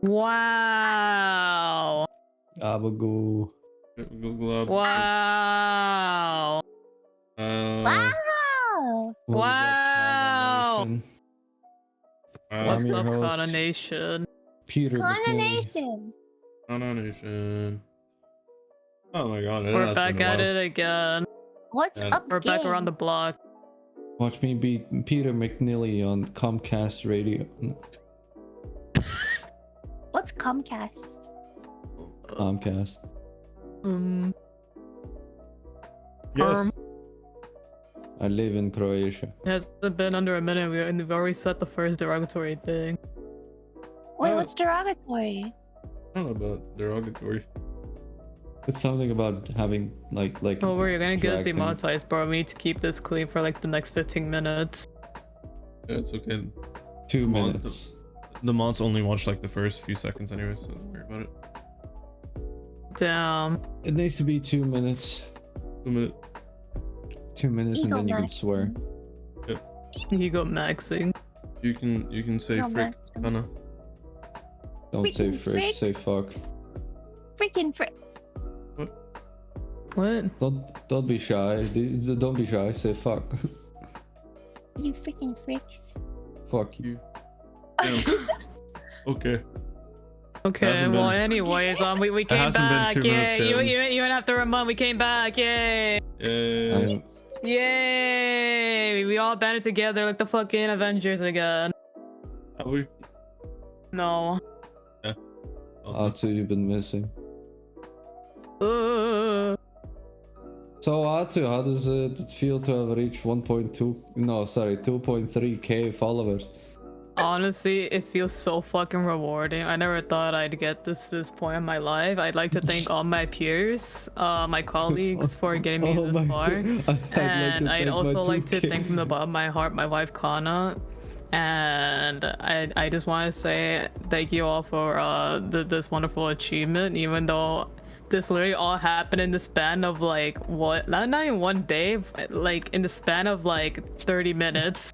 Wow. Abago. Google up. Wow. Wow! Wow. I'm What's your up, host, Kana Nation? Peter McNeely. Coronation! Nation. Oh my god, it We're has back been a at while. it again. What's And up, We're back gang? around the block. Watch me beat Peter McNeely on Comcast Radio. What's Comcast? Comcast. Yes. I live in Croatia. It hasn't been under a minute. We've already said the first derogatory thing. Wait, Oh. what's derogatory? I don't know about derogatory. It's something about having like. Oh, you're gonna get us drag things. demonetized, bro. We need to keep this clean for like the next 15 minutes. Yeah, it's okay. 2 Come on. minutes. The mods only watch like the first few seconds anyway, so don't worry about it. Damn. It needs to be 2 minutes. 2 minutes. 2 minutes and Ego then you can maxing. swear. Ego maxing. You can say No, frick, maxing. Kana. Don't say Freaking frick, frick. say fuck. Freaking frick. What? Don't be shy. Don't be shy. Say fuck. You freaking fricks. Fuck you. Damn. Okay. Okay, Hasn't well, been- anyways, we came hasn't been back. 2 minutes Yay! yet. Even after a month, we came back. Yay! Yeah. Yay! We all banded together like the fucking Avengers again. Have we? No. Atsu, you've been missing. Uh, So Atsu, how does it feel to have reached 2.3k followers? honestly, it feels so fucking rewarding. I never thought I'd get this point in my life. I'd like to thank all my peers, my colleagues for getting me Oh this my far. God. And I'd also like to 2K. thank from the bottom of my heart my wife Kana, and I just want to say thank you all for this wonderful achievement, even though this literally all happened in the span of like what, not even one day, like in the span of like 30 minutes.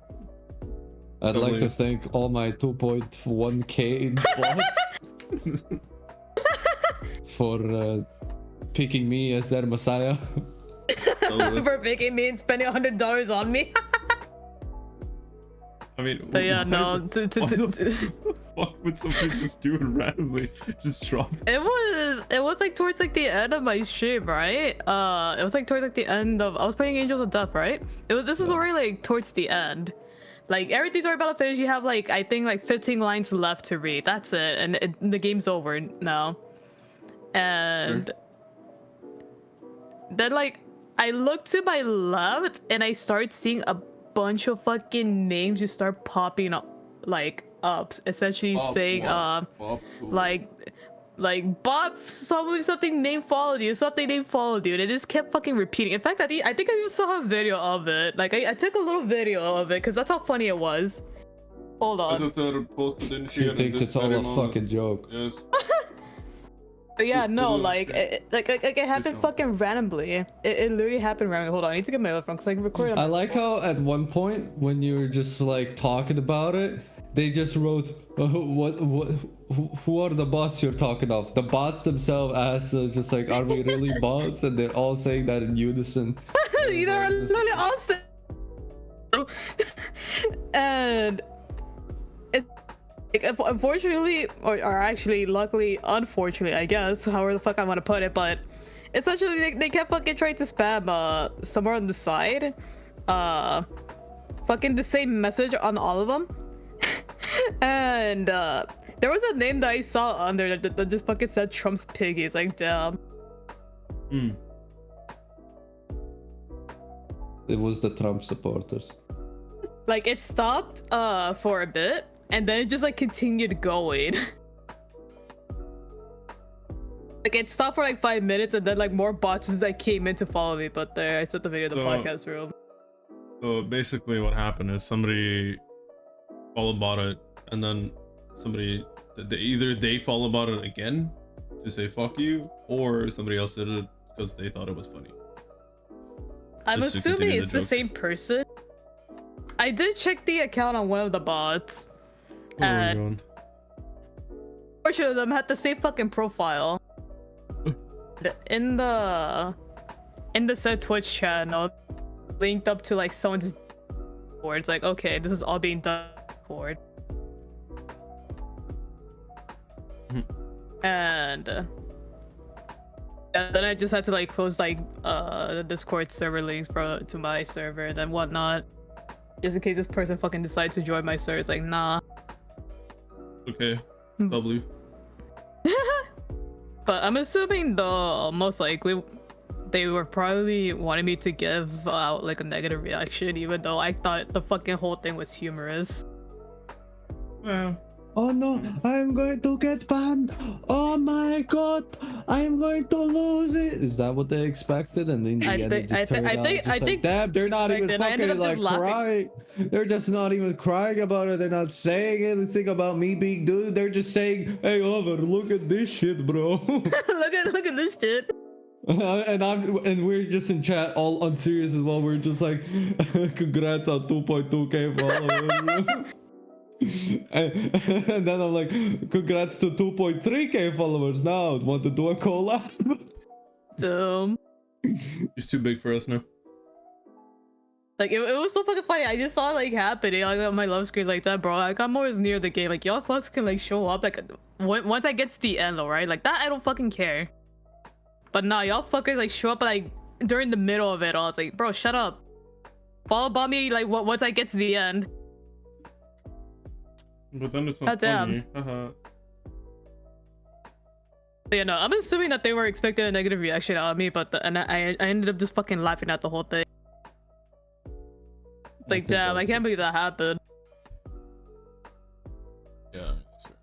I'd like to Totally. thank all my 2.1k bots for picking me as their messiah. Totally. For picking me and spending $100 on me. I mean, But yeah, no, what the fuck would somebody just do it randomly? Just drop it? It was like towards like the end of my stream, right? It was like towards like the end of, I was playing Angels of Death, right? This is already like towards the end. Like everything's already about to finish. You have like, I think like 15 lines left to read. That's it, and the game's over now. And then like I look to my left and I start seeing a bunch of fucking names just start popping up, like up, essentially saying like Bob, something name followed you, something name followed you, and it just kept fucking repeating. In fact, I think I even saw a video of it. Like I took a little video of it because that's how funny it was. Hold on. She thinks it's all a fucking joke. Yes. But yeah, no, Hold on, like it happened don't. fucking randomly. It literally happened randomly. Hold on, I need to get my other phone because I can record it. I like how at one point when you were just like talking about it, they just wrote, who are the bots you're talking of? The bots themselves asked just like, are we really bots? And they're all saying that in unison. They're literally awesome. And it's like, unfortunately, or actually, luckily, unfortunately, I guess, however the fuck I want to put it, but essentially they kept fucking trying to spam somewhere on the side, fucking the same message on all of them. And there was a name that I saw on there that just fucking said Trump's piggies. Like, damn. It was the Trump supporters. Like, it stopped for a bit, and then it just like continued going. Like, it stopped for like 5 minutes, and then like more botches that came in to follow me. But there, I set the video in the podcast room. So basically what happened is somebody follow bought it, and then somebody, either they follow bought it again to say fuck you, or somebody else did it because they thought it was funny. I'm Just to assuming continue the it's the joke. same person. I did check the account on one of the bots. Oh my god. portion of them had the same fucking profile. In the said Twitch channel, linked up to like someone's board. It's like, okay, this is all being done on Discord. And then I just had to like close like the Discord server links to my server, then whatnot, just in case this person fucking decides to join my server. It's like, nah. Okay, W. But I'm assuming the most likely they were probably wanting me to give out like a negative reaction, even though I thought the fucking whole thing was humorous. Well, Oh no, I'm going to get banned. Oh my god, I'm going to lose it. Is that what they expected? And then I think damn, they're not even expected. I ended fucking up just like laughing. crying. They're just not even crying about it. They're not saying anything about me being dude. They're just saying, hey Over, look at this shit, bro. look at this shit. and we're just in chat all unserious as well. We're just like, congrats on 2.2k followers. and then I'm like, congrats to 2.3k followers. Now want to do a collab? Dumb. he's too big for us now. Like it was so fucking funny. I just saw it like happening like on my love screen like that, bro. Like I'm always near the game. Like y'all fucks can like show up like once I get to the end though, right? Like that I don't fucking care. But nah, y'all fuckers like show up like during the middle of it all. It's like, bro, shut up. Follow by me like once I get to the end. But then it's not funny. Haha. Yeah, no, I'm assuming that they were expecting a negative reaction out of me, but I ended up just fucking laughing at the whole thing. Like, damn, I can't believe that happened. Yeah. That's right.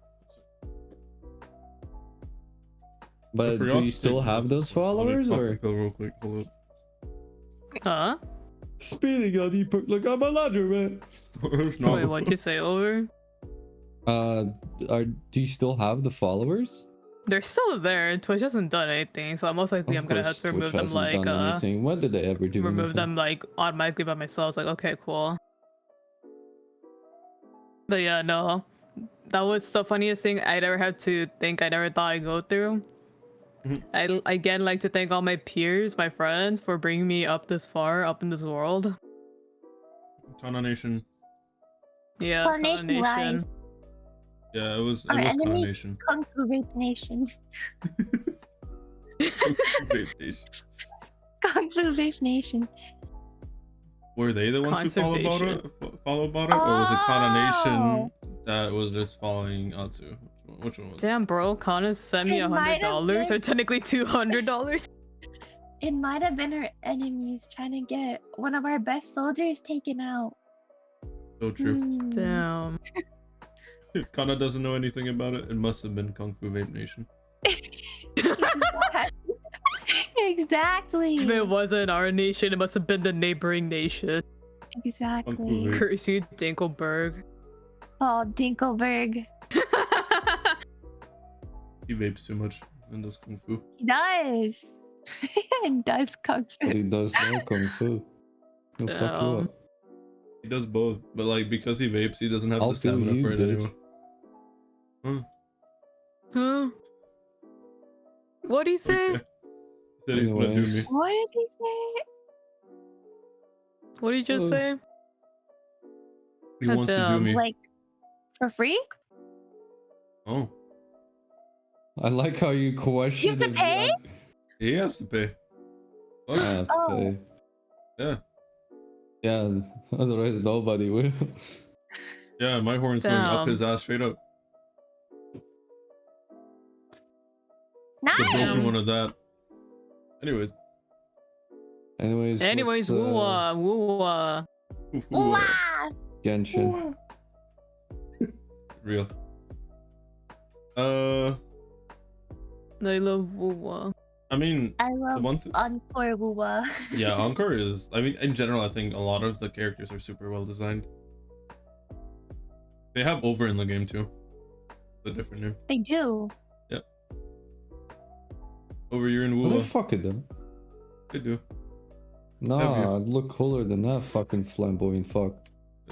But do you still have those followers or? Real quick, hold up. Huh? Speeding on you, look, I'm a ladder, man. Wait, what'd you say, Over? Do you still have the followers? They're still there. Twitch hasn't done anything, so most likely I'm gonna have to remove them like when did they ever do remove anything? them like automatically by myself. It's like, okay, cool. But yeah, no, that was the funniest thing I'd ever had to think. I never thought I'd go through. I again like to thank all my peers, my friends, for bringing me up this far, up in this world. Kana Nation. Yeah, Kana Kana Nation rise. Yeah, it was Our Kana enemy, Nation. Kung Fu Rape Nation. Kung Fu Rape Nation. Were they the ones who followed about it? Or was it Kana Nation that was just following Atsu? Which one was it? Damn, bro, Kana sent me It might have $100, or been- technically $200. It might have been our enemies trying to get one of our best soldiers taken out. So true. Hmm. Damn. If Kana doesn't know anything about it, it must have been Kung Fu Vape Nation. Exactly. If it wasn't our nation, it must have been the neighboring nation. Exactly. Curse you, Dinkelberg. Oh, Dinkelberg. He vapes too much and does Kung Fu. He does. And does Kung But Fu. he does know kung fu. He'll fuck you up. He does both, but like because he vapes, he doesn't have I'll the stamina do you, for it bitch. anymore. Huh? What do you say? Okay. He said he's gonna do Anyways. me. What did he say? What did you just say? He wants to do me. Like, for free? Oh, I like how you question. You have to pay? he has to pay. I Fuck. have to Oh. pay. Yeah, Yeah, otherwise nobody will. yeah. My horn's going up Damn. his ass straight up. The Nice. broken one of that. Anyways. Anyways, what's, woo-wah. Ooh-wah. Genshin. Real. I love woo-wah. I mean, I the love one thing. Encore Woo-wah. Yeah, Encore is. I mean, in general, I think a lot of the characters are super well designed. They have Over in the game too. The different name. They do. Over, you're in Well, Woo. they fuck it then. They do. Nah, Have you? I'd look cooler than that fucking flamboyant fuck.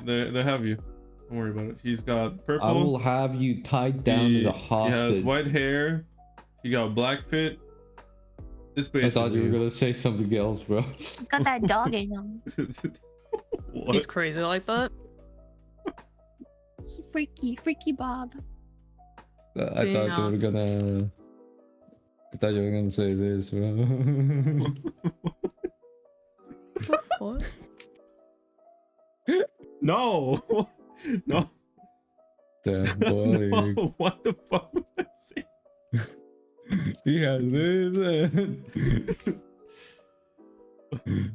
They have you. Don't worry about it. He's got purple. I will have you tied down as a hostage. He has white hair. He got black fit. This I basically. thought you were gonna say something else, bro. He's got that dog in him. What? He's crazy like that. Freaky Bob. I thought you were gonna. I thought you were gonna say this, bro. What? No. No. Damn boy. No. What the fuck was I saying? He has this.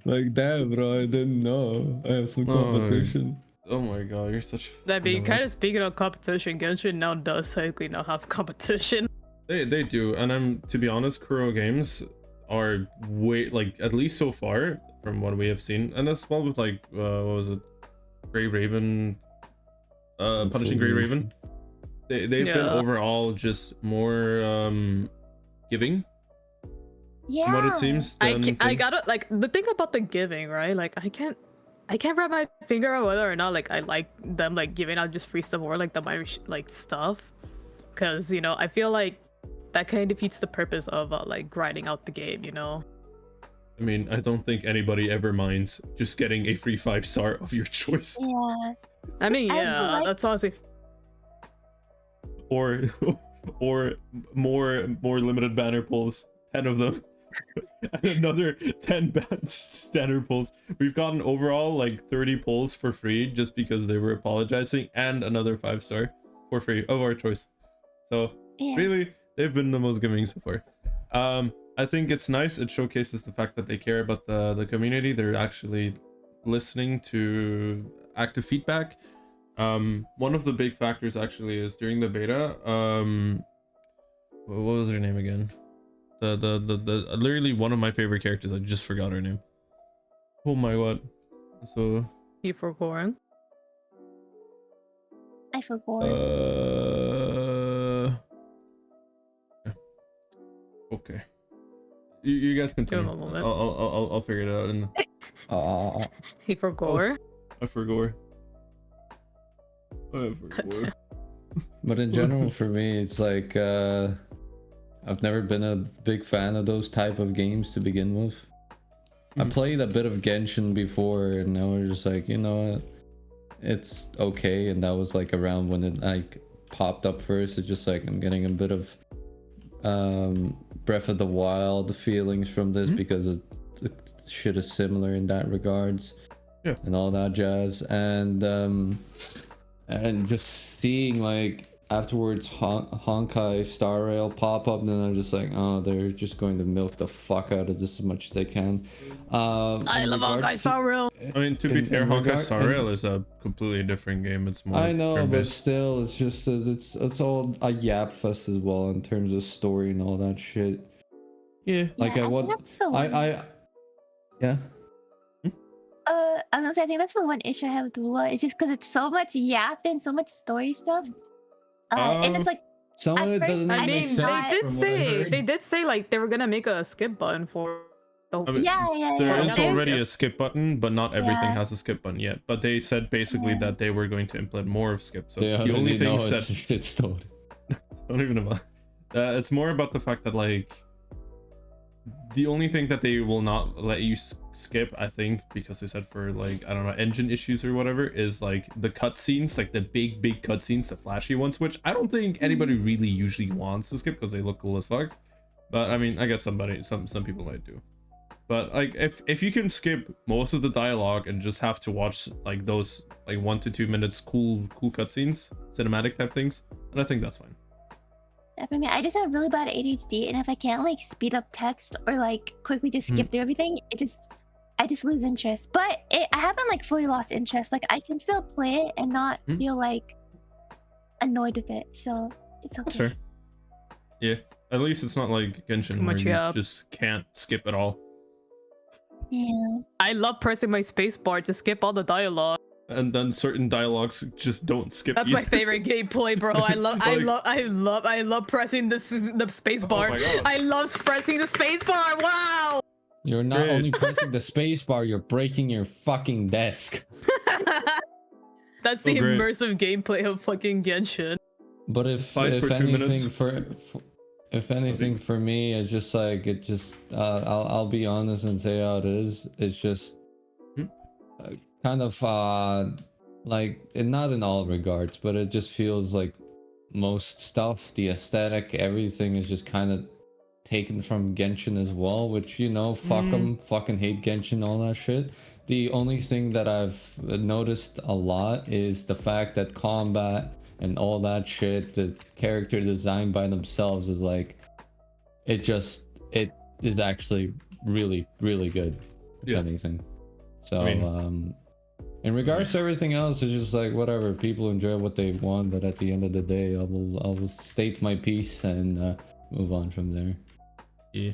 Like damn, bro. I didn't know. I have some competition. Oh my god, you're such. That being anyways. kind of speaking of competition, Genshin now does technically now have competition. They do, and I'm to be honest, Kuro games are way like at least so far from what we have seen, and as well with like what was it, Grey Raven, Punishing Grey Raven. They've been overall just more giving. Yeah. From what it seems. I gotta like the thing about the giving, right? Like I can't wrap my finger on whether or not like I like them like giving out just free stuff or like the minor like stuff, because you know I feel like that kind of defeats the purpose of like grinding out the game, you know. I mean, I don't think anybody ever minds just getting a free 5-star of your choice. Yeah. I mean, I yeah, like- that's honestly. Or more limited banner pulls, 10 of them. And another 10 standard pulls. We've gotten overall like 30 pulls for free just because they were apologizing, and another 5-star for free of our choice. So Yeah. really, they've been the most giving so far. I think it's nice. It showcases the fact that they care about the community. They're actually listening to active feedback. One of the big factors actually is during the beta. What was her name again? The literally one of my favorite characters. I just forgot her name. Oh my god. So. You forgotten. I forgot. Okay. You guys continue. Give him a moment. I'll figure it out. And He forgot. I forgot. I forgot. But in general, for me, it's like I've never been a big fan of those type of games to begin with. I played a bit of Genshin before, and I was just like, you know what, it's okay. And that was like around when it like popped up first. It's just like I'm getting a bit of Breath of the Wild feelings from this because the shit is similar in that regards, and all that jazz. And just seeing like afterwards Honkai Star Rail pop up, then I'm just like, oh, they're just going to milk the fuck out of this as much as they can. I love Honkai Star Rail. I mean, to be fair, Honkai Star Rail is a completely different game. It's more. I know, but turn-based. still, it's just it's all a yap fest as well in terms of story and all that shit. Yeah. Like Yeah, I I want, think that's the one. yeah. I was gonna say I think that's the one issue I have with Lua. It's just because it's so much yap and so much story stuff. And it's like Some of At it first, doesn't I even mean, make sense. they did say like they were gonna make a skip button for. The I mean, yeah. There is There's- already a skip button, but not everything Yeah. has a skip button yet. But they said basically that they were going to implement more of skip. So They the only already thing know said, it's shit stored. don't even know. It's more about the fact that like the only thing that they will not let you skip, I think, because they said for like I don't know engine issues or whatever, is like the cutscenes, like the big cutscenes, the flashy ones, which I don't think anybody really usually wants to skip because they look cool as fuck. But I mean, I guess some people might do. But like if you can skip most of the dialogue and just have to watch like those like 1 to 2 minutes cool cutscenes, cinematic type things, then I think that's fine. For me, I just have really bad ADHD, and if I can't like speed up text or like quickly just skip through everything, I just lose interest. But I haven't like fully lost interest. Like I can still play it and not feel like annoyed with it. So it's okay. That's fair. Yeah, at least it's not like Genshin Too where much you yap. just can't skip at all. Yeah. I love pressing my spacebar to skip all the dialogue. And then certain dialogues just don't skip. That's my either. favorite gameplay, bro. I love pressing the spacebar. Oh my God. I love pressing the spacebar. Wow. You're not Great. only pressing the space bar, you're breaking your fucking desk. That's Oh, the great. immersive gameplay of fucking Genshin. But Fight if for 2 minutes. anything if anything for me, it's just like it just I'll be honest and say how it is. It's just kind of like not in all regards, but it just feels like most stuff, the aesthetic, everything is just kind of taken from Genshin as well, which, you know, fuck them, fucking hate Genshin, all that shit. The only thing that I've noticed a lot is the fact that combat and all that shit, the character design by themselves is like, it is actually really, really good, if anything. So, I mean, in regards to everything else, it's just like whatever. People enjoy what they want, but at the end of the day, I will state my piece and move on from there. Yeah.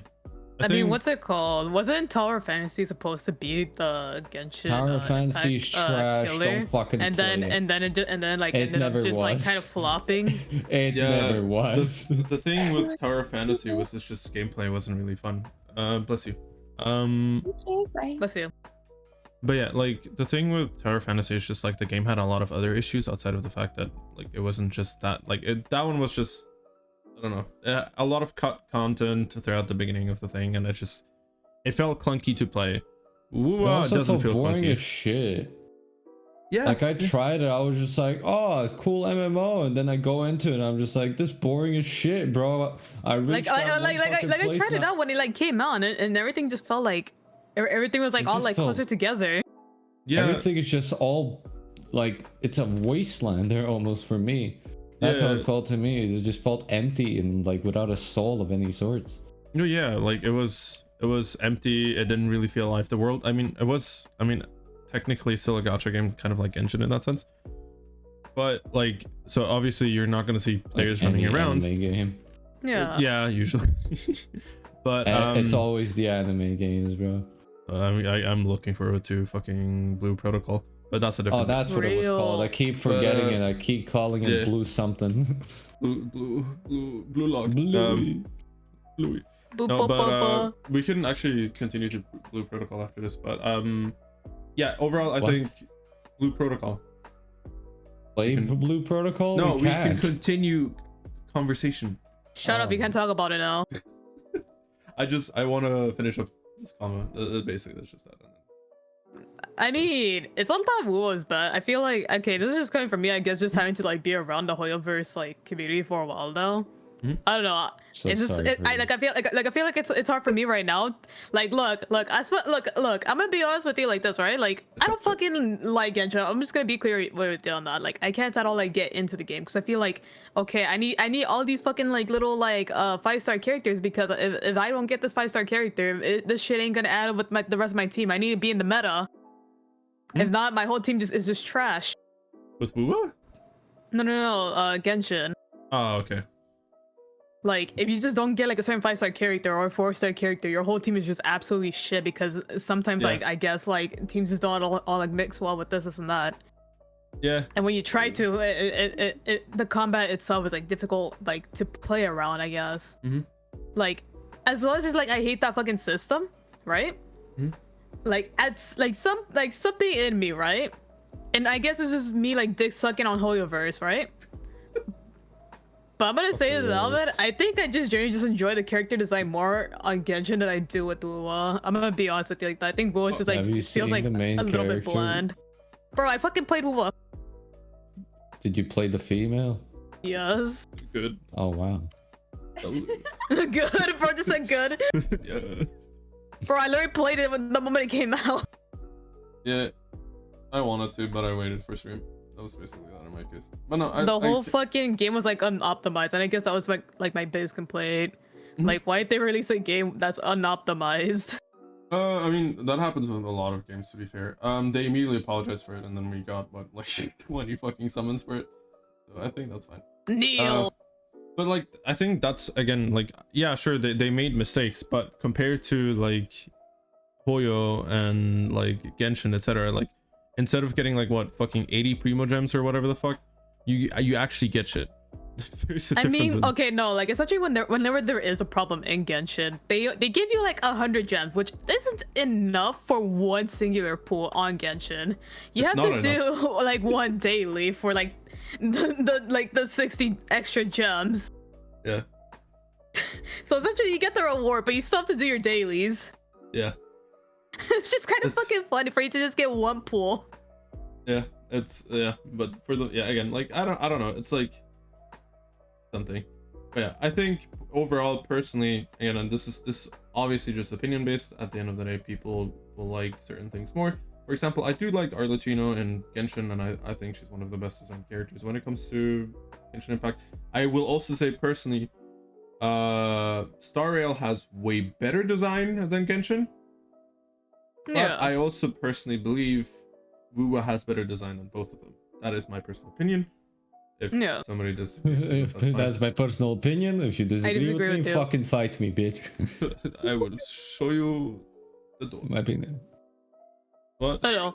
I mean, what's it called? Wasn't Tower Fantasy supposed to be the Genshin? Tower Fantasy's trash. killer? Don't fucking and play then it. and then it like It ended up never just like was. kind of flopping. It never was. The thing with Tower Fantasy was it's just gameplay wasn't really fun. Bless you. Sorry. Let's see. But yeah, like the thing with Tower Fantasy is just like the game had a lot of other issues outside of the fact that like it wasn't just that. Like that one was just, I don't know, a lot of cut content throughout the beginning of the thing, and it felt clunky to play. Ooh, it doesn't feel boring clunky. as shit. Yeah. Like I tried it, I was just like, oh, it's cool MMO, and then I go into it, and I'm just like, this boring as shit, bro. I reached I tried it out when it like came out, and everything just felt like everything was like all like closer together. Yeah. Everything is just all like it's a wasteland there almost for me. That's how it felt to me. It just felt empty and like without a soul of any sorts. No, yeah, like it was empty. It didn't really feel alive. The world, I mean, technically still a gacha game, kind of like Genshin in that sense. But like, so obviously you're not gonna see players like running around. Anime game. Yeah. Yeah, usually. But it's always the anime games, bro. I'm looking forward to fucking Blue Protocol, but that's a different. Oh, that's what it was called. I keep forgetting it. I keep calling it Blue something. Blue Lock. Blue. Bluey. No, but we can actually continue to Blue Protocol after this. But yeah, overall, I think Blue Protocol. Play Blue Protocol? No, we can continue conversation. Shut up! You can't talk about it now. I want to finish up this comment. Basically, that's just that. I mean, it's not that was, but I feel like okay, this is just coming from me. I guess just having to like be around the Hoyoverse like community for a while now. I don't know. So it's just I feel like it's hard for me right now. Like look, I'm gonna be honest with you like this, right? Like I don't fucking like Genshin. I'm just gonna be clear with you on that. Like I can't at all like get into the game because I feel like okay, I need all these fucking like little like 5-star characters because if I don't get this 5-star character, this shit ain't gonna add up with the rest of my team. I need to be in the meta. If not, my whole team is just trash. With Bua? No, Genshin. Oh, okay. Like, if you just don't get like a certain 5-star character or a 4-star character, your whole team is just absolutely shit because sometimes like I guess like teams just don't all like mix well with this and that. Yeah. And when you try to, the combat itself is like difficult like to play around, I guess. Like, as much as like I hate that fucking system, right? Like it's like something in me, right? And I guess it's just me like dick sucking on Hoyoverse, right? But I'm gonna say this, Albert. I think I just generally just enjoy the character design more on Genshin than I do with Wuwa. I'm gonna be honest with you, like that. I think Wuwa just like feels like a little bit bland. Bro, I fucking played Wuwa. Did you play the female? Yes. Good. Oh wow. Good, bro. Just said good. Yeah. Bro, I literally played it when the moment it came out. Yeah, I wanted to, but I waited for stream. That was basically that in my case. But no, the whole fucking game was like unoptimized, and I guess that was like my biggest complaint. Like, why did they release a game that's unoptimized? I mean, that happens with a lot of games, to be fair. They immediately apologized for it, and then we got what, like 20 fucking summons for it. So I think that's fine. Neil. But like, I think that's again like, yeah, sure, they made mistakes, but compared to like Hoyo and like Genshin, etc., like instead of getting like what fucking 80 primo gems or whatever the fuck, you actually get shit. There's a I difference mean, in- okay, no, like essentially whenever there is a problem in Genshin, they give you like 100 gems, which isn't enough for one singular pool on Genshin. You It's have not to do like one daily for like the 60 extra gems. Yeah. So essentially you get the reward, but you still have to do your dailies. Yeah. It's just kind of It's- fucking funny for you to just get one pool. Yeah. It's but for the again, like I don't know. It's like something. But yeah, I think overall, personally, again, and this obviously just opinion based. At the end of the day, people will like certain things more. For example, I do like Arlecchino in Genshin, and I think she's one of the best designed characters when it comes to Genshin Impact. I will also say personally, Star Rail has way better design than Genshin. But Yeah. I also personally believe Wuwa has better design than both of them. That is my personal opinion. If Yeah. somebody disagrees, with it, that's That's my personal opinion. If you disagree disagree with with me, you. fucking fight me, bitch. fine. I will show you the door. My opinion. What? I don't know.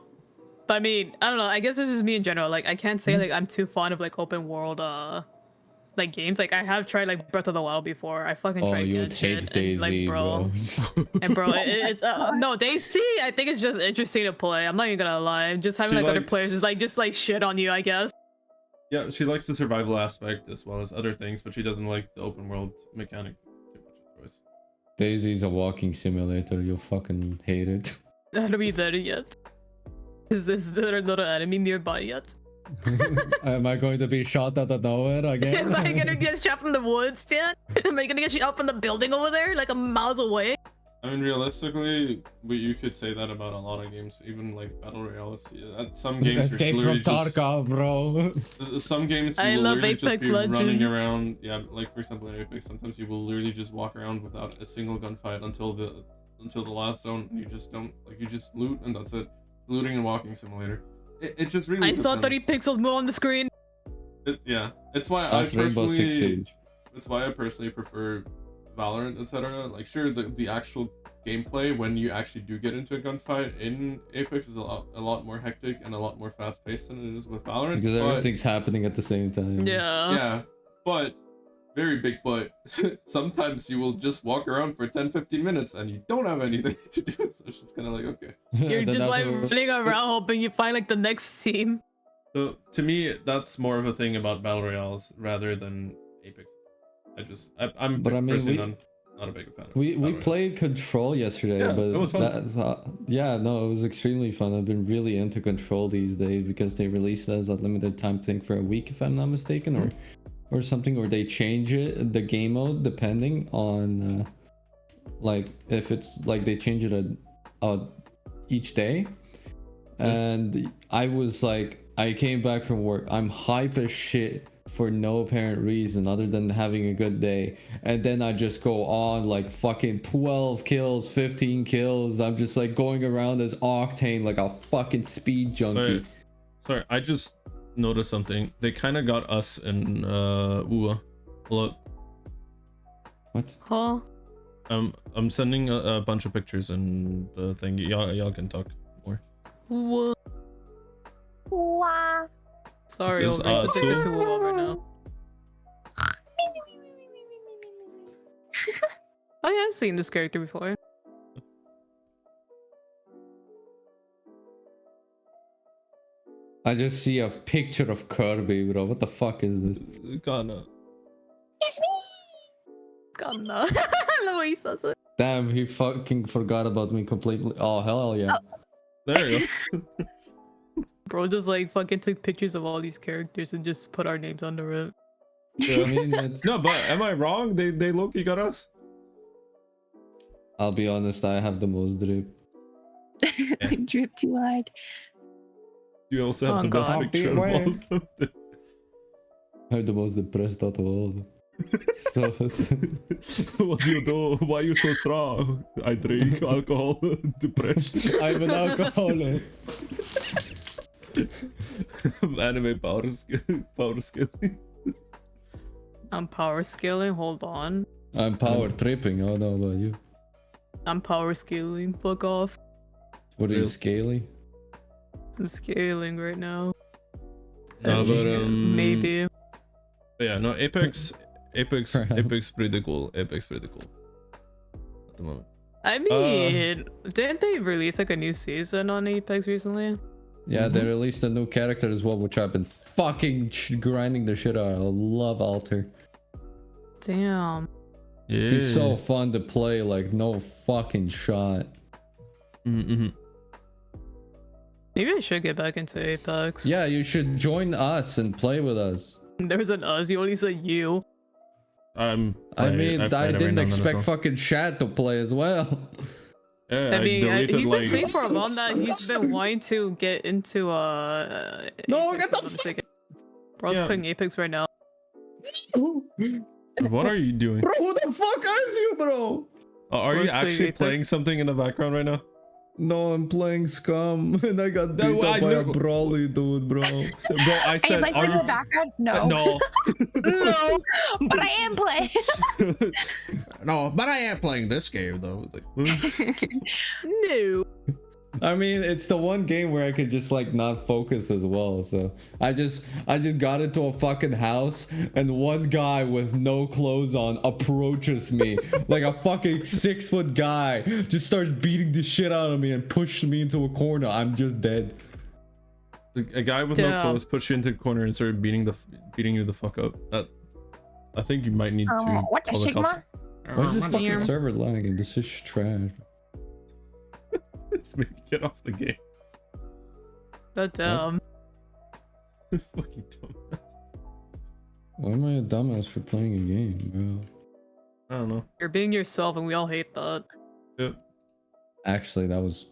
But I mean, I don't know. I guess this is me in general. Like, I can't say like I'm too fond of like open world like games. Like I have tried like Breath of the Wild before. I fucking Oh, tried you Genshin hate and Daisy, like bro. and bro, it's no Daisy. I think it's just interesting to play. I'm not even gonna lie. Just having She like other likes- players is like just like shit on you, I guess. Yeah, she likes the survival aspect as well as other things, but she doesn't like the open world mechanic too much otherwise. Daisy's a walking simulator. You fucking hate it. Are we there yet? Is there another enemy nearby yet? Am I going to be shot out of nowhere again? Am I gonna get shot from the woods yet? Am I gonna get shot from the building over there, like a miles away? I mean, realistically, you could say that about a lot of games, even like battle royales. Yeah, at some games, you're Escape from literally just Tarkov, bro. some games you I will love literally just Apex be running Legends. around. Yeah, like for example in Apex, sometimes you will literally just walk around without a single gunfight until the last zone. You just don't you just loot and that's it. Looting and walking simulator. It just really. I saw 30 depends. pixels move on the screen. Yeah, it's why That's I Rainbow Six personally. Siege. That's why I personally prefer Valorant, etc. Like, sure, the actual gameplay when you actually do get into a gunfight in Apex is a lot more hectic and a lot more fast paced than it is with Valorant. Because but- everything's happening at the same time. Yeah. Yeah, but very big but. Sometimes you will just walk around for 10-15 minutes and you don't have anything to do. So it's just kind of like okay. You're Then just like afterwards- running around hoping you find like the next team. So to me, that's more of a thing about battle royales rather than Apex. I'm But I mean, personally not a big fan. Of We battle royales. played Control yesterday, Yeah, but it was fun. yeah, no, it was extremely fun. I've been really into Control these days because they released it as a limited time thing for a week, if I'm not mistaken, or something, or they change it the game mode depending on like if it's like they change it each day. And I was like, I came back from work, I'm hype as shit for no apparent reason other than having a good day, and then I just go on like fucking 12 kills, 15 kills. I'm just like going around as Octane like a fucking speed junkie. Sorry, I just noticed something. They kind of got us in UA. Look, What? Huh? I'm sending a bunch of pictures and the thing. Y'all can talk more. What? Wow. Sorry, Is Olga, it's Atsu- addicted to Wolf right now. Oh yeah, I've seen this character before. I just see a picture of Kirby, bro. What the fuck is this? Kana. It's me. Kana. I love how he says it. Damn, he fucking forgot about me completely. Oh, hell yeah. There you go. Bro just like fucking took pictures of all these characters and just put our names under it. I mean, it's, No, but am I wrong? They low-key got us. I'll be honest, I have the most drip. I drip too hard. You also have Oh, the best God. picture of all of them. I have the most depressed out of all of them. So, What do you do? Why are you so strong? I drink alcohol, depression. I'm an alcoholic. Anime power skill. I'm power scaling, hold on. I'm power tripping. I don't know about you. I'm power scaling, fuck off. What are you Real. scaling? I'm scaling right now. No, but Maybe. But yeah, no, Apex Perhaps. pretty cool. Apex pretty cool at the moment. I mean, didn't they release like a new season on Apex recently? Yeah, they released a new character as well, which I've been fucking grinding the shit out of. I love Alter. Damn. Yeah, He's so fun to play, like no fucking shot. Mm-hmm. Maybe I should get back into Apex. Yeah, you should join us and play with us. There's an us. You only said you. I didn't expect fucking Shad to play as well. Yeah, I mean, deleted, he's been like, saying for a while that he's been wanting to get into No, Apex, get the if I'm not mistaken. Bro's Yeah. playing Apex right now. What are you doing? Bro, who the fuck is you, bro? Are you Bro's playing actually Apex. playing something in the background right now? No, I'm playing Scum and I got beat No, up I by a literally- brawly dude, bro. Bro, I Are you said, playing are in the you? background? No. No. No. But I am playing. No, but I am playing this game though. It's like, No. I mean, it's the one game where I could just like not focus as well. So I just got into a fucking house and one guy with no clothes on approaches me like a fucking 6-foot guy, just starts beating the shit out of me and pushes me into a corner. I'm just dead. a guy with no Damn. clothes pushed you into the corner and started beating you the fuck up. That I think you might need to What the call the cops. Sigma? Why is this fucking Damn. server lagging? This is trash. Just make get off the game. That's dumb. Fucking dumbass. Why am I a dumbass for playing a game, bro? I don't know. You're being yourself, and we all hate that. Yep. Actually, that was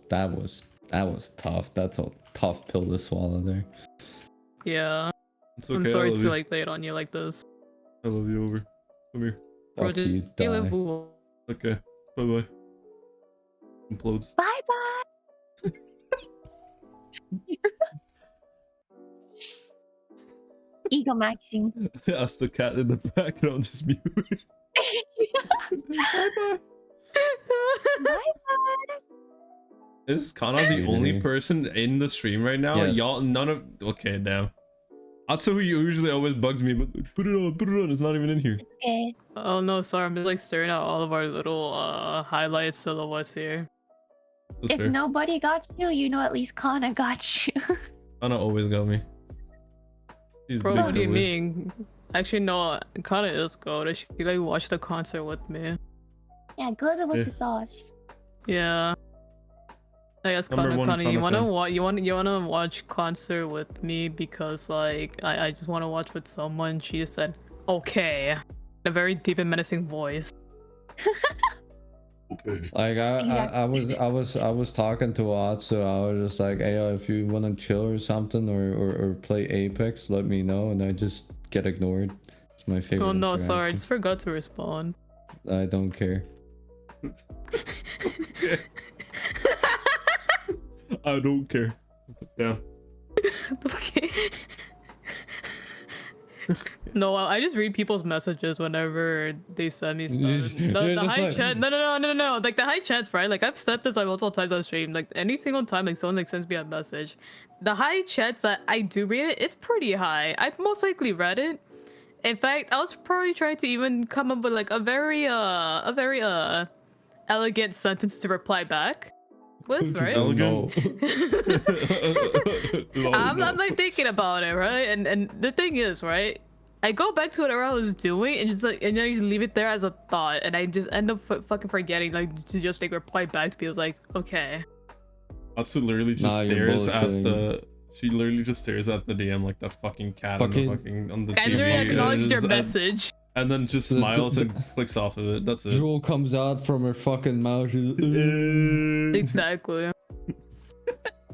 tough. That's a tough pill to swallow there. Yeah. It's okay. I'm sorry I love to you. like lay it on you like this. I love you. Over. Come here. Bro, Fuck did you, you live die. well? Okay. Bye bye. Implodes. Bye bye. Ego maxing. Ask the cat in the background is mute. Bye bye. Is Kana the only Really? person in the stream right now? Yes. Y'all, none of. Okay, damn. Atsu usually always bugs me, but put it on. It's not even in here. Okay. Oh no, sorry. I'm just like staring at all of our little highlight silhouettes here. That's If fair. nobody got you, you know at least Kana got you. Kana always got me. He's Bro, big what do you double. mean? Actually, no. Kana is good. She like watched the concert with me. Yeah, good with Yeah. the sauce. Yeah. I guess Number one Kana, you Kana wanna fan. you wanna watch concert with me because like I just wanna watch with someone. She just said okay, in a very deep and menacing voice. Okay. Like I was talking to Atsu. I was just like, hey, if you want to chill or something or play Apex, let me know. And I just get ignored. It's my favorite. Oh no, sorry, I interaction. just forgot to respond. I don't care. I don't care. Yeah. Okay. No, I just read people's messages whenever they send me stuff. You're just The high like- chat, no. Like the high chats, right? Like I've said this like multiple times on stream. Like any single time, like someone like sends me a message, the high chats that I do read it, it's pretty high. I've most likely read it. In fact, I was probably trying to even come up with like a very elegant sentence to reply back with, Just right? Elegant? no. I'm like thinking about it, right? And the thing is, right? I go back to whatever I was doing and just like, and then I just leave it there as a thought, and I just end up fucking forgetting like to just like reply back to be like, okay. Atsu literally just Nah, you're stares at bullshitting. the. She literally just stares at the DM like the fucking cat on the Fucking- on the I literally TV. acknowledged your and- message. And then just The- smiles the- and clicks off of it. That's it. Drool comes out from her fucking mouth. She's Exactly.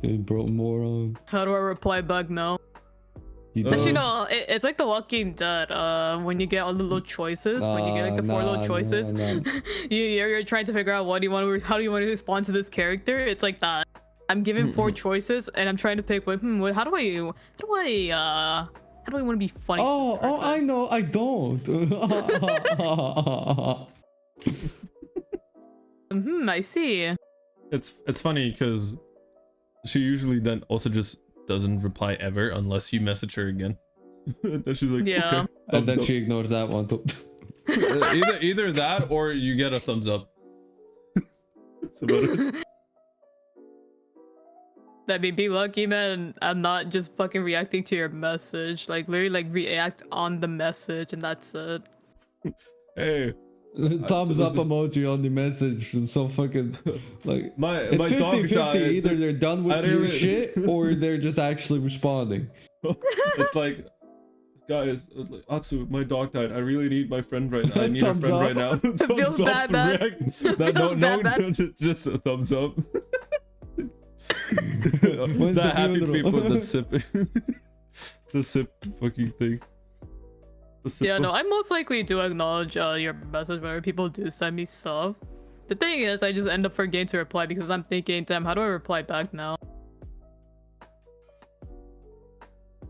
hey, bro, moron. How do I reply back now? You Actually, don't- no. It's like The Walking Dead. When you get all the little choices, when you get like the four little choices, nah. you're trying to figure out how do you want to respond to this character. It's like that. I'm given four choices, and I'm trying to pick what. How do I want to be funny? to Oh, this oh, I person? know. I don't. I see. It's funny because she usually then also just doesn't reply ever unless you message her again. And she's like, Yeah. okay. And then Thumbs up. she ignores that one too. either that or you get a thumbs up. That's about it. I mean, be lucky, man. I'm not just fucking reacting to your message. Like, literally, like, react on the message, and that's it. Hey, Thumbs up this is- emoji on the message. It's so fucking like my it's dog 50-50. died. Either they're done I with your really- shit or they're just actually responding. It's like, guys, Atsu, my dog died. I really need my friend right now. I need a Thumbs friend up. right now. Thumbs feels up, bad, man. react. It No, feels no, bad, man. just a thumbs up. When's The the happy funeral? people that sip the sip fucking thing. The sip Yeah, no, I most likely do acknowledge your message whenever people do send me stuff. The thing is, I just end up forgetting to reply because I'm thinking, damn, how do I reply back now?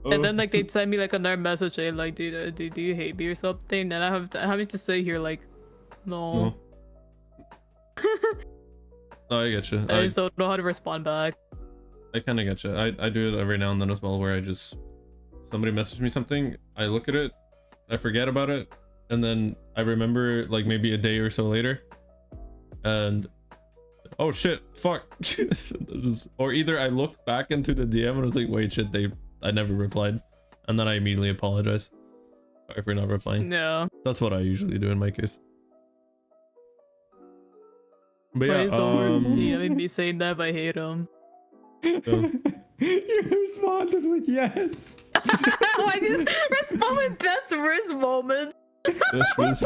And then like they'd send me like another message saying like, dude, do you hate me or something? And I'm having to say here like, no. No, I get you. I just don't know how to respond back. I kind of get you. I do it every now and then as well, where I just somebody messaged me something, I look at it, I forget about it, and then I remember like maybe a day or so later, and oh shit, fuck. Or either I look back into the DM and I was like, wait, shit, I never replied, and then I immediately apologize if we're not replying. Yeah. That's what I usually do in my case. But Why yeah, is Omar DMing me saying that if I hate him? You responded with yes. Why did you respond with best wrist moment? that's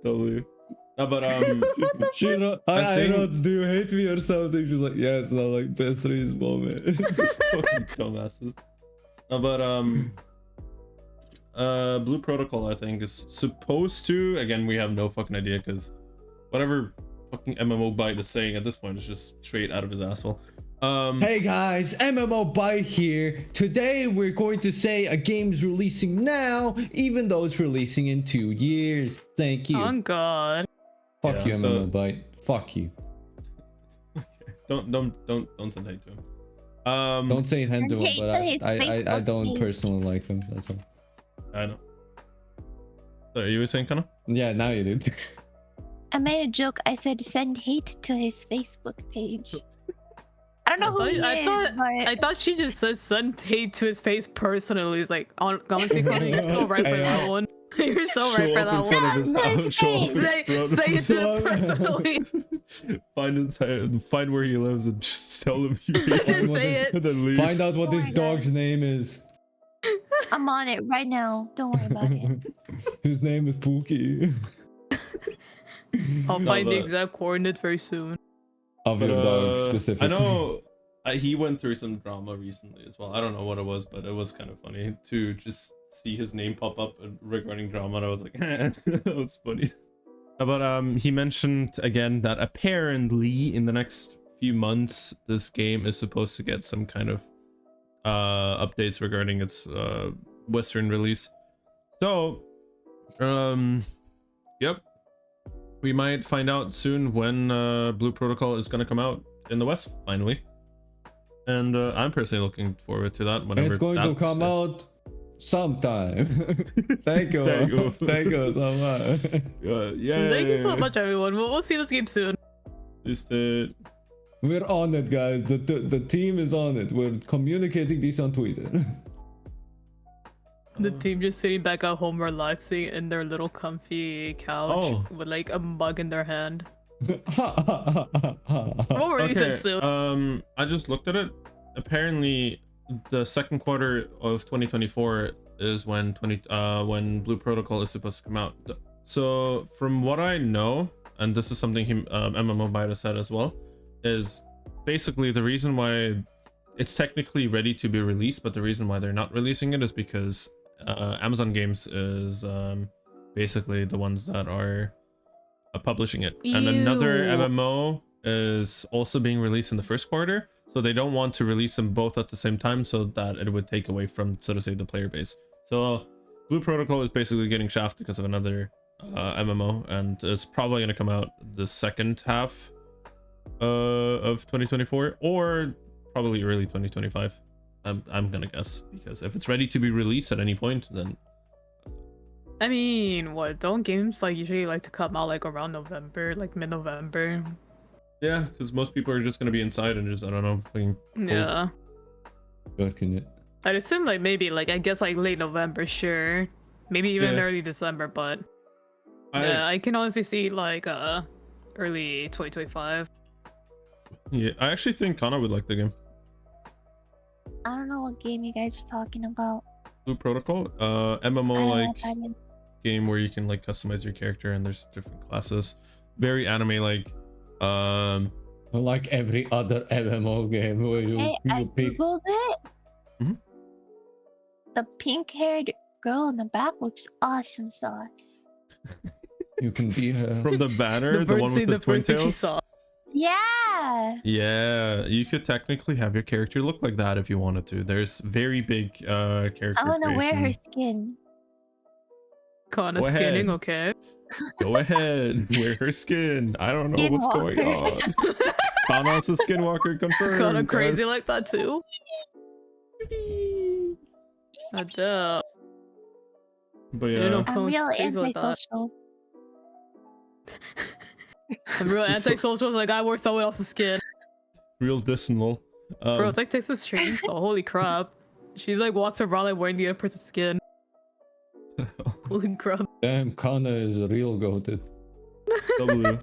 W. No, but She wrote, I I think- wrote, do you hate me or something? She's like, yes. And I'm like, best race moment. fucking dumbasses. No, but Blue Protocol I think is supposed to, again we have no fucking idea because whatever fucking MMO bite is saying at this point is just straight out of his asshole. Hey guys, MMO Bite here. Today we're going to say a game's releasing now, even though it's releasing in 2 years. Thank you. Oh god. Fuck Yeah, you, so- MMO Bite. Fuck you. Don't send hate to him. Don't say him to him, hate but to his I Facebook don't page. personally like him. That's all. I know. So you were saying, Kana? Yeah, now you did. I made a joke. I said send hate to his Facebook page. I don't know who he is, I thought she just said send hate to his face personally. It's like, honestly, Connor, you're so right for that one. You're so right for that one. Say it to him personally. Find where he lives and just tell him you hate him. Say it. And then leave. Find out what Oh this my God. dog's name is. I'm on it right now. Don't worry about it. Whose name is Pookie. I'll No, find the but- exact coordinates very soon. Of But, your dog I specifically. know he went through some drama recently as well. I don't know what it was, but it was kind of funny to just see his name pop up regarding drama. And I was like, that was funny. But he mentioned again that apparently in the next few months this game is supposed to get some kind of updates regarding its Western release. So, yep. We might find out soon when Blue Protocol is gonna come out in the West finally, and I'm personally looking forward to that. Whenever It's going to that's, come out sometime. Thank you. Thank you. Thank you so much. Yeah. Thank you so much, everyone. We'll see this game soon. Just We're on it, guys. The team is on it. We're communicating this on Twitter. The team just sitting back at home relaxing in their little comfy couch Oh. with like a mug in their hand. We'll release it soon. I just looked at it. Apparently, the second quarter of 2024 is when Blue Protocol is supposed to come out. So from what I know, and this is something MMO Beta said as well, is basically the reason why it's technically ready to be released, but the reason why they're not releasing it is because Amazon Games is basically the ones that are publishing it, and another Ew. MMO is also being released in the first quarter, so they don't want to release them both at the same time, so that it would take away from, so to say, the player base. So Blue Protocol is basically getting shafted because of another MMO, and it's probably going to come out the second half of 2024 or probably early 2025. I'm gonna guess, because if it's ready to be released at any point, then I mean, what? Don't games like usually like to come out like around November, like mid-November? yeah, because most people are just gonna be inside and just, I don't know, fucking cold. Yeah. Working it. I'd assume like maybe like I guess like late November, sure. Maybe even Yeah. early December, but yeah, I can honestly see like early 2025. Yeah, I actually think Kana would like the game. I don't know what game you guys are talking about. Blue Protocol, MMO I don't know like what that is. game where you can like customize your character and there's different classes. Very anime like. Like every other MMO game where Hey, I you pick. googled it. Mhm. The pink-haired girl in the back looks awesome sauce. You can be her. From the banner, the one with the twin first thing she tails. saw. Yeah. Yeah, you could technically have your character look like that if you wanted to. There's very big character I want to wear her creation. skin. Kana Go skinning, ahead. okay. Go ahead, wear her skin. I don't know what's going on. Skinwalker. Kana's a skinwalker confirmed. Kana crazy guys. like that too. I doubt. But I didn't know yeah, I'm Kana's real crazy like that. antisocial. I'm real She's so- antisocial, like I wear someone else's skin. real dismal. Bro, it's like Texas Chainsaw. Holy crap. She's like walks around like wearing the other person's skin. Holy crap. Damn, Kana is a real goated. W. Go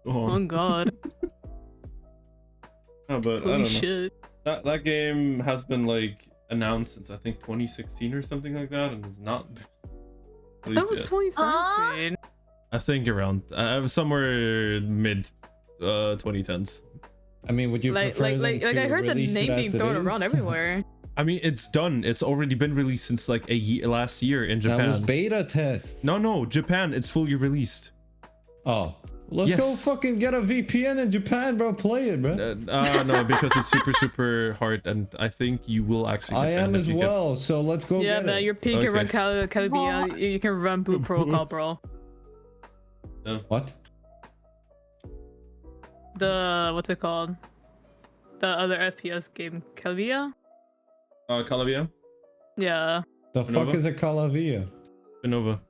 Oh on. god. No, but I Holy don't know. shit. That game has been like announced since I think 2016 or something like that, and it's not That released was yet. 2017. I think around somewhere mid 2010s. I mean, would you Like prefer them I to heard the release name it being as it thrown around is? everywhere. I mean, it's done. It's already been released since like last year in That was Japan. beta tests. No, Japan. It's fully released. Oh, let's go Yes. fucking get a VPN in Japan, bro. Play it, bro. No, because it's super hard, and I think you will actually. I get am banned if as you get- well, so let's go Yeah, get man, it. your pink can run Okay. Calibia. You can run Blue Protocol, bro. What? The what's it called? The other FPS game, Calibia? Calavia, The Yeah. fuck Lenovo? is a Calavia? Innova.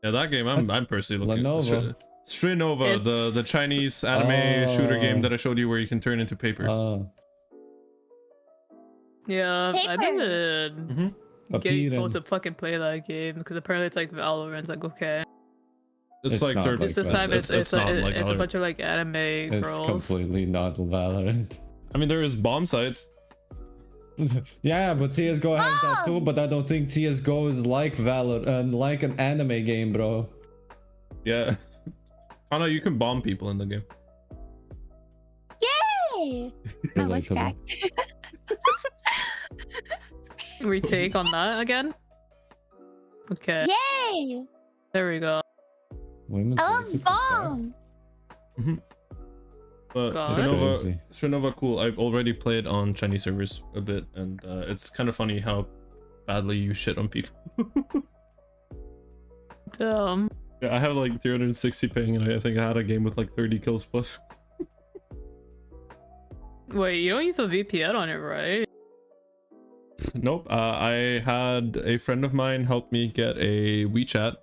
Yeah, that game. I'm personally looking. Lenovo. Strinova, the It's- Chinese anime shooter game Oh. that I showed you, where you can turn into paper. Yeah, I've Paper. been getting told Appearing. to fucking play that game because apparently it's like Valorant. It's like, okay. It's It's like not third. like This that. time it's not like a Valorant. bunch of like anime It's girls. completely not Valorant. I mean, there is bomb sites. Yeah, but CS:GO has that too. Oh! But I don't think CS:GO is like Valorant, like an anime game, bro. Yeah. Kana, you can bomb people in the game. Yay! My voice Relatable. cracked. Retake on that again. Okay, Yay! there we go. Women's I voices love are bombs. But God. Crazy. Strinova, cool. I've already played on Chinese servers a bit, and it's kind of funny how badly you shit on people. Damn. Yeah, I have like 360 ping, and I think I had a game with like 30 kills plus. Wait, you don't use a VPN on it, right? Nope. I had a friend of mine help me get a WeChat.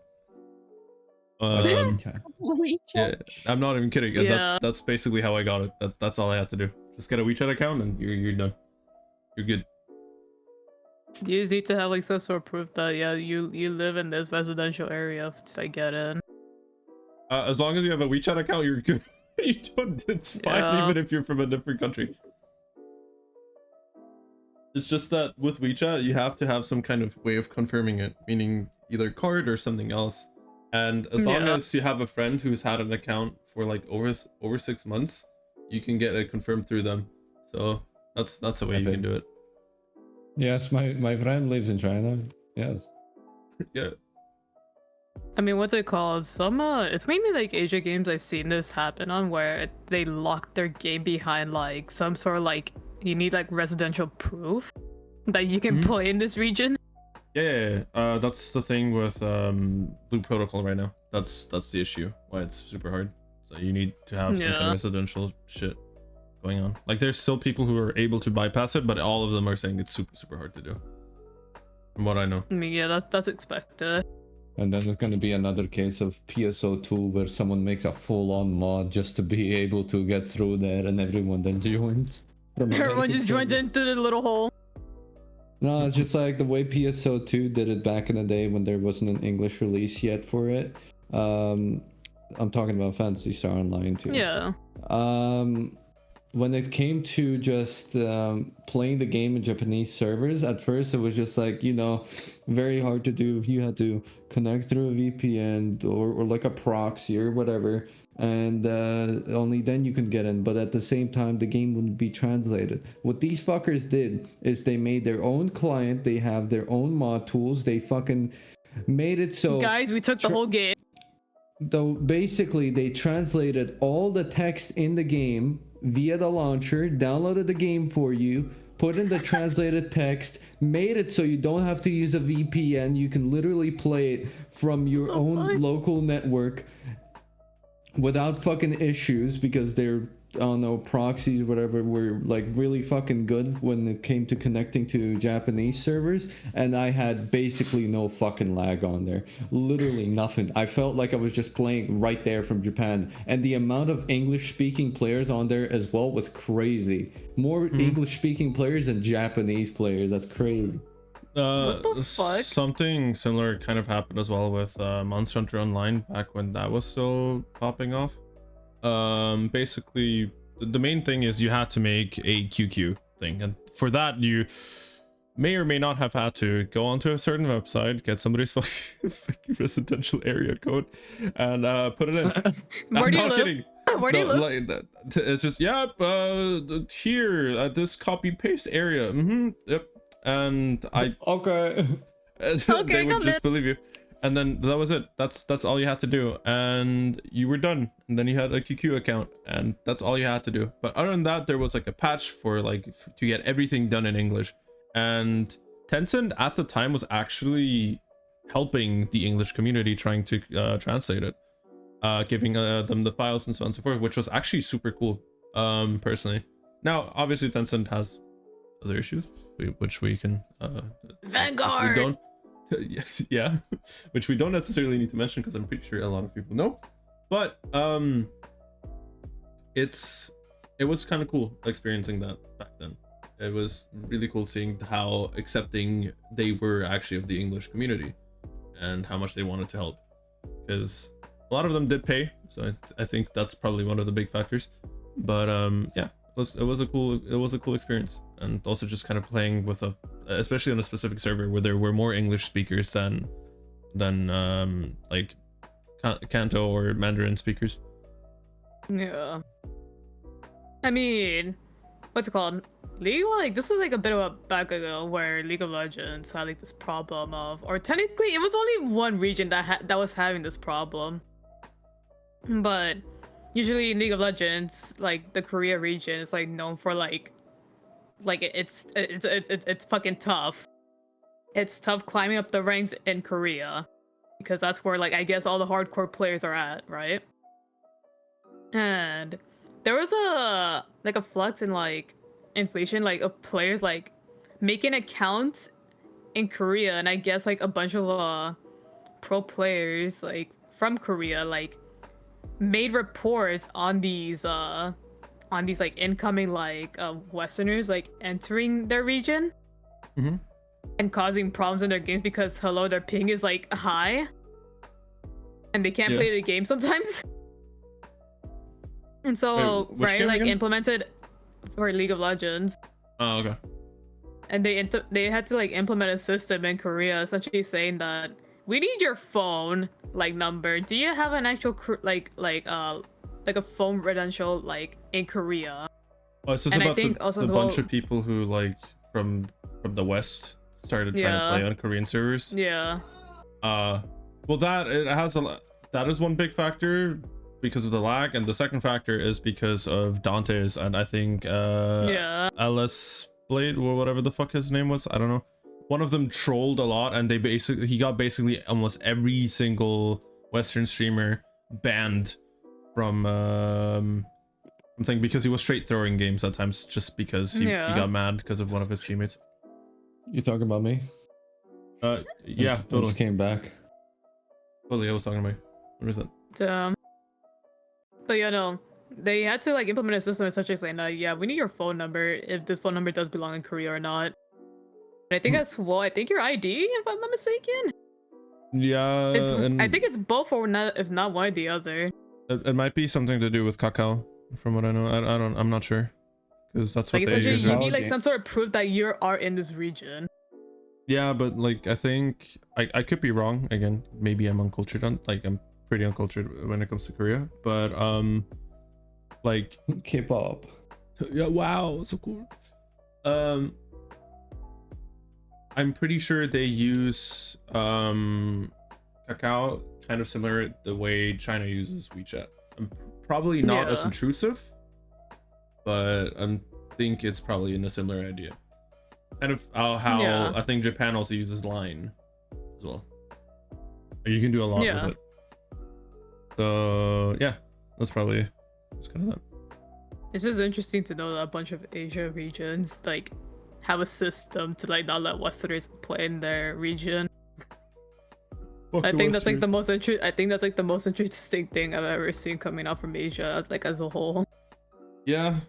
Yeah, I'm not even kidding. Yeah. That's basically how I got it. That's all I had to do. Just get a WeChat account, and you're done. You're good. You just need to have like some sort of proof that yeah you live in this residential area to like, get in. As long as you have a WeChat account, you're good. You don't. It's fine, Yeah. even if you're from a different country. It's just that with WeChat, you have to have some kind of way of confirming it, meaning either card or something else. And as long Yeah. as you have a friend who's had an account for like over 6 months, you can get it confirmed through them. So that's the way you can do it. Yes, my friend lives in China. Yes. Yeah. I mean, what's it called? Some it's mainly like Asia games I've seen this happen on where they lock their game behind like some sort of like you need like residential proof that you can Mhm. play in this region. Yeah. That's the thing with Blue Protocol right now. That's the issue. Why it's super hard. So you need to have some kind Yeah. of residential shit going on. Like there's still people who are able to bypass it, but all of them are saying it's super hard to do. From what I know. I mean, yeah, that's expected. And then there's gonna be another case of PSO2 where someone makes a full-on mod just to be able to get through there, and everyone then joins. Everyone just joins into the little hole. No, it's just like the way PSO2 did it back in the day when there wasn't an English release yet for it. I'm talking about Phantasy Star Online too. Yeah. When it came to just playing the game in Japanese servers, at first it was just like, you know, very hard to do. You had to connect through a VPN or like a proxy or whatever, and only then you can get in. But at the same time, the game wouldn't be translated. What these fuckers did is they made their own client. They have their own mod tools. They fucking made it so... Guys, we took the whole game. Though basically they translated all the text in the game via the launcher, downloaded the game for you, put in the translated text, made it so you don't have to use a VPN. You can literally play it from your own local network without fucking issues, because they're, I don't know, proxies or whatever were like really fucking good when it came to connecting to Japanese servers, and I had basically no fucking lag on there. Literally nothing. I felt like I was just playing right there from Japan, and the amount of English speaking players on there as well was crazy. More English speaking players than Japanese players. That's crazy. What the fuck? Something similar kind of happened as well with Monster Hunter Online back when that was still popping off. Basically the main thing is you had to make a QQ thing, and for that you may or may not have had to go onto a certain website, get somebody's fucking residential area code, and put it in. Where do you live? Where do you live? Like, it's just, yep, here at this copy paste area. Yep. And I Okay. they would just believe you, and then that was it. That's all you had to do, and you were done. And then you had a QQ account, and that's all you had to do. But other than that, there was like a patch for like to get everything done in English, and Tencent at the time was actually helping the English community trying to translate it, giving them the files and so on and so forth, which was actually super cool, personally. Now obviously Tencent has other issues which we can Vanguard. which we don't, yeah, which we don't necessarily need to mention because I'm pretty sure a lot of people know. But it was kind of cool experiencing that back then. It was really cool seeing how accepting they were actually of the English community and how much they wanted to help, because a lot of them did pay, so I think that's probably one of the big factors. But yeah, it was a cool experience, and also just kind of playing with especially on a specific server where there were more English speakers than like Kanto or Mandarin speakers. Yeah. I mean, what's it called? This is like a bit of a back ago where League of Legends had like this problem of, or technically it was only one region that was having this problem, but usually in League of Legends, like the Korea region is like known for like it's fucking tough. It's tough climbing up the ranks in Korea, because that's where like I guess all the hardcore players are at, right? And there was a flux in like inflation, like of players like making accounts in Korea, and I guess like a bunch of pro players like from Korea like made reports on these like incoming like Westerners like entering their region and causing problems in their games because their ping is like high and they can't play the game sometimes. And so implemented for League of Legends. Oh, okay. And they had to like implement a system in Korea essentially saying that we need your phone like number. Do you have an actual like a phone credential like in Korea? Oh, it's just about the bunch of people who like from the West started trying to play on Korean servers. Yeah. Well, that is one big factor because of the lag, and the second factor is because of Dante's, and I think LS Blade or whatever the fuck his name was, I don't know. One of them trolled a lot, and he got basically almost every single Western streamer banned from something, because he was straight throwing games at times just because he got mad because of one of his teammates. You talking about me? Yeah, I totally. just came back. Totally, I was talking about. What is that? But yeah, no, they had to like implement a system such as like, yeah, we need your phone number if this phone number does belong in Korea or not. And I think that's I think your ID, if I'm not mistaken. Yeah, I think it's both or not, if not one or the other. It might be something to do with Kakao, from what I know. I'm not sure, because that's what Like they essentially, use. you Right? need like some sort of proof that you are in this region. Yeah, but like I think I could be wrong again. Maybe I'm uncultured on, like I'm pretty uncultured when it comes to Korea. But like K-pop. yeah, wow, so cool. I'm pretty sure they use Kakao kind of similar the way China uses WeChat. I'm probably not as intrusive, but I think it's probably in a similar idea. Kind of how I think Japan also uses Line as well. You can do a lot with it. So yeah, that's probably just kind of that. It's just interesting to know that a bunch of Asia regions like have a system to like not let Westerners play in their region. I think that's like the most interesting thing I've ever seen coming out from Asia as a whole. Yeah.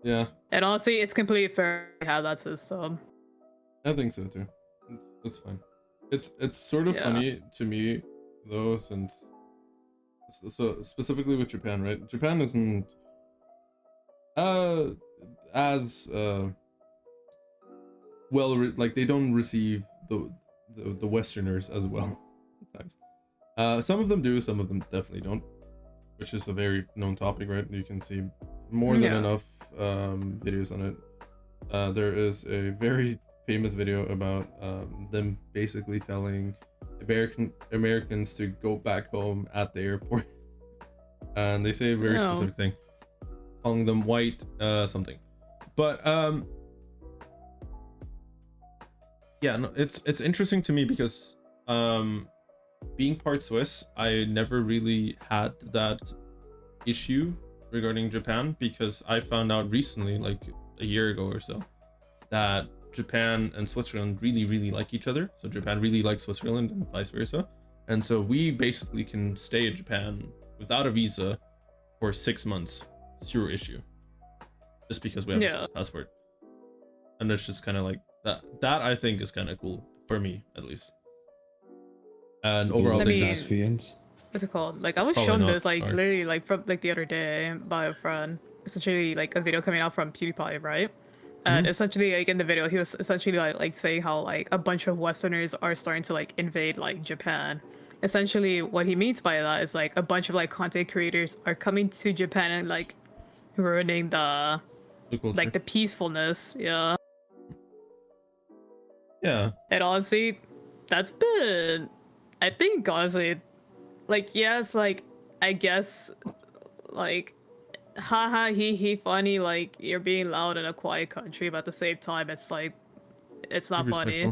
And honestly, it's completely fair to have that system. I think so too. It's fine. It's sort of funny to me though, since so specifically with Japan, right? Japan isn't as well like they don't receive the Westerners as well sometimes. Some of them do, some of them definitely don't, which is a very known topic, right? You can see more than enough videos on it. There is a very famous video about them basically telling Americans to go back home at the airport, and they say a very specific thing, calling them white something. But yeah, no, it's interesting to me because being part Swiss, I never really had that issue regarding Japan, because I found out recently, like a year ago or so, that Japan and Switzerland really like each other. So Japan really likes Switzerland and vice versa, and so we basically can stay in Japan without a visa for 6 months, zero issue, just because we have a Swiss passport. And it's just kind of like that I think is kind of cool for me, at least. And overall they just what's it called? Like I was Probably shown not, this like sorry. literally like from like the other day by a friend. Essentially like a video coming out from PewDiePie, right? And essentially like in the video he was essentially like saying how like a bunch of Westerners are starting to like invade like Japan. Essentially what he means by that is like a bunch of like content creators are coming to Japan and like ruining the like the peacefulness. Yeah. And honestly, that's been, I think honestly, like yes, like I guess like haha he funny, like you're being loud in a quiet country, but at the same time it's like it's not funny.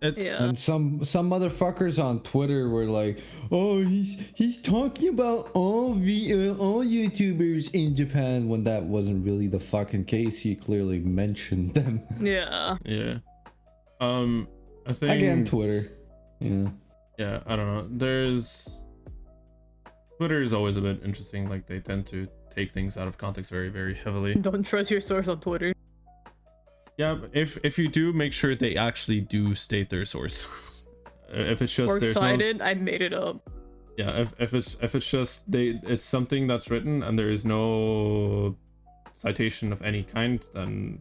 And some motherfuckers on Twitter were like, oh, he's talking about all YouTubers in Japan, when that wasn't really the fucking case. He clearly mentioned them. I think again, Twitter. Yeah, I don't know. Twitter is always a bit interesting. Like they tend to take things out of context very heavily. Don't trust your source on Twitter. Yeah, but if you do, make sure they actually do state their source. If it's just excited, I made it up. Yeah, if it's just it's something that's written and there is no citation of any kind, then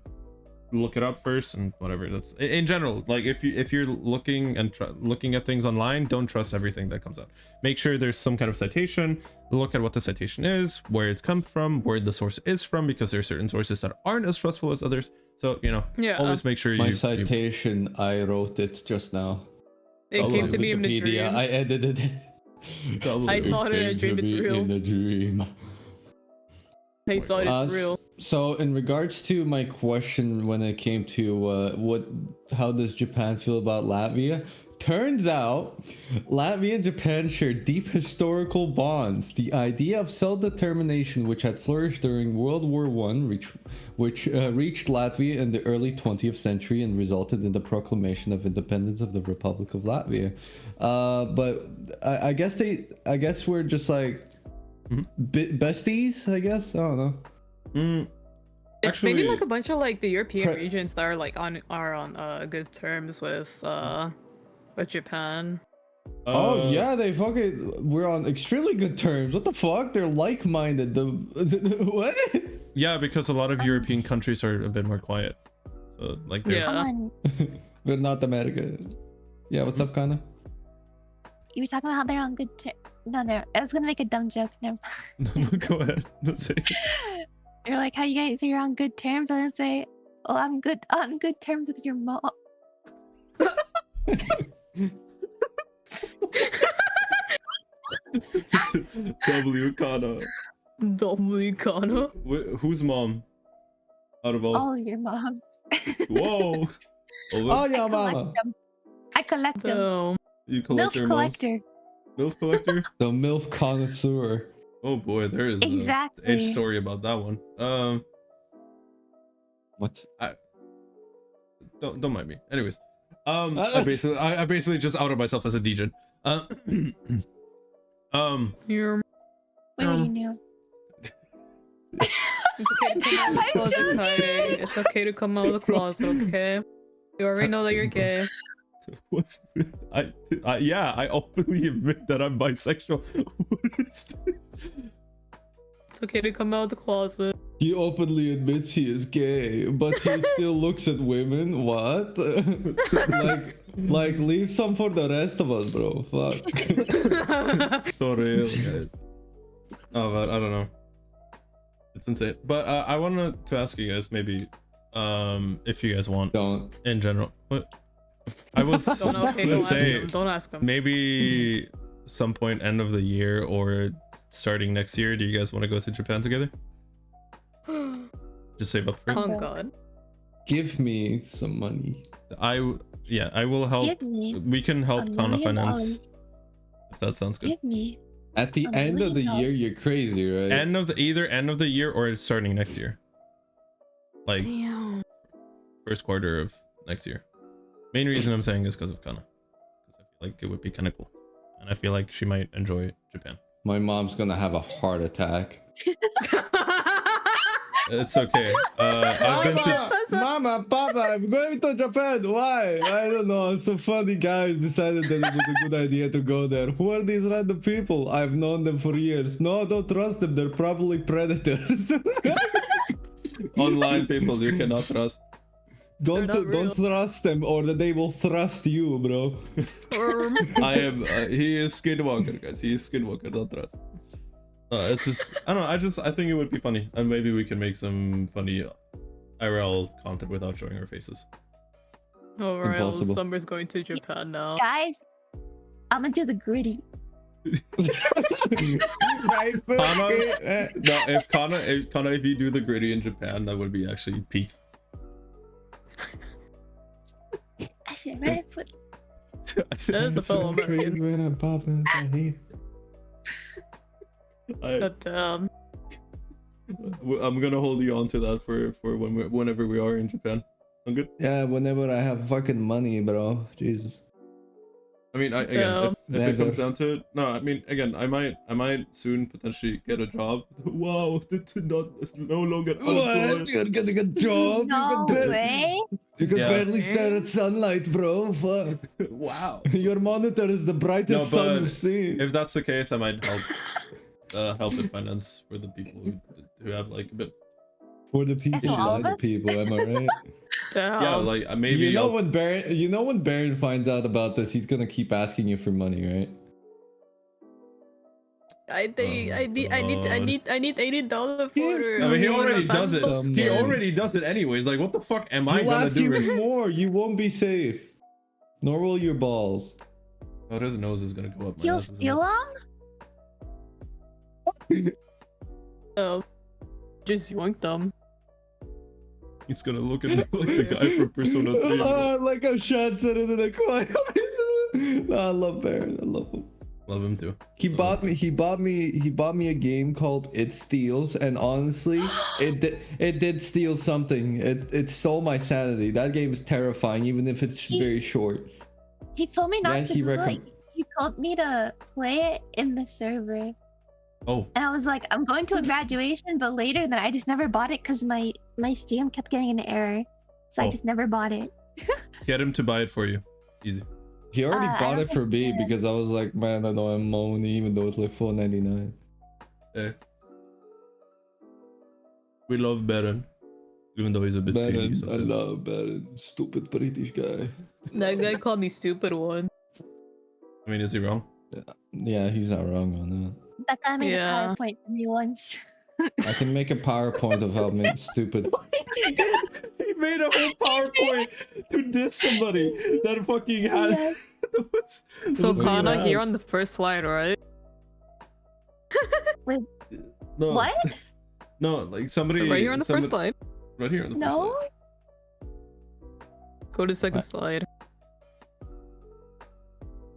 look it up first and whatever. That's in general, like if you're looking and looking at things online, don't trust everything that comes out. Make sure there's some kind of citation. Look at what the citation is, where it comes from, where the source is from, because there are certain sources that aren't as trustful as others. So always make sure my citation, I wrote it just now. It came to me in a dream. I edited it. I saw it in a dream. It's real. In a dream. I saw it. It's real. So in regards to my question when it came to how does Japan feel about Latvia, turns out Latvia and Japan share deep historical bonds. The idea of self-determination, which had flourished during World War I, which reached Latvia in the early 20th century and resulted in the proclamation of independence of the Republic of Latvia. But I guess we're just like besties, I guess. I don't know. It's Actually, maybe like a bunch of like the European Pre- regions that are like on good terms with Japan. Oh yeah, we're on extremely good terms. What the fuck? They're like-minded. What? Yeah, because a lot of European countries are a bit more quiet. So like they're Yeah. We're not America. Yeah, what's up, Kana? You were talking about how they're on good terms. No, I was gonna make a dumb joke. Never No, go ahead. Let's say. You're like, how you guys are on good terms? I didn't say, oh, I'm on good terms with your mom. W Kana. W Kana. Whose mom? Out of all. All of your moms. Whoa. Oh yeah, I collect mama. them. I collect them. So You collect MILF your moms? collector. MILF collector? The MILF connoisseur. Oh boy, there is Exactly. a age story about that one. What? Don't mind me. Anyways, I basically just outed myself as a DJ. you're We already knew. it's okay to come out of the closet, Kaede. It's okay to come out of the closet, okay? You already know that you're gay. I openly admit that I'm bisexual. What is this? It's okay to come out of the closet. He openly admits he is gay, but he still looks at women. What? like leave some for the rest of us, bro. Fuck. So real, guys. Oh, but I don't know. It's insane. But I wanted to ask you guys maybe, if you guys want, Don't. in general. What? I was gonna say Don't ask him. maybe some point end of the year or starting next year. Do you guys want to go to Japan together? Just save up for it. Oh god. Give me some money. I will help. Give me We can help $1 Kana million. finance if that sounds good. Give me. At the $1 end of the million. year, you're crazy, right? Either end of the year or starting next year. Like Damn. first quarter of next year. Main reason I'm saying is because of Kana. Because I feel like it would be kind of cool. And I feel like she might enjoy Japan. My mom's gonna have a heart attack. It's okay. I've been to Mama, Papa, I'm going to Japan. Why? I don't know. Some funny guys decided that it was a good idea to go there. Who are these random people? I've known them for years. No, don't trust them. They're probably predators. online people you cannot trust. Don't They're not real. trust them, or that they will thrust you, bro. I am. He is Skinwalker, guys. He is Skinwalker. Don't trust. It's just. I don't know. I think it would be funny, and maybe we can make some funny IRL content without showing our faces. Alright, well, Impossible. Summer's going to Japan now. Guys, I'm gonna do the gritty. Kana, no, if Kana, if you do the gritty in Japan, that would be actually peak. I said right foot. That is a fellow American. When I'm popping, I hate. But, I'm gonna hold you on to that for whenever we are in Japan. I'm good. Yeah, whenever I have fucking money, bro. Jesus. I mean, if it comes down to it, no. I mean, again, I might soon potentially get a job. Wow, no longer What? unemployed. You're getting a job? No way. You can Yeah. barely stare at sunlight, bro. Fuck. Wow. Your monitor is the brightest No, sun but you've seen. If that's the case, I might help with finance for the people who have like a bit. For the people, That's all of the us? people, am I right? damn. Yeah, like maybe. You know I'll- when Baron finds out about this, he's gonna keep asking you for money, right? I think I need $80 for Yes. I mean, he already That's does it. some He money. already does it anyways. Like, what the fuck am I He'll gonna ask do? you more. You won't be safe. Nor will your balls. Oh, his nose is gonna go up. My He'll ass, isn't steal it? them? Just yoink them. He's gonna look at me like the guy from Persona 3. Like how Shad said it in the quiet. No, I love Baron. I love him. Love him too. He bought me a game called It Steals, and honestly, it did steal something. It stole my sanity. That game is terrifying, even if it's very short. He told me not Yeah, to he play. He told me to play it in the server. Oh, And I was like, I'm going to a graduation, but later then I just never bought it because my Steam kept getting an error. So I Oh. just never bought it. get him to buy it for you. Easy. He already I bought don't it for think me he did. because I was like, man, I know I'm money, even though it's like $4.99. Eh. We love Baron, even though he's a bit silly Baron, I sometimes. love Baron. Stupid British guy. That guy called me stupid one. I mean, is he wrong? Yeah, he's not wrong on that. That guy made Yeah. a PowerPoint for me once. I can make a PowerPoint of how stupid. He did. He made a whole PowerPoint to diss somebody that fucking had. Yes. So was Kana, really here nice. on the first slide, right? No, What? no, like somebody. So right here on the first somebody- slide. Right here on the first No? slide. Go to second What? slide.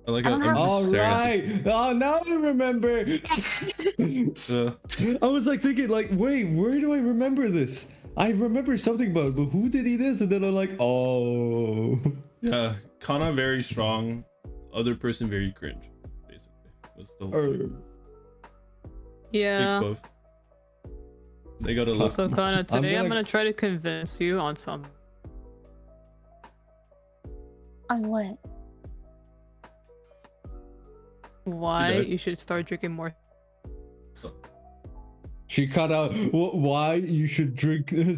I like I don't I'm have- just All staring at right. Oh, now I remember. the- I was like thinking, like, wait, where do I remember this? I remember something about it, but who did he this? And then I'm like, oh. yeah, Kana very strong, other person very cringe. Basically, that's the whole big Yeah. buff. They gotta look. So Kana, today I'm gonna- gonna try to convince you on some. On what? Why good. you should start drinking more. She cut out why you should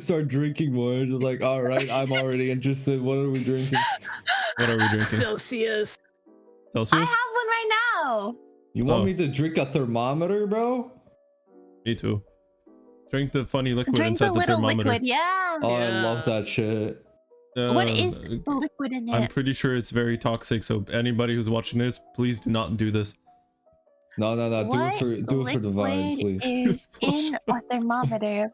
start drinking more. It's just like, all right, I'm already interested. What are we drinking? What are we drinking? Celsius. I Celsius? have one right now. You want Oh. me to drink a thermometer, bro? Me too. Drink the funny liquid Drink the inside the little thermometer. liquid, yeah. Oh, I Yeah. love that shit. What is the liquid in I'm it? pretty sure it's very toxic. So anybody who's watching this, please do not do this. No, What do it for the vibe, liquid please. is in a thermometer?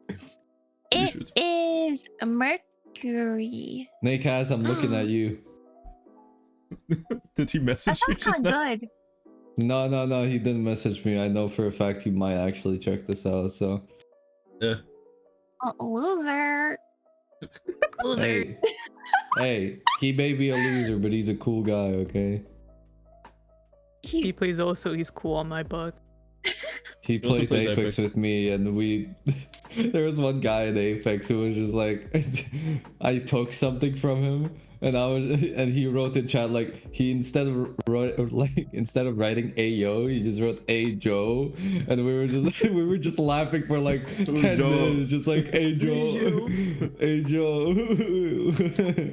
Pretty sure It is mercury. Nakaz, I'm looking at you. Did he That message you sounds just kind now? of good. No, he didn't message me. I know for a fact he might actually check this out. So, Yeah. Loser. Loser. hey, hey, he may be a loser, but he's a cool guy. Okay, He plays also. He's cool on my book. he also plays plays Apex Apex. with me, and we. There was one guy in Apex who was just like, I took something from him, and he wrote in chat like instead of writing Ayo, he just wrote A Joe, and we were just laughing for like 10 Joe. minutes, just like A Joe, A Joe.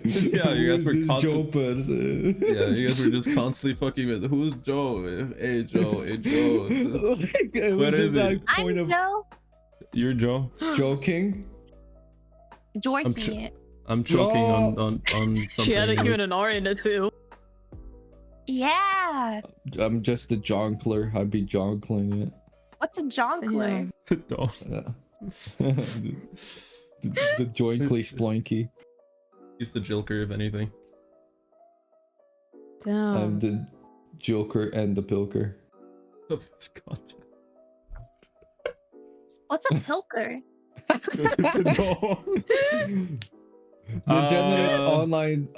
Yeah, you guys were Who is this constant- Joe person. Yeah, you guys were just constantly fucking with who's Joe? Hey Joe, hey Joe. Like, it What was is just it? that point I'm of Joe. You're Joe. joking. Jorking ch- it. I'm choking on something. She had a It Q was- and an R in it too. Yeah. I'm just a jonkler. I'd be jonkling it. What's a jonkler? Don't. The joinkly sploinky. He's the Jilker, if anything. Damn. I'm the joker and the pilker. Oh, God. What's a pilker? No. Degenerate Uh, online,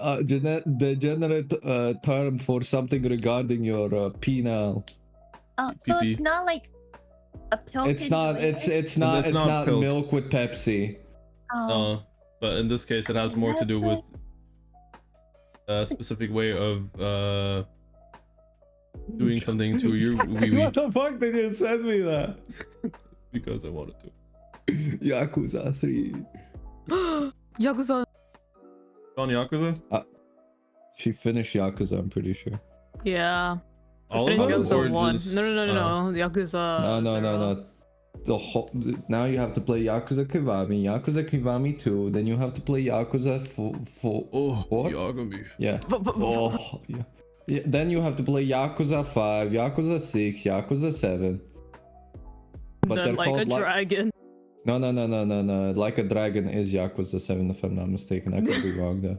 degenerate term for something regarding your penile. Oh, so PP. it's not like a pilk. It's not. It's It's not. It's not not pilk. milk with Pepsi. Oh. But in this case, it has more to do with a specific way of doing something to your wee wee What the fuck did you send me that? because I wanted to. Yakuza 3. Yakuza. On Yakuza? She finished Yakuza, I'm pretty sure. Yeah. All Finished of them? Yakuza Or 1. just, No. Yakuza. No. The whole now you have to play Yakuza Kiwami, Yakuza Kiwami 2, then you have to play Yakuza Oh, What? Yagami. yeah. Oh, yeah. Yeah. Then you have to play Yakuza 5, Yakuza 6, Yakuza 7. But Then they're like a called dragon. No. Like a Dragon is Yakuza 7 if I'm not mistaken. I could be wrong though.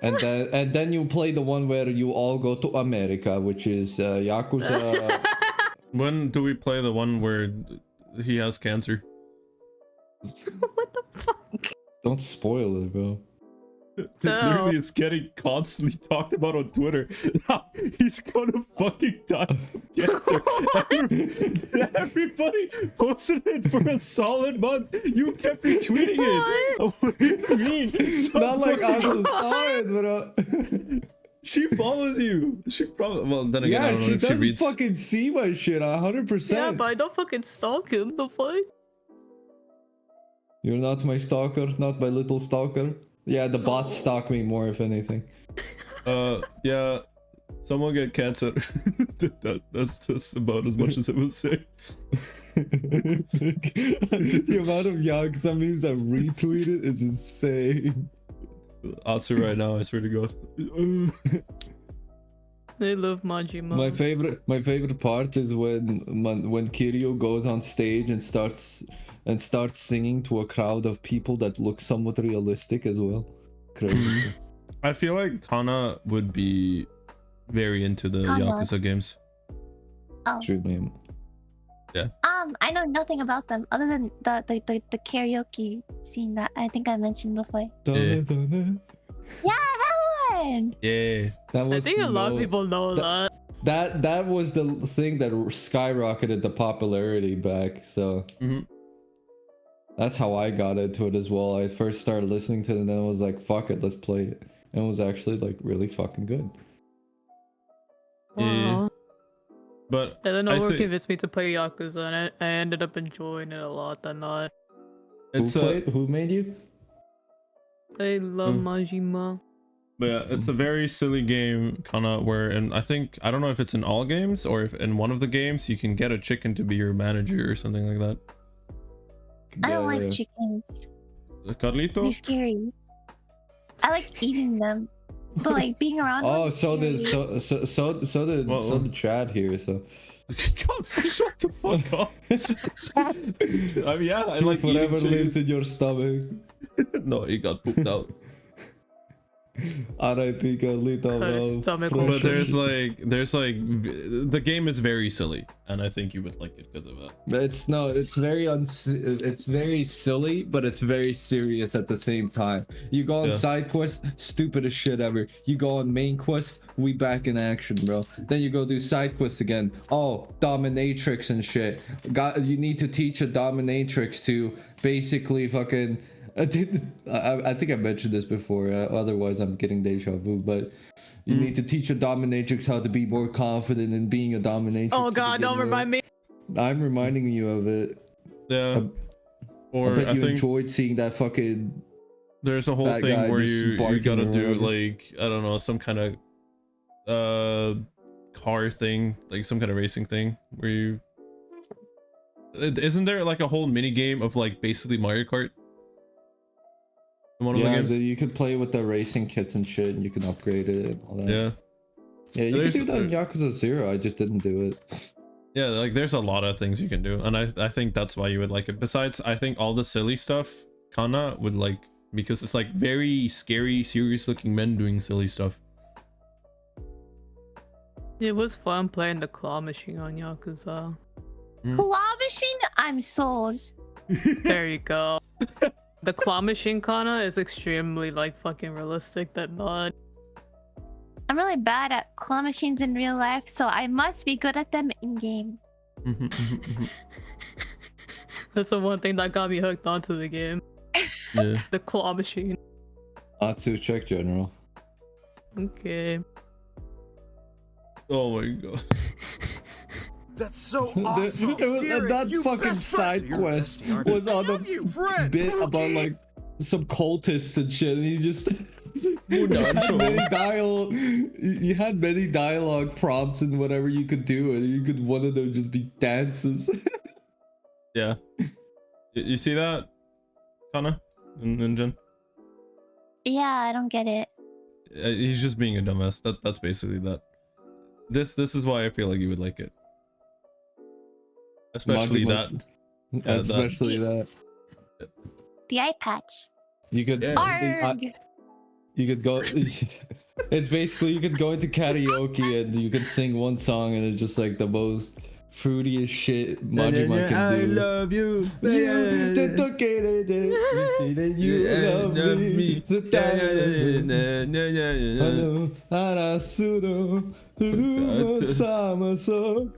and then you play the one where you all go to America, which is Yakuza. When do we play the one where he has cancer? What the fuck? Don't spoil it, bro. Literally, it's getting constantly talked about on Twitter. He's gonna fucking die from cancer. Everybody posted it for a solid month. You kept retweeting it. What do you mean? Not like I was sorry, bro. She follows you. She probably. Well, then again, I Yeah, don't know she if she doesn't reads. fucking see my shit 100%. Yeah, but I don't fucking stalk him. The fuck? You're not my stalker, not my little stalker. Yeah, the bots stalk me more, if anything. Yeah. Someone get cancer. That's about as much as it will say. The amount of Yakuza memes I retweeted is insane. Atsu right now, I swear to God. They love Majima. My favorite part is when Kiryu goes on stage and starts singing to a crowd of people that look somewhat realistic as well. Crazy. I feel like Kana would be very into the Kana. Yakuza games. Oh. True, man. I know nothing about them other than the karaoke scene that I think I mentioned before. Yeah. Dun. Yeah, that one. Yeah. That was I think a lot of people know that. That was the thing that skyrocketed the popularity back. So that's how I got into it as well. I first started listening to it and then I was like, fuck it, let's play it. And it was actually like really fucking good. Yeah. Wow. But And then I Over think convinced me to play Yakuza, and I ended up enjoying it a lot than not. it's Who made you? I love Majima. but yeah, it's a very silly game, Kana, where, and I don't know if it's in all games or if in one of the games you can get a chicken to be your manager or something like that. I don't Yeah. like chickens. Carlito? They're scary. I like eating them, but like being around. Oh, them is so did scary. so did Chad here. So God, shut the fuck up. I mean, yeah, I like forever eating lives chicken. in your stomach. No, he got pooped out. R.I.P. Carlito, Cut his bro. stomach Fresh But open. there's like the game is very silly, and I think you would like it because of that. It's very silly, but it's very serious at the same time. You go on Yeah. side quests, stupidest shit ever. You go on main quests, we back in action, bro. Then you go do side quests again. Oh, dominatrix and shit. You need to teach a dominatrix to basically fucking. I think I mentioned this before. Otherwise, I'm getting deja vu. But you need to teach a dominatrix how to be more confident in being a dominatrix. Oh to god, begin don't with. remind me. I'm reminding you of it. Yeah. Or I bet I you think enjoyed seeing that fucking. there's a whole that guy thing where just you barking gotta or do whatever. like, I don't know, some kind of car thing, like some kind of racing thing where you isn't there like a whole mini game of like basically Mario Kart in one of the Yeah, games? you could play with the racing kits and shit, and you can upgrade it and all that. Yeah. Yeah, you could There's- do that in Yakuza 0. I just didn't do it. Yeah, like there's a lot of things you can do, and I think that's why you would like it. Besides, I think all the silly stuff Kana would like, because it's like very scary, serious looking men doing silly stuff. It was fun playing the claw machine on Yakuza. Claw machine? I'm sold. There you go. The claw machine Kana is extremely like fucking realistic than not. I'm really bad at claw machines in real life, so I must be good at them in game. That's the one thing that got me hooked onto the game. Yeah. The claw machine. Atsu, check general. Okay. Oh my god. That's so awesome. That fucking side quest was on the bit about like some cultists and shit, and you just you had many dialogue prompts and whatever you could do, and you could one of them just be dances. Yeah. You see that, Kana and Jen? Yeah, I don't get it. He's just being a dumbass. That's basically that. This is why I feel like you would like it. Especially that. Especially that. The eye patch. You could. Yeah. Arg! You could go. It's basically you could go into karaoke and you could sing one song and it's just like the most fruitiest shit Majima can do. I love you. You love me.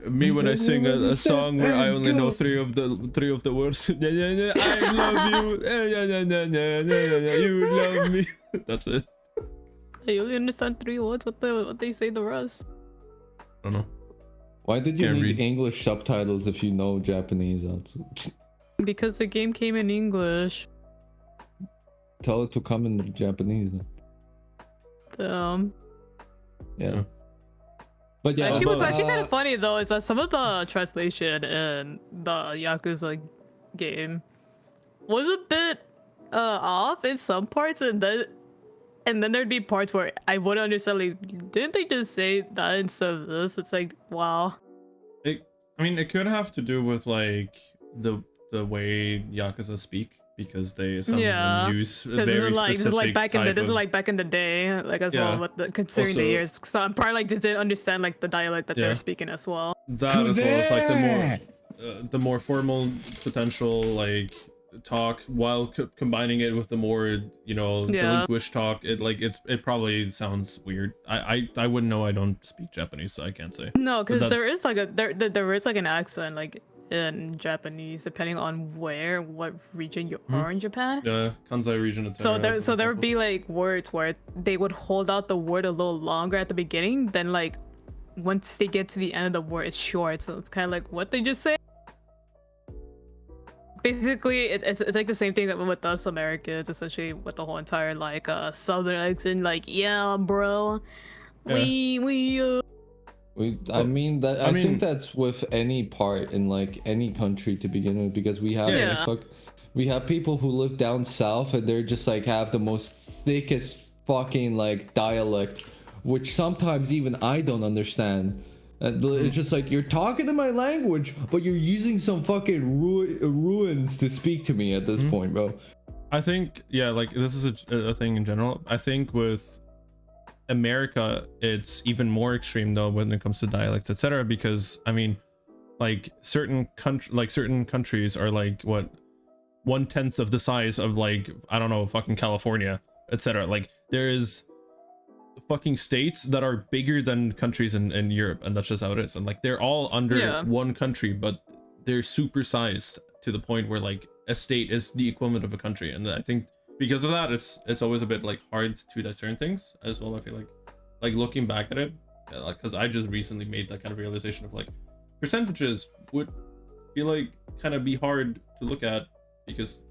Me when I sing a song where I only know three of the words. I love you. You love me. That's it. I only understand 3 words. What they say the rest. I don't know. Why did you Can't need read. English subtitles if you know Japanese? Atsu? Because the game came in English. Tell it to come in Japanese. Yeah. But yeah, Actually, what's but, actually kind of funny though is that some of the translation in the Yakuza game was a bit off in some parts, and then there'd be parts where I wouldn't understand. Like, didn't they just say that instead of this? It's like, wow. I mean, it could have to do with like the way Yakuza speak, because some of them use very this is specific like back in the type of... back in the day, like as well, but considering Also, the years, so I'm probably like just didn't understand like the dialect that they're speaking as well. That as well as like the more formal potential like talk, while combining it with the more delinquish talk. It probably sounds weird. I wouldn't know. I don't speak Japanese, so I can't say. No, because there is like there is like an accent like in Japanese depending on what region you are in Japan. Yeah, Kansai region, etc. So there would be like words where they would hold out the word a little longer at the beginning, then like once they get to the end of the word it's short, so it's kind of like what they just say. Basically it's like the same thing with us Americans, essentially, with the whole entire like southern accent, like yeah bro, I mean I think that's with any part in like any country to begin with, because we have we have people who live down south and they're just like have the most thickest fucking like dialect, which sometimes even I don't understand. And it's just like, you're talking in my language, but you're using some fucking ruins to speak to me at this point, bro. I think, yeah, like this is a thing in general. I think with America, it's even more extreme though when it comes to dialects, etc. Because I mean, like certain countries are like what 1/10 of the size of like, I don't know, fucking California, etc. Like there is fucking states that are bigger than countries in Europe, and that's just how it is. And like they're all under one country, but they're supersized to the point where like a state is the equivalent of a country. And I think because of that, it's always a bit like hard to discern things as well. I feel like looking back at it, because I just recently made that kind of realization of like percentages would feel like kind of be hard to look at, because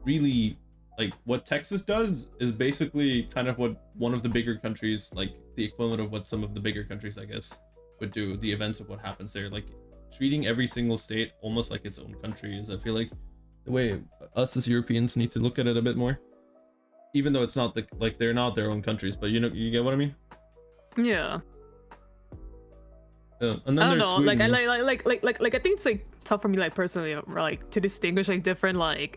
really like what Texas does is basically kind of what one of the bigger countries, like the equivalent of what some of the bigger countries I guess would do. The events of what happens there, like treating every single state almost like its own country, is I feel like the way us as Europeans need to look at it a bit more, even though it's not like they're not their own countries, but you get what I mean. Yeah. And then I don't there's know, Sweden. like I think it's like tough for me like personally like to distinguish like different like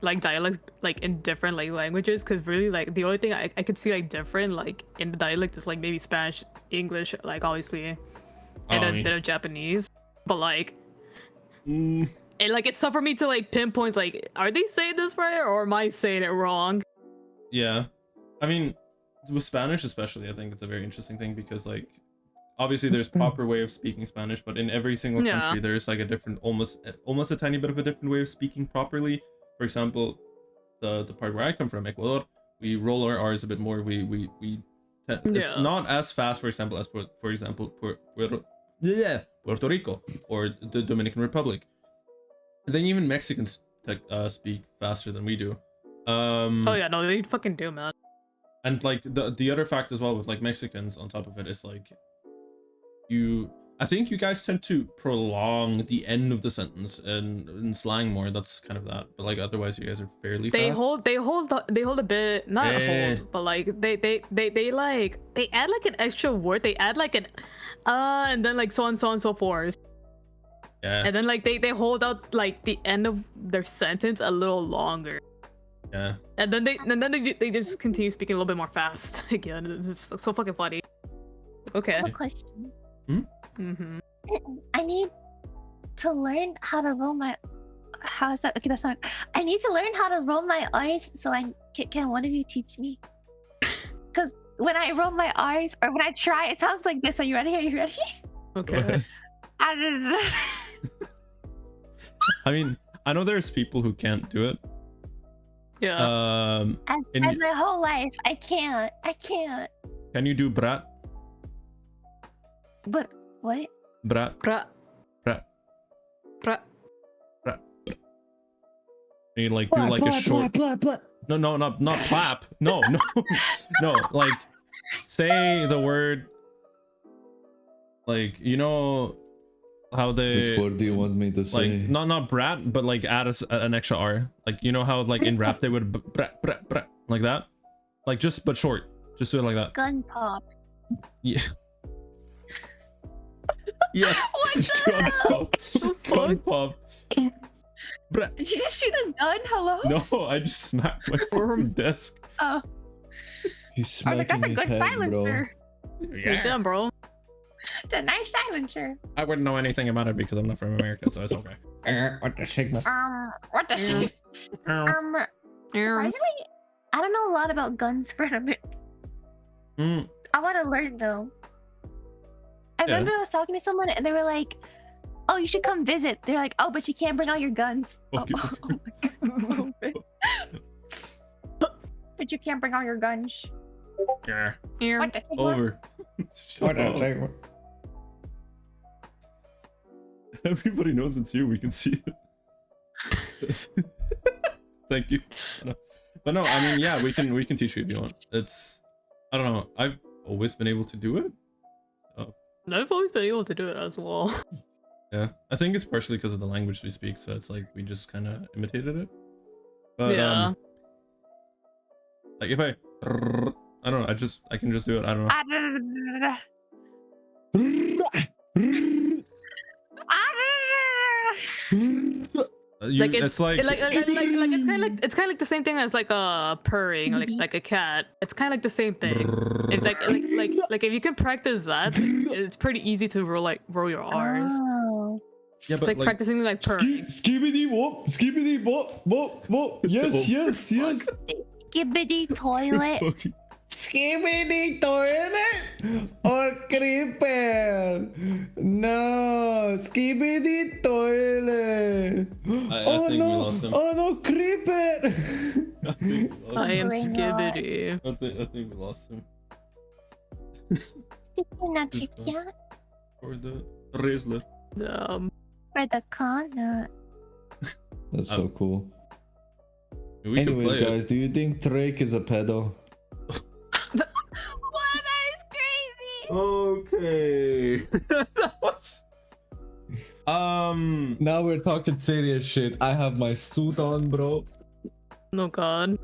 like dialects like in different like languages, because really like the only thing I could see like different like in the dialect is like maybe Spanish, English, like obviously, and a bit of Japanese, but like and like it's tough for me to like pinpoint like, are they saying this right or am I saying it wrong? Yeah, I mean with Spanish especially, I think it's a very interesting thing, because like obviously there's proper way of speaking Spanish, but in every single country there's like a different, almost a tiny bit of a different way of speaking properly. For example, the part where I come from, Ecuador, we roll our R's a bit more. It's not as fast, for example, as for example Puerto Rico or the Dominican Republic. And then even Mexicans speak faster than we do. Oh yeah, no, they fucking do, man. And like the other fact as well with like Mexicans on top of it is like I think you guys tend to prolong the end of the sentence in slang more. That's kind of that. But like otherwise, you guys are fairly fast. They hold a bit, not hold, but like they like they add like an extra word. They add like an and then like so on and so forth. Yeah. And then like they hold out like the end of their sentence a little longer. Yeah. And then they just continue speaking a little bit more fast again. It's just so fucking funny. I Okay. have a question. Mm-hmm. I need to learn how to roll my. How is that? Okay, that's not. I need to learn how to roll my R's. So can one of you teach me? Because when I roll my R's or when I try, it sounds like this. Are you ready? Are you ready? Okay. I mean, I know there's people who can't do it. Yeah. And my whole life, I can't. Can you do brat? But what? Brat. Pra. Brat. Pra. Brat. You like do like a short. No, not clap. No. Like, say the word. Like, you know how they. Which word do you want me to say? Like not brat, but like add an extra R. Like, you know how like in rap they would brat like that. Like but short. Just do it like that. Gun pop. Yeah. Yes. Gun pop. Gun pop. Brat. Did you just shoot a gun? Hello? No, I just smacked my fucking desk. Oh. He's I was like, smacking that's a his good head, silencer. Yeah. Damn, bro. It's a nice silencer. I wouldn't know anything about it because I'm not from America, so it's okay. What the sigma? What the shit? Surprisingly, I don't know a lot about guns for a minute. I want to learn though. I remember I was talking to someone and they were like, "Oh, you should come visit." They're like, "Oh, but you can't bring all your guns." Fuck you. Oh my god. But you can't bring all your guns. Yeah. What the sigma? Over. Shut up. Everybody knows it's you. We can see it. Thank you. But no, I mean, yeah, we can teach you if you want. It's, I don't know. I've always been able to do it. I've always been able to do it as well. Yeah, I think it's partially because of the language we speak, so it's like we just kind of imitated it. But Yeah. like if I don't know, I can just do it. I don't know. Like it's like it's kind of like the same thing as like purring, like a cat. It's kind of like the same thing. It's like if you can practice that, it's pretty easy to roll your R's. Oh. yeah, It's but like practicing like purring. Skibbity whoop, skibbity whoop. Yes. Skibbity toilet. Skibbity toilet or creeper? No, skibbity toilet. I Oh think no! we lost him. Oh no, creeper! I think we lost I him. am Oh my Skibbity. I think we lost him. Sticking at your cat Or the Rizzler. for the Kana. That's so cool. We could Anyways, play it. guys, do you think Drake is a pedo? What? That is crazy. Okay. That was. Now we're talking serious shit. I have my suit on, bro. No god.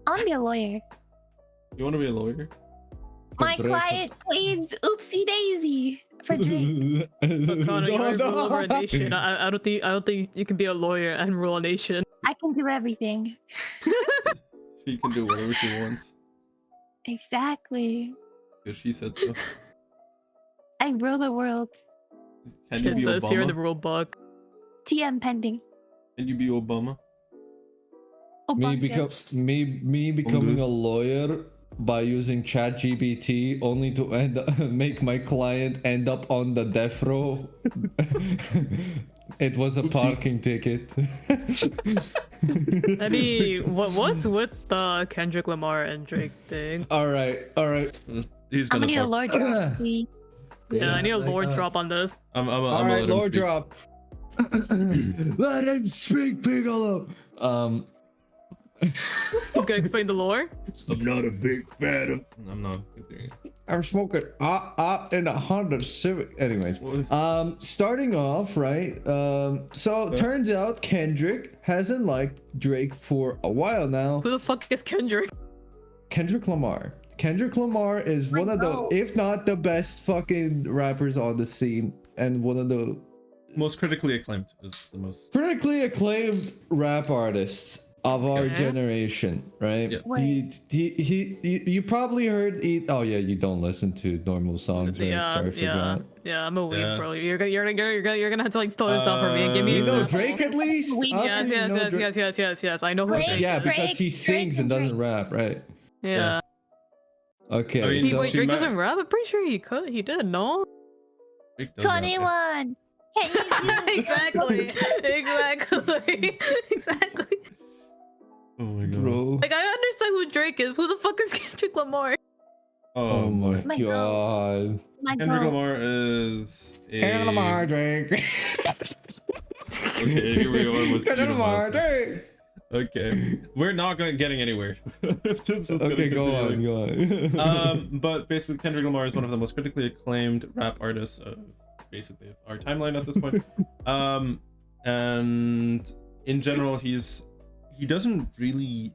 I want to be a lawyer. You want to be a lawyer? My Drake. client pleads oopsie daisy for Drake. But Kana, you're a No, rule over a nation. I don't think you can be a lawyer and rule a nation. I can do everything. She can do whatever she wants. Exactly. Because she said so. I rule the world. Can you It be says here in the Obama? rule book. TM pending. Can you be Obama? Me Obama. becoming a lawyer by using ChatGPT only to make my client end up on the death row. It was a Oopsie. parking ticket. I mean, what's with the Kendrick Lamar and Drake thing? All right. He's I'm gonna gonna need a talk. lore drop, please. Yeah, I need a like lore us. drop on this. I'm All gonna right, let him lore speak. drop. Let him speak, Piccolo. He's gonna explain the lore. I'm not a big fan of. I'm not. I'm smoking in a Honda Civic. Anyways, What? starting off, right? So turns out Kendrick hasn't liked Drake for a while now. Who the fuck is Kendrick? Kendrick Lamar. Kendrick Lamar is one of the, if not the best fucking rappers on the scene, and one of the Most critically acclaimed is the most. critically acclaimed rap artists. of our Okay. generation, right? Yeah. You probably heard. Oh yeah, you don't listen to normal songs, right? Yeah, Sorry for yeah, that. yeah. I'm a weeb, Yeah. bro. You're gonna have to like stole your stuff for me and give me. You know example. Drake at least? We- Yes, Atsu, you know Drake? yes. I know who Drake, Drake Yeah, is. because he Drake, sings and doesn't rap, right? Yeah. Okay, I mean, Wait, so wait, she Drake might- doesn't rap? I'm pretty sure he could. He did, no? Drake does rap, yeah. 21. Can you do exactly. Exactly. Oh my god. bro. Like I understand who Drake is. Who the fuck is Kendrick Lamar? Oh my My god. my Kendrick girl. Lamar is a... Kendrick Lamar, Drake. Okay, here we go. With Kendrick Lamar, Drake. Okay, we're not getting anywhere. This is gonna Okay, go continue. on, go on. But basically, Kendrick Lamar is one of the most critically acclaimed rap artists of basically our timeline at this point. And in general, he doesn't really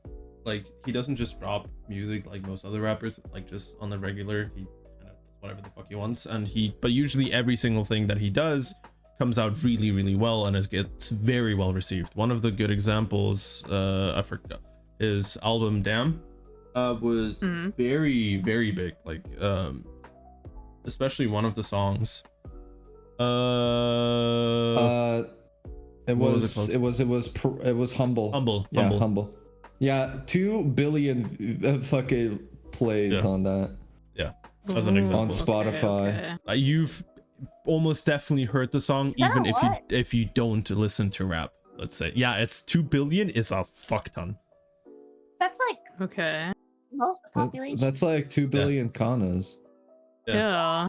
he doesn't just drop music like most other rappers, like just on the regular. He kind of does whatever the fuck he wants, but usually every single thing that he does comes out really, really well and gets very well received. One of the good examples, I forgot, his album Damn was very, very big. Like, especially one of the songs. It was was humble. Humble. Humble. Yeah, 2 billion fucking plays on that. Yeah, as an example. On Spotify. You've almost definitely heard the song, that even a if lot? you don't listen to rap. Let's say, yeah, it's 2 billion is a fuck ton. That's like Okay. most of the population. That's like 2 billion Kanas. Yeah.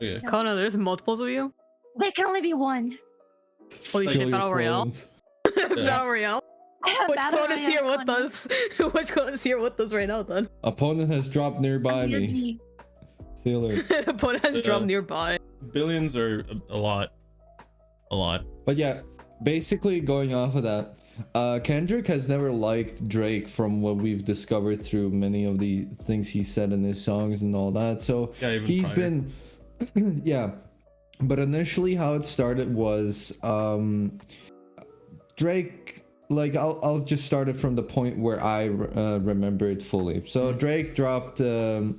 Yeah. Kana, there's multiples of you? There can only be one. Holy Kill shit, your Battle Royale. clones. Battle Royale. I have Which Battle clone is Royale here with on us? Which clone is here with us right now then? Opponent has dropped nearby me. BOG. Stealer. Opponent has dropped nearby. Billions are a lot. But yeah, basically going off of that, Kendrick has never liked Drake from what we've discovered through many of the things he said in his songs and all that. So Yeah, even he's prior. been, yeah. But initially, how it started was Drake. Like I'll just start it from the point where I remember it fully. So Drake dropped a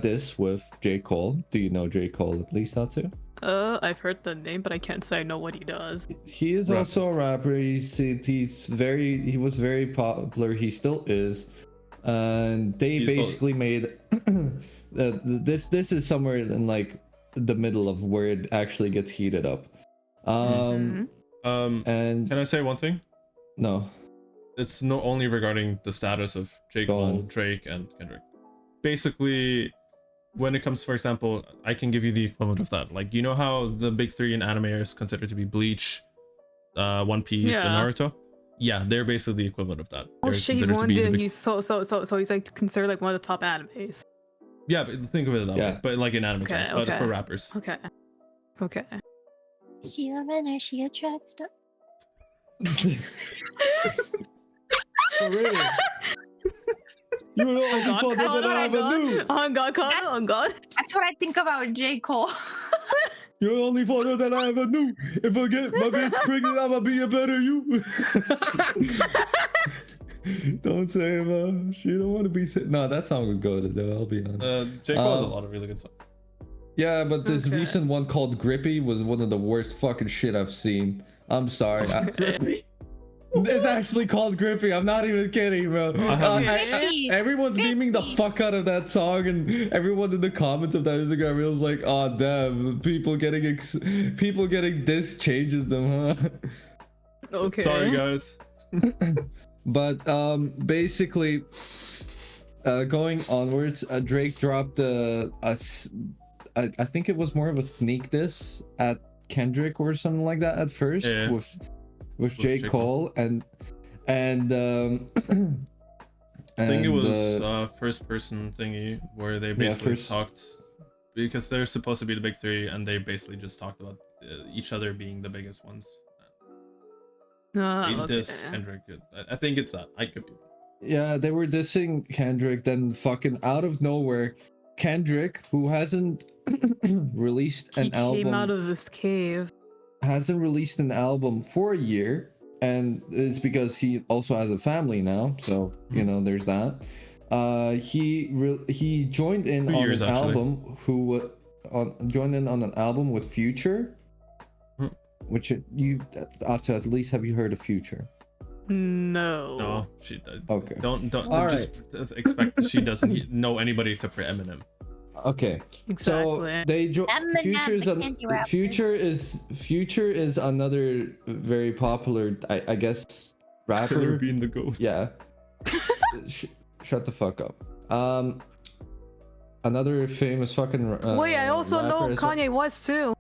diss with J. Cole. Do you know J. Cole at least, Atsu? I've heard the name, but I can't say I know what he does. He is Rapper. also a rapper. He was very popular. He still is, and they He's basically made this is somewhere in like the middle of where it actually gets heated up. And Can I say one thing? no, It's not only regarding the status of J. Go Cole, on. Drake, and Kendrick. Basically, when it comes, for example, I can give you the equivalent of that. Like, you know how the big three in anime is considered to be Bleach, One Piece, and Yeah. Naruto? Yeah, they're basically the equivalent of that. Oh They're shit, he's considered to one be the dude. big- He's so he's like considered like one of the top animes. Yeah, but think of it that Yeah. way. But like in anime Okay, terms, but okay. for rappers. Okay. Okay. Is she a runner? She a track star? for real. You know, On God, father that I ever knew. on God, Kana, on God. That's what I think about J. Cole. You're the only father that I ever knew. If I get my bitch pregnant, I'ma be a better you. Don't say it, she don't want to be sick. No, that song was good though, I'll be honest. J. Cole has a lot of really good songs. Yeah, but this Okay. recent one called Grippy was one of the worst fucking shit I've seen. I'm sorry. It's actually called Grippy. I'm not even kidding, bro. Grippy. Everyone's memeing the Grippy. fuck out of that song, and everyone in the comments of that Instagram reels like, "Oh damn, people getting this changes them, huh?" Okay. Sorry, guys. But basically, going onwards, Drake dropped I think it was more of a sneak diss at Kendrick or something like that at first Yeah. with J. Cole and I think it was and, first person thingy where they basically talked, because they're supposed to be the big three, and they basically just talked about each other being the biggest ones. This Kendrick, I think it's that. I could be wrong. yeah, they were dissing Kendrick, then fucking out of nowhere, Kendrick, who hasn't released He an album, came out of his cave. hasn't released an album for a year, and it's because he also has a family now, so you know there's that. He joined in 2 on years, an actually. album joined in on an album with Future, Hmm. which you Atsu, at least have you heard of Future? No. No, she Okay. don't All just expect that she doesn't know anybody except for Eminem. Okay. So Exactly. they Eminem, the candy rapper. Future is another very popular, I guess, Killer rapper. being the ghost. Yeah. Shut the fuck up. Another famous fucking. Wait, I also rapper know as well. Kanye West too.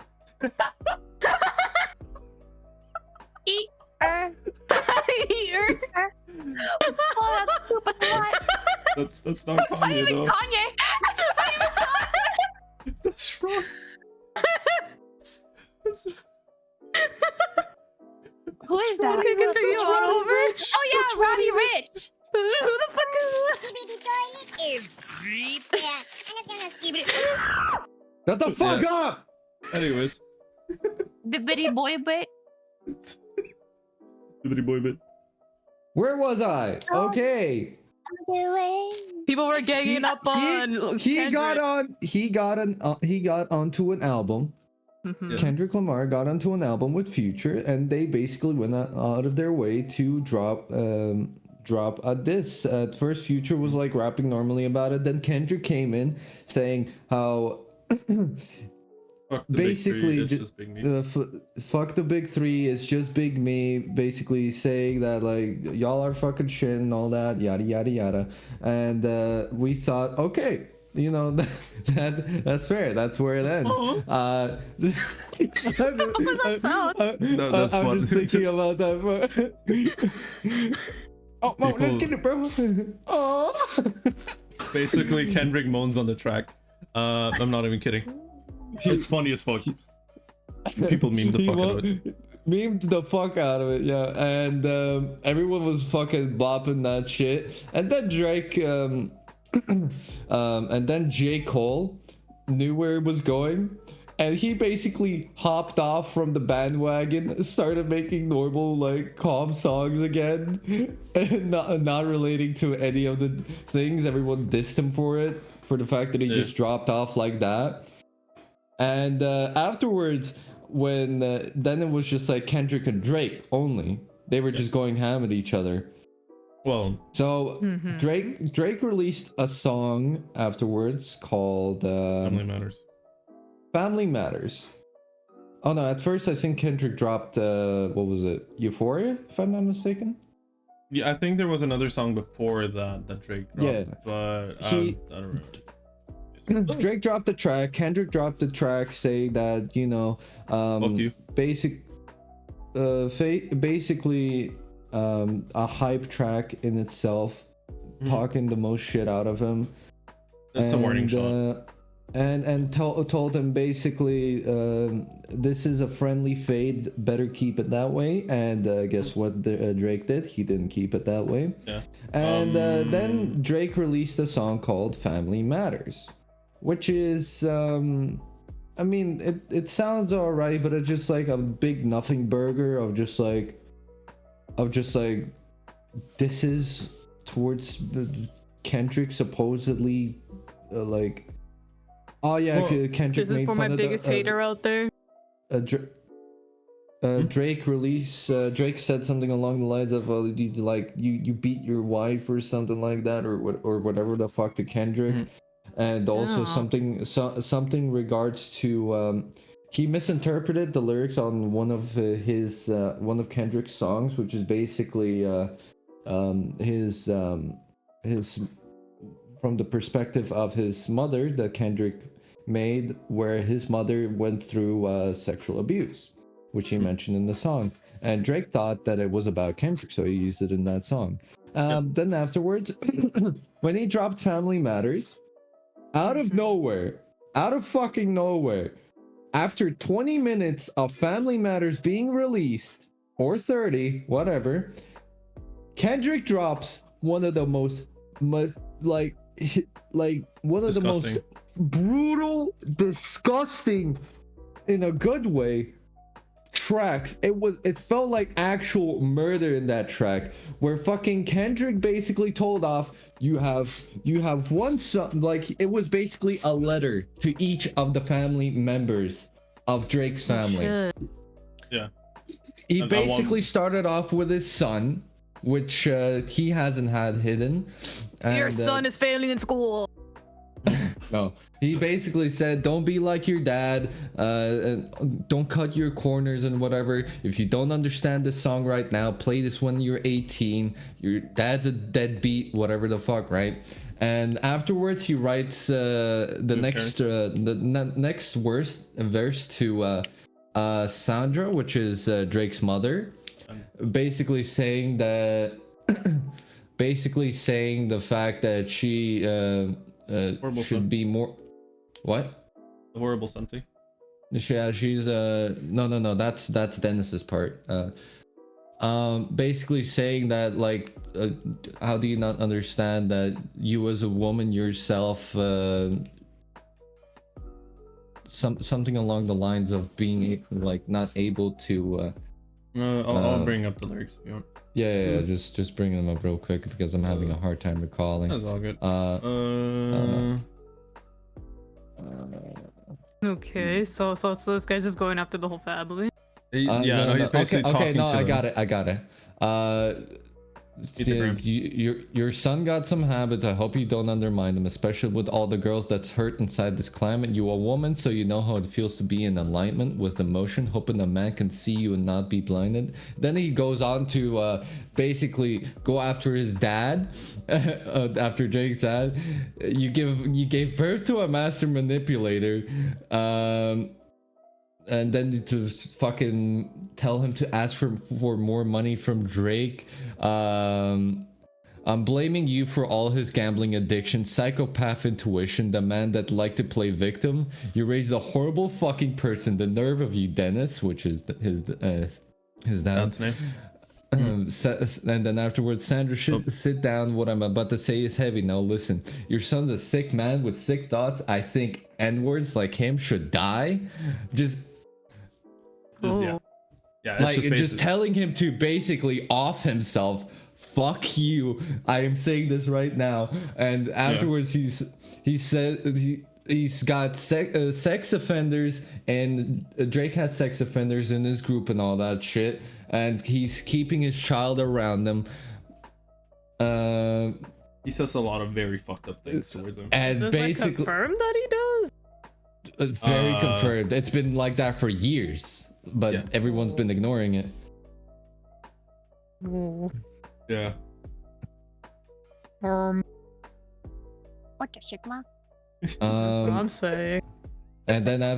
Here. Oh, that's stupid. What? That's not It's not Kanye even though. Kanye. It's not even Kanye. That's wrong. Who is that? Okay, continue on over. Oh yeah, Roddy Rich. Who the fuck is Shut the fuck Yeah. up! Anyways. Bibbidi boy bit. Bibbidi boy bit. Where was I? Oh. Okay. People were ganging up on He got onto an album. Mhm. Yes. Kendrick Lamar got onto an album with Future, and they basically went out of their way to drop a diss. At first, Future was like rapping normally about it. Then Kendrick came in saying how Fuck the basically big three, it's just big me. fuck the big three, it's just big me, basically saying that like y'all are fucking shit and all that, yada yada yada. And we thought, okay, you know, that's fair, that's where it ends. What was that sound? No, that's I'm what- just thinking about that. Oh, let's get it, bro. Oh. Basically, Kendrick moans on the track. I'm not even kidding. It's funny as fuck. People meme the fuck out of it. Memed the fuck out of it, yeah. And everyone was fucking bopping that shit. And then Drake, and then J. Cole knew where it was going. And he basically hopped off from the bandwagon, started making normal, like, calm songs again. And not relating to any of the things. Everyone dissed him for it, for the fact that he just dropped off like that. And afterwards, when then it was just like Kendrick and Drake only. They were just going ham at each other. Well, So Mhm. Drake released a song afterwards called Family Matters. Family Matters. Oh no, at first I think Kendrick dropped what was it? Euphoria, if I'm not mistaken. Yeah, I think there was another song before that Drake dropped. Yeah. But I don't remember. Drake dropped the track, Kendrick dropped the track saying that, you know, Fuck you. basically a hype track in itself, talking the most shit out of him. That's a warning shot. And told him basically, this is a friendly fade, better keep it that way. And guess what Drake did? He didn't keep it that way. Yeah. And then Drake released a song called Family Matters, which is I mean it sounds alright, but it's just like a big nothing burger of just like this is towards Kendrick supposedly like, oh yeah, Well, Kendrick This is made for fun my of biggest hater out there. Drake Drake said something along the lines of you beat your wife or something like that, or whatever the fuck to Kendrick. And also Yeah. something regards to he misinterpreted the lyrics on one of Kendrick's songs, which is basically his from the perspective of his mother that Kendrick made, where his mother went through sexual abuse, which he mentioned in the song. And Drake thought that it was about Kendrick, so he used it in that song. Then afterwards, when he dropped Family Matters, out of fucking nowhere, after 20 minutes of Family Matters being released, or 30, whatever, Kendrick drops one of the most the most brutal, disgusting, in a good way, tracks, it felt like actual murder in that track, where fucking Kendrick basically told off, you have one son. Like, it was basically a letter to each of the family members of Drake's family. Shit. Yeah. He And basically started off with his son, which he hasn't had hidden. Your And, son is failing in school. no, he basically said, don't be like your dad, don't cut your corners and whatever. If you don't understand this song right now, play this when you're 18. Your dad's a deadbeat, whatever the fuck, right? And afterwards he writes the next verse to Sandra, which is Drake's mother, basically saying that the fact that she should be more. What? The horrible Santi. Yeah, she's no, that's Dennis's part. Basically saying that, like, how do you not understand that you as a woman yourself, something along the lines of being like not able to I'll bring up the lyrics if you want. yeah, just bring them up real quick because I'm having a hard time recalling. That's all good. Okay, so this guy's just going after the whole family. Yeah, he's basically okay, talking no, to I them. got it. Your son got some habits. I hope you don't undermine them, especially with all the girls that's hurt inside this climate. You a woman, so you know how it feels to be in alignment with emotion, hoping a man can see you and not be blinded. Then he goes on to basically go after his dad, after Drake's dad. You gave birth to a master manipulator. And then to fucking tell him to ask for more money from Drake. I'm blaming you for all his gambling addiction, psychopath intuition, the man that liked to play victim. You raised a horrible fucking person. The nerve of you, Dennis, which is his dad's name. And then afterwards, Sandra, sit down. What I'm about to say is heavy. Now listen, your son's a sick man with sick thoughts. I think N-words like him should die. Yeah, it's like just, just telling him to basically off himself. Fuck you. I am saying this right now. And afterwards, he said he's got sex offenders, and Drake has sex offenders in his group and all that shit, and he's keeping his child around them. He says a lot of very fucked up things towards him. And Is this basically like confirmed that he does? very confirmed. It's been like that for years, but everyone's been ignoring it. Ooh. Yeah. What the Sigma? That's what I'm saying. And then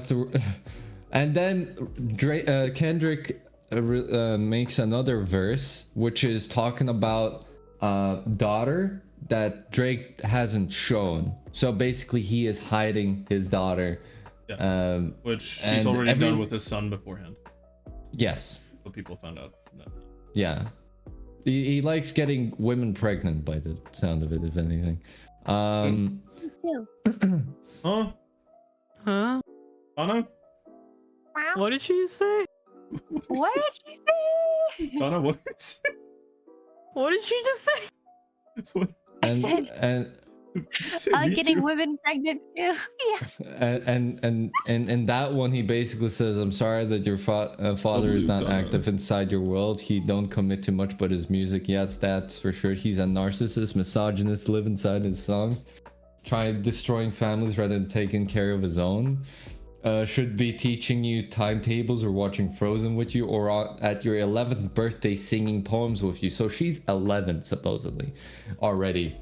Kendrick makes another verse, which is talking about daughter that Drake hasn't shown. So basically, he is hiding his daughter. Yeah. Which he's already done with his son beforehand. Yes. But people found out. Yeah. He likes getting women pregnant by the sound of it, if anything. Me too. Huh? Huh? Kana? What did she say? What did she say? Kana, what? What did she just say? What? And Getting women pregnant too. Yeah. and that one, he basically says, I'm sorry that your father is not active inside your world. He don't commit to much but his music. Yes, that's for sure. He's a narcissist, misogynist, live inside his song, trying destroying families rather than taking care of his own. Should be teaching you timetables or watching Frozen with you, or at your 11th birthday singing poems with you. So she's 11 supposedly already.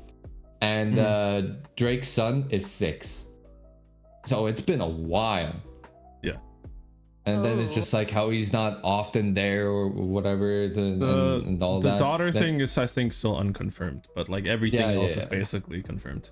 And Drake's son is 6. So it's been a while. Yeah. And then it's just like how he's not often there or whatever, and all that. The daughter thing is, I think, still unconfirmed, but like everything else is basically confirmed.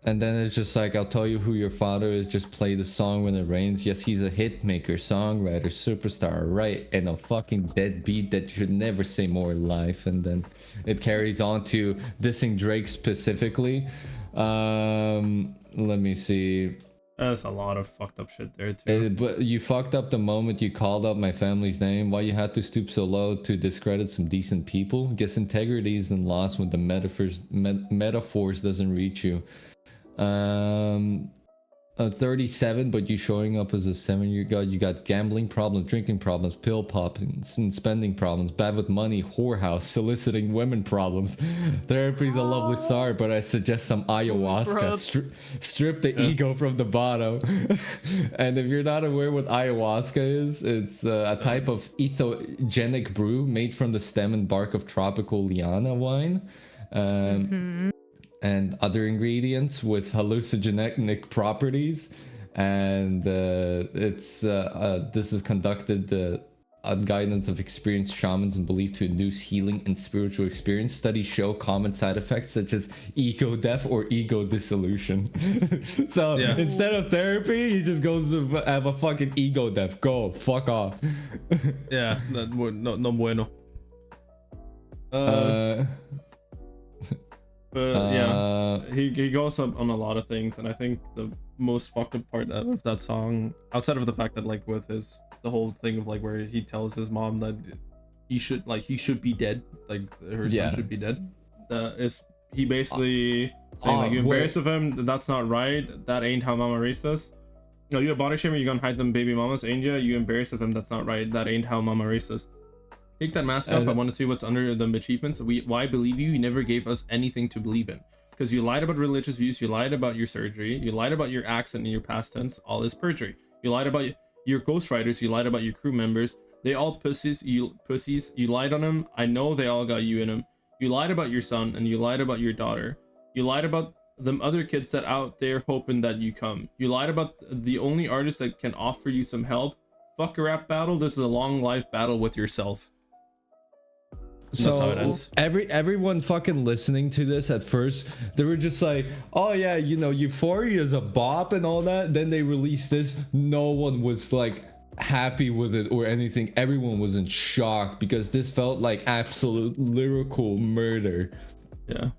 And then it's just like, I'll tell you who your father is, just play the song when it rains. Yes, he's a hit maker, songwriter, superstar, right? And a fucking deadbeat that should never say more in life. And then it carries on to dissing Drake specifically. Let me see. There's a lot of fucked up shit there too. But you fucked up the moment you called out my family's name. Why you had to stoop so low to discredit some decent people? Guess integrity isn't lost when the metaphors doesn't reach you. 37, but you showing up as a 7-year guy. You got gambling problems, drinking problems, pill popping, and spending problems, bad with money, whorehouse, soliciting women problems. Therapy's a lovely start, but I suggest some ayahuasca. Strip the ego from the bottom. And if you're not aware what ayahuasca is, it's a type of ethogenic brew made from the stem and bark of tropical liana wine. And other ingredients with hallucinogenic properties, and this is conducted on guidance of experienced shamans and believed to induce healing and spiritual experience. Studies show common side effects such as ego death or ego dissolution. So instead of therapy, he just goes to have a fucking ego death. Go fuck off. Yeah, no bueno. But yeah, he goes up on a lot of things, and I think the most fucked up part of that song, outside of the fact that like with the whole thing of like where he tells his mom that he should be dead, like her son should be dead, is he basically saying like, you embarrass of him, that's not right, that ain't how mama raised us. No, you a body shamer, you gonna hide them baby mamas, ain't ya? You embarrass of him, that's not right, that ain't how mama raised us. Take that mask off. I want to see what's under the achievements. Why believe you? You never gave us anything to believe in. Because you lied about religious views. You lied about your surgery. You lied about your accent in your past tense. All is perjury. You lied about your ghostwriters. You lied about your crew members. They all pussies. You lied on them. I know they all got you in them. You lied about your son and you lied about your daughter. You lied about them other kids that out there hoping that you come. You lied about the only artist that can offer you some help. Fuck a rap battle. This is a long life battle with yourself. So that's how it ends. Everyone fucking listening to this at first, they were just like, oh yeah, you know, Euphoria is a bop and all that. Then they released this. No one was like happy with it or anything. Everyone was in shock because this felt like absolute lyrical murder. Yeah.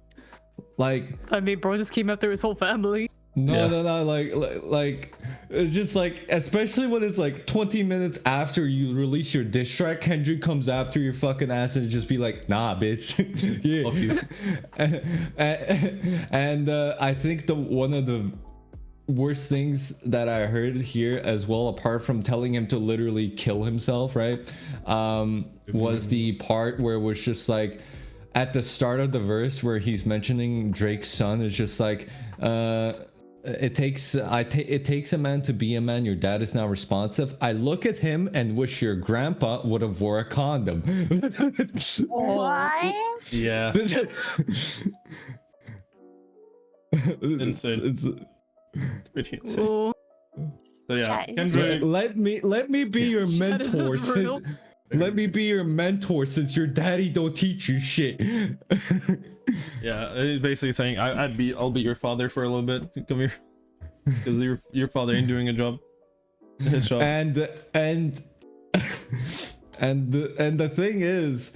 Like, I mean, bro just came after his whole family. No, like it's just like, especially when it's like 20 minutes after you release your diss track, Kendrick comes after your fucking ass and just be like, nah, bitch. Yeah. Fuck you. And I think one of the worst things that I heard here as well, apart from telling him to literally kill himself, right, was the part where it was just like, at the start of the verse where he's mentioning Drake's son, is just like, it takes a man to be a man. Your dad is now responsive. I look at him and wish your grandpa would have wore a condom. What? Yeah. Insane. It's pretty insane. Oh, So yeah, Chat, Kendrick. Let me be your Chat, is mentor. this real? Let me be your mentor since your daddy don't teach you shit. Yeah, he's basically saying I'll be your father for a little bit. Come here, because your father ain't doing a job. His job. And the thing is,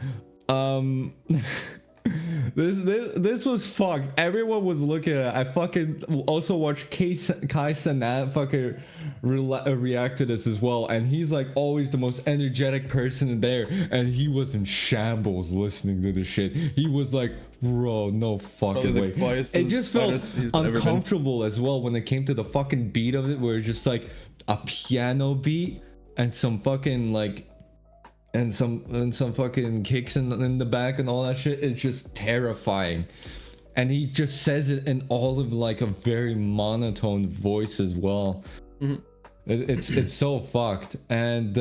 this was fucked. Everyone was looking at it. I fucking also watched Kai Sanat fucking react to this as well, and he's like always the most energetic person in there, and he was in shambles listening to the shit. He was like, bro, no fucking way. It just felt uncomfortable as well when it came to the fucking beat of it, where it's just like a piano beat and some fucking like and some fucking kicks in the back and all that shit. It's just terrifying. And he just says it in all of like a very monotone voice as well. Mm-hmm. It's so fucked. And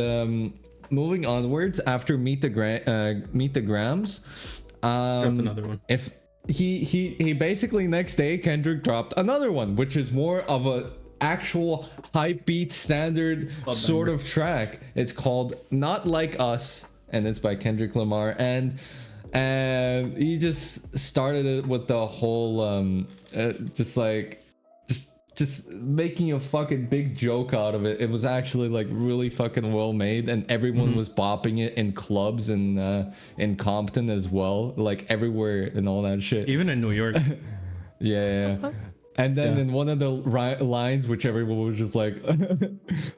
moving onwards after Meet the Grams, another one. If he basically next day Kendrick dropped another one, which is more of a actual hype beat standard sort of track. It's called Not Like Us, and it's by Kendrick Lamar, and he just started it with the whole just making a fucking big joke out of it. It was actually like really fucking well made, and everyone was bopping it in clubs and in Compton as well, like everywhere and all that shit. Even in New York. Yeah. And then Yeah. in one of the lines, which everyone was just like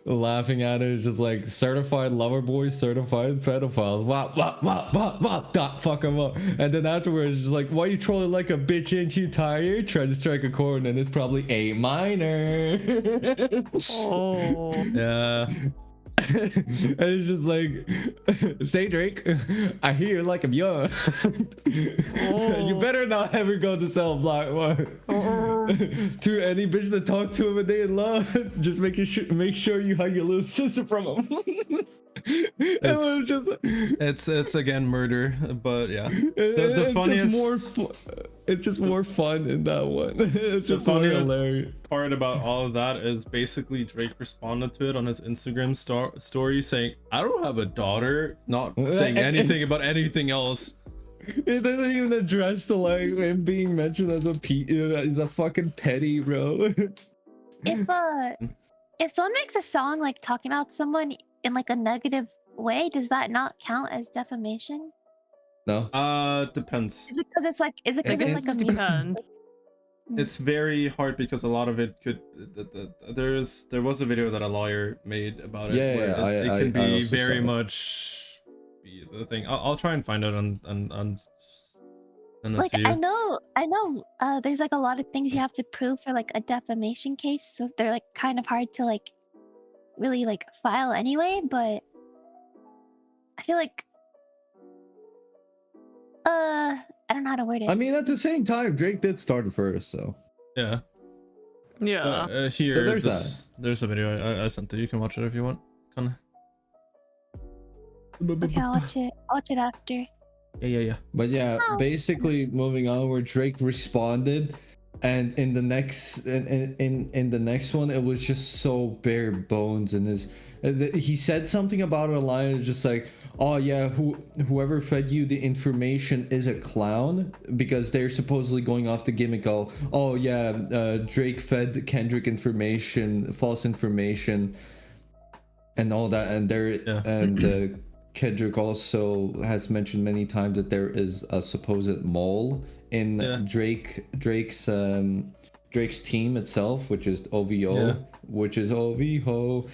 laughing at, it is just like certified lover boys, certified pedophiles. Wah, dot, fuck them up. And then afterwards, just like, why you trolling like a bitch? Ain't you tired? Try to strike a chord, and it's probably A minor. Oh. Yeah. And it's just like, say Drake, I hear you like I'm young. You better not ever go to cell block one. To any bitch that talk to him and they in love, just make sure you hug your little sister from him. It was just, It's again murder, but yeah. the The funniest it's just more fun in that one. It's the just more funniest hilarious. part about all of that is basically Drake responded to it on his Instagram story saying, "I don't have a daughter," not saying anything about anything else. It doesn't even address the like him being mentioned as a fucking petty, bro. If someone makes a song like talking about someone in like a negative way, does that not count as defamation? No. Depends. Is it because it's like a music? Depends. It's very hard because a lot of it could there was a video that a lawyer made about it Yeah, where yeah, it can I be also saw very that. much be the thing. I'll try and find it and send it Like to you. I know there's like a lot of things you have to prove for like a defamation case, so they're like kind of hard to like really like file anyway, but I feel like I don't know how to word it. I mean, at the same time, Drake did start it first, so. Yeah. Yeah. Here, there's there's a video I sent it. You can watch it if you want. Kana. Okay, I'll watch it after. Yeah. But yeah, Oh. basically moving on, where Drake responded, and in the next in the next one, it was just so bare bones. And he said something about a line, it's just like, oh yeah, whoever fed you the information is a clown, because they're supposedly going off the gimmick of, oh yeah, Drake fed Kendrick false information, and all that, and Kendrick also has mentioned many times that there is a supposed mole in Drake's team itself, which is OVO, which is OVO.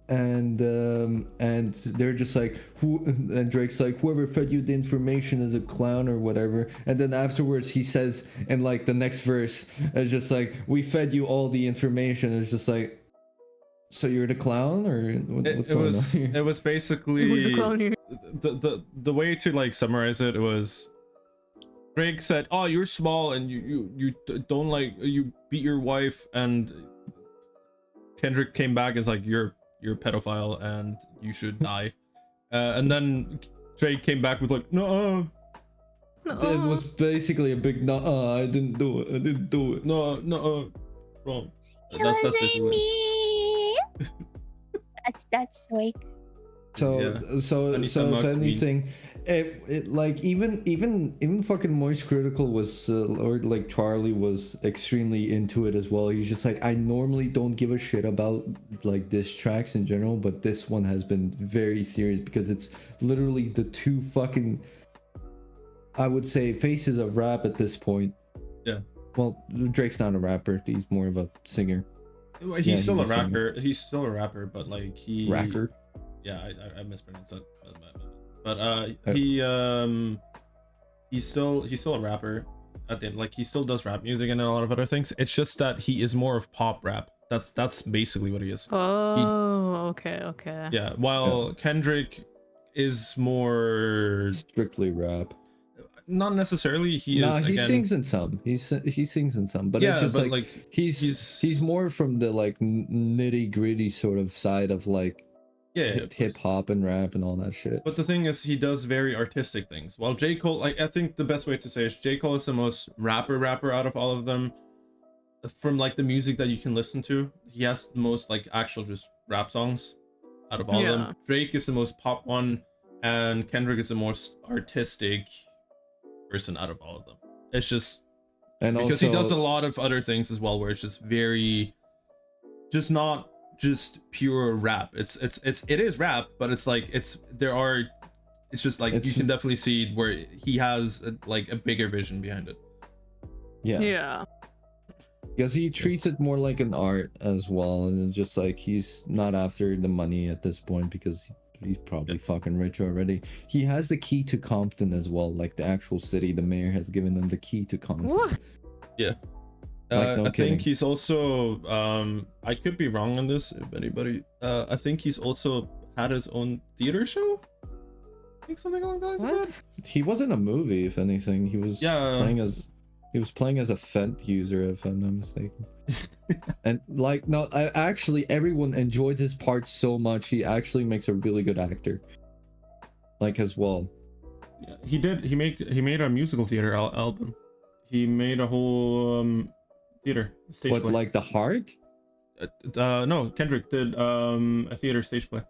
And they're just like, and Drake's like, whoever fed you the information is a clown or whatever. And then afterwards he says in like the next verse, it's just like, we fed you all the information. It's just like, so you're the clown, or what's going on here? It was basically Who's the clown here? the way to like summarize it was Drake said, "Oh, you're small and you don't like, you beat your wife," and Kendrick came back as like, you're a pedophile and you should die. And then Drake came back with like, no. It was basically a big no. I didn't do it. No, wrong. It That's wasn't basically me. That's Drake. So Anytime if Max anything, it like even fucking Moist Critical was or like Charlie was extremely into it as well. He's just like, I normally don't give a shit about like diss tracks in general, but this one has been very serious because it's literally the two fucking, I would say, faces of rap at this point. Yeah. Well, Drake's not a rapper. He's more of a singer. He's still a rapper. He's still a rapper, but like Racker. Yeah, I mispronounced that. But he's still a rapper at the end. Like, he still does rap music and a lot of other things. It's just that he is more of pop rap. That's basically what he is. Okay. Yeah, while Kendrick is more Strictly rap. not necessarily. He sings in some. He sings in some, but yeah, it's just but like he's more from the like nitty gritty sort of side of like hip hop and rap and all that shit. But the thing is, he does very artistic things. While J. Cole, like, I think the best way to say is J. Cole is the most rapper out of all of them. From like the music that you can listen to, he has the most like actual just rap songs out of all of them. Drake is the most pop one, and Kendrick is the most artistic person out of all of them. It's just, and because also, he does a lot of other things as well, where it's just very, just not just pure rap. It is rap, but it's like it's just like you can definitely see where he has like a bigger vision behind it. Yeah. Because he treats it more like an art as well, and it's just like he's not after the money at this point because he's probably fucking rich already. He has the key to Compton as well, like the actual city. The mayor has given him the key to Compton. What? Yeah. Like, no I kidding. think he's also I could be wrong on this if anybody I think he's also had his own theater show. I think something along the lines of that. What? He was in a movie, if anything. He was playing as a Fent user, if I'm not mistaken. And like, no, actually everyone enjoyed his part so much. He actually makes a really good actor, like, as well. Yeah, he made a musical theater album. He made a whole theater stage What, play. like The Heart? No, Kendrick did a theater stage play.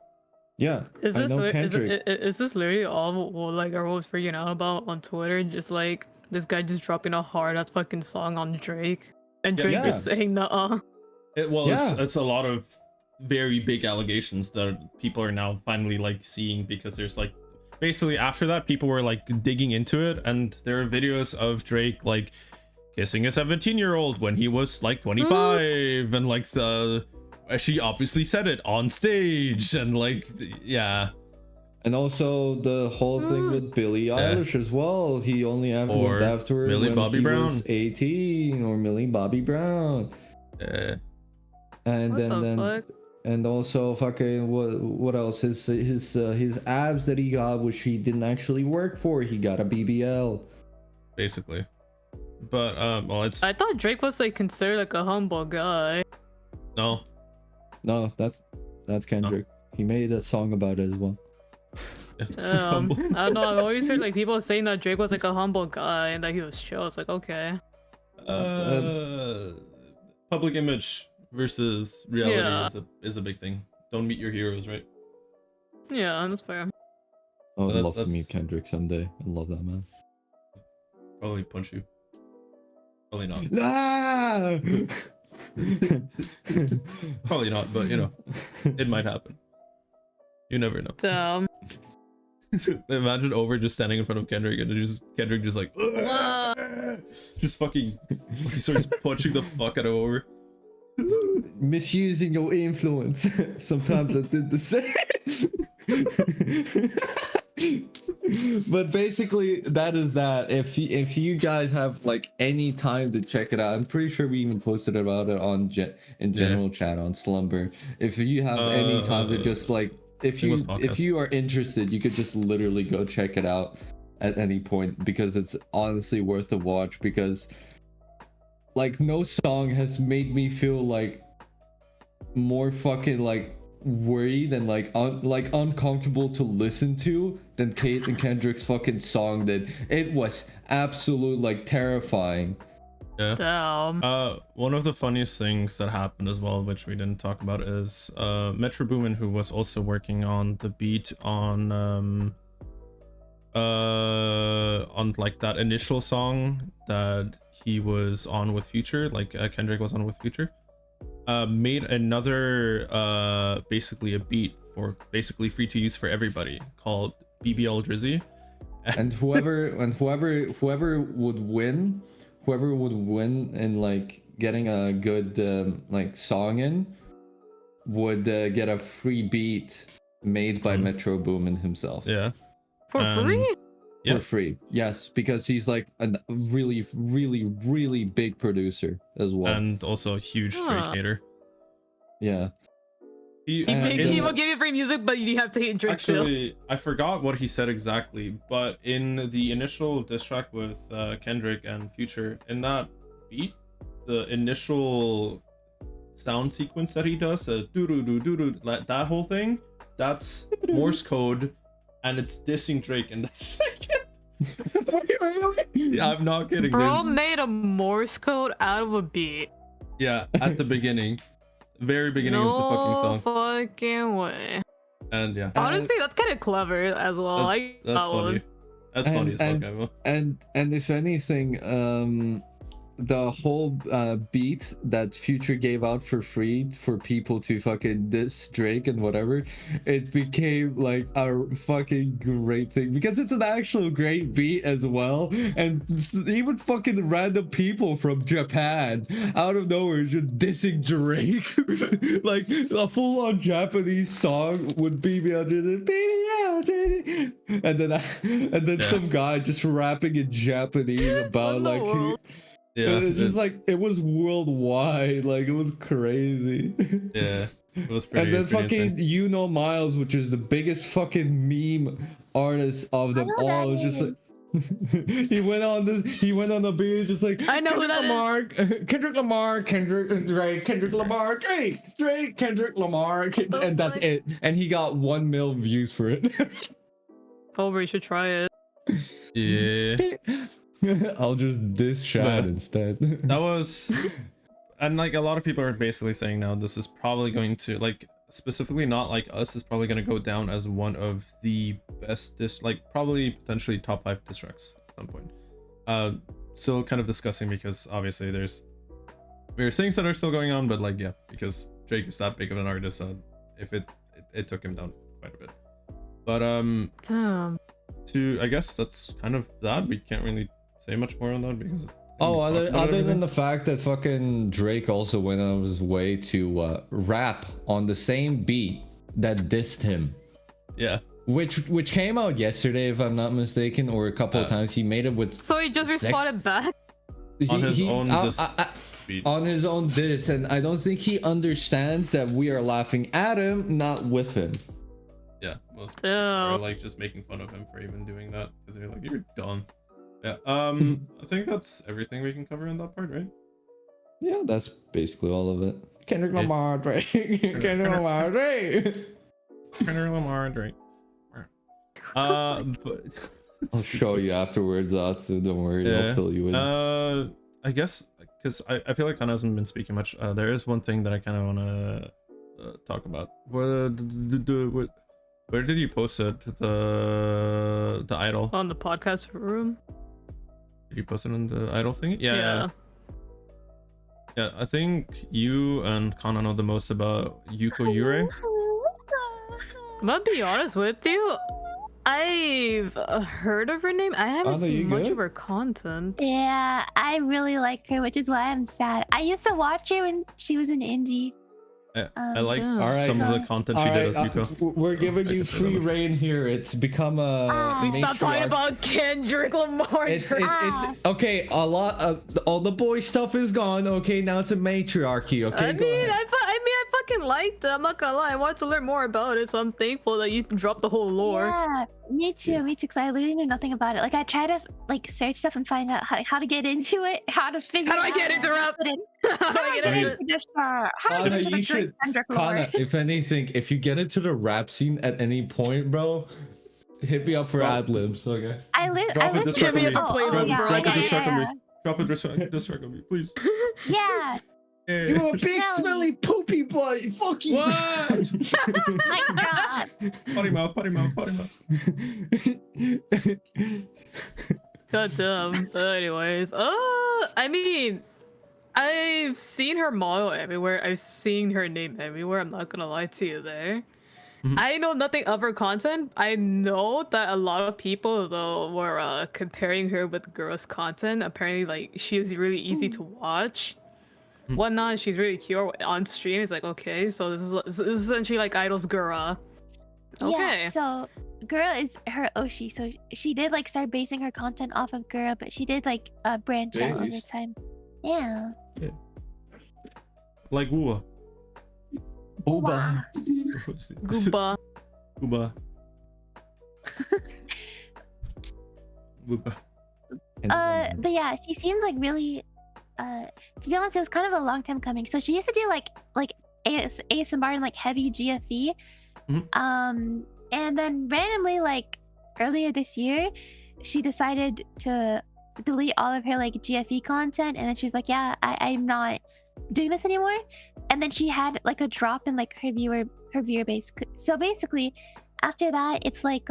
Yeah, Is I this know Kendrick. is this literally all like everyone was freaking out about on Twitter? Just like this guy just dropping a hard ass fucking song on Drake, and Drake Yeah. just saying nuh-uh. It's a lot of very big allegations that people are now finally like seeing, because there's like basically after that people were like digging into it, and there are videos of Drake like kissing a 17-year-old when he was like 25, and like she obviously said it on stage, and like yeah. And also the whole thing with Billie Eilish as well. He only ever went after her Millie when Bobby he Brown. was 18, or Millie Bobby Brown. And What the then fuck? and also fucking what else? His abs that he got, which he didn't actually work for. He got a BBL. Basically. But well, it's I thought Drake was like considered like a humble guy. no. No, that's Kendrick. He made a song about it as well. I don't know. I've always heard like people saying that Drake was like a humble guy and that he was chill. It's like, okay. Public image versus reality Yeah. is a big thing. Don't meet your heroes, right? Yeah, that's fair. I would That's- love to that's- meet Kendrick someday. I love that man. Probably punch you. Probably not. Ah! Probably not, but you know, it might happen. You never know. Damn. Imagine Over just standing in front of Kendrick and Kendrick just like just fucking he starts punching the fuck out of Over. Misusing your influence. Sometimes I did the same. But basically, that is that. If you guys have like any time to check it out, I'm pretty sure we even posted about it on general chat on Slumber. If you have any time to just like, if you are interested, you could just literally go check it out at any point, because it's honestly worth a watch. Because like no song has made me feel like more fucking like worried and like uncomfortable to listen to than Kate and Kendrick's fucking song did. It was absolute like terrifying. Yeah. Damn. One of the funniest things that happened as well, which we didn't talk about, is Metro Boomin, who was also working on the beat on like that initial song that he was on with Future, like Kendrick was on with Future, made another basically a beat for basically free to use for everybody called BBL Drizzy. And whoever would win in like getting a good like song in would get a free beat made by Metro Boomin himself. Yeah. For free? Yeah. For free, yes, because he's like a really big producer as well. And also a huge Drake hater. Yeah. He And- will give you free music, but you have to hate Drake too. Actually, I forgot what he said exactly, but in the initial diss track with Kendrick and Future, in that beat, the initial sound sequence that he does, doo-doo-doo-doo-doo, that whole thing, that's Morse code, and it's dissing Drake in that second. Yeah, I'm not kidding. Bro There's- made a Morse code out of a beat. Yeah, at the beginning. Very beginning of the fucking song. Fucking way. And yeah. Honestly, that's kind of clever as well. That's funny. That's funny as fuck, Emma. And if anything, the whole beat that Future gave out for free for people to fucking diss Drake and whatever, it became like a fucking great thing because it's an actual great beat as well, and even fucking random people from Japan out of nowhere just dissing Drake. Like a full-on Japanese song would beat me under the and then some guy just rapping in Japanese about like Yeah, it's just like it was worldwide, like it was crazy. yeah, it was pretty. And then pretty fucking insane. Miles, which is the biggest fucking meme artist of them all, is just like he went on the beat, just like I know who that Lamar, Kendrick Lamar, Kendrick Drake, Kendrick Lamar, Drake, Kendrick Lamar, and that's it. And he got 1 million views for it. Probably you should try it. Yeah. I'll just diss Shad instead. That was, and like a lot of people are basically saying now this is probably going to, like, specifically not like us, is probably going to go down as one of the best like probably potentially top 5 diss tracks at some point. Still kind of discussing because obviously there's things that are still going on, but like, yeah, because Drake is that big of an artist, if it took him down quite a bit. But Damn. I guess that's kind of that. We can't really say much more on that because other than the fact that fucking Drake also went out of his way to rap on the same beat that dissed him. Yeah. Which came out yesterday, if I'm not mistaken, or a couple of times. He made it with. So he just responded back on his own diss beat. On his own diss, and I don't think he understands that we are laughing at him, not with him. Yeah, most people are like just making fun of him for even doing that because they're like, you're dumb. Yeah, I think that's everything we can cover in that part, right? Yeah, that's basically all of it. Kendrick Lamar, Drake. Kendrick Lamar, Drake. Kendrick Lamar, Drake. But I'll show you afterwards, Atsu. Don't worry, I'll fill you in. I guess because I feel like Kana hasn't been speaking much. There is one thing that I kind of want to talk about. Where did you post it? The idol on the podcast room. Did you post it on the idol thing? Yeah. I think you and Kana know the most about Yuko Yurei. I'm gonna be honest with you. I've heard of her name. I haven't seen much of her content. Yeah, I really like her, which is why I'm sad. I used to watch her when she was in indie. I like some of the content she did as Yuko. We're giving you free reign here. It's become a. We stopped talking about Kendrick Lamar. It's okay. A lot of all the boy stuff is gone. Okay, now it's a matriarchy. Okay. I fucking liked it. I'm not gonna lie. I wanted to learn more about it, so I'm thankful that you dropped the whole lore. Yeah, me too. Me too. Cause I literally knew nothing about it. Like I tried to like search stuff and find out how to get into it, how to figure. How do I get into rap? How do I get into this? How do I get into Kendrick lore? Kana, if anything, if you get into the rap scene at any point, bro, hit me up for ad libs. Okay. Drop a diss track on me, please. Yeah. You a big smelly poopy boy. Fuck you. What? My God. Potty mouth. God damn. But anyways, I mean, I've seen her model everywhere. I've seen her name everywhere. I'm not gonna lie to you there. I know nothing of her content. I know that a lot of people though were comparing her with girls' content. Apparently, like she is really easy to watch. Whatnot, she's really cute on stream. It's like, okay, so this is essentially like Idol's Gura. Okay. Yeah, so Gura is her Oshi, so she did like start basing her content off of Gura, but she did like branch out over time. Yeah. Like Wua. Ooba. Gooba. Wooba. Wooba. But yeah, she seems like really to be honest, it was kind of a long time coming. So she used to do like ASMR and like heavy GFE. And then randomly, like earlier this year, she decided to delete all of her like GFE content, and then she's like, yeah, I'm not doing this anymore. And then she had like a drop in like her viewer base. So basically, after that, it's like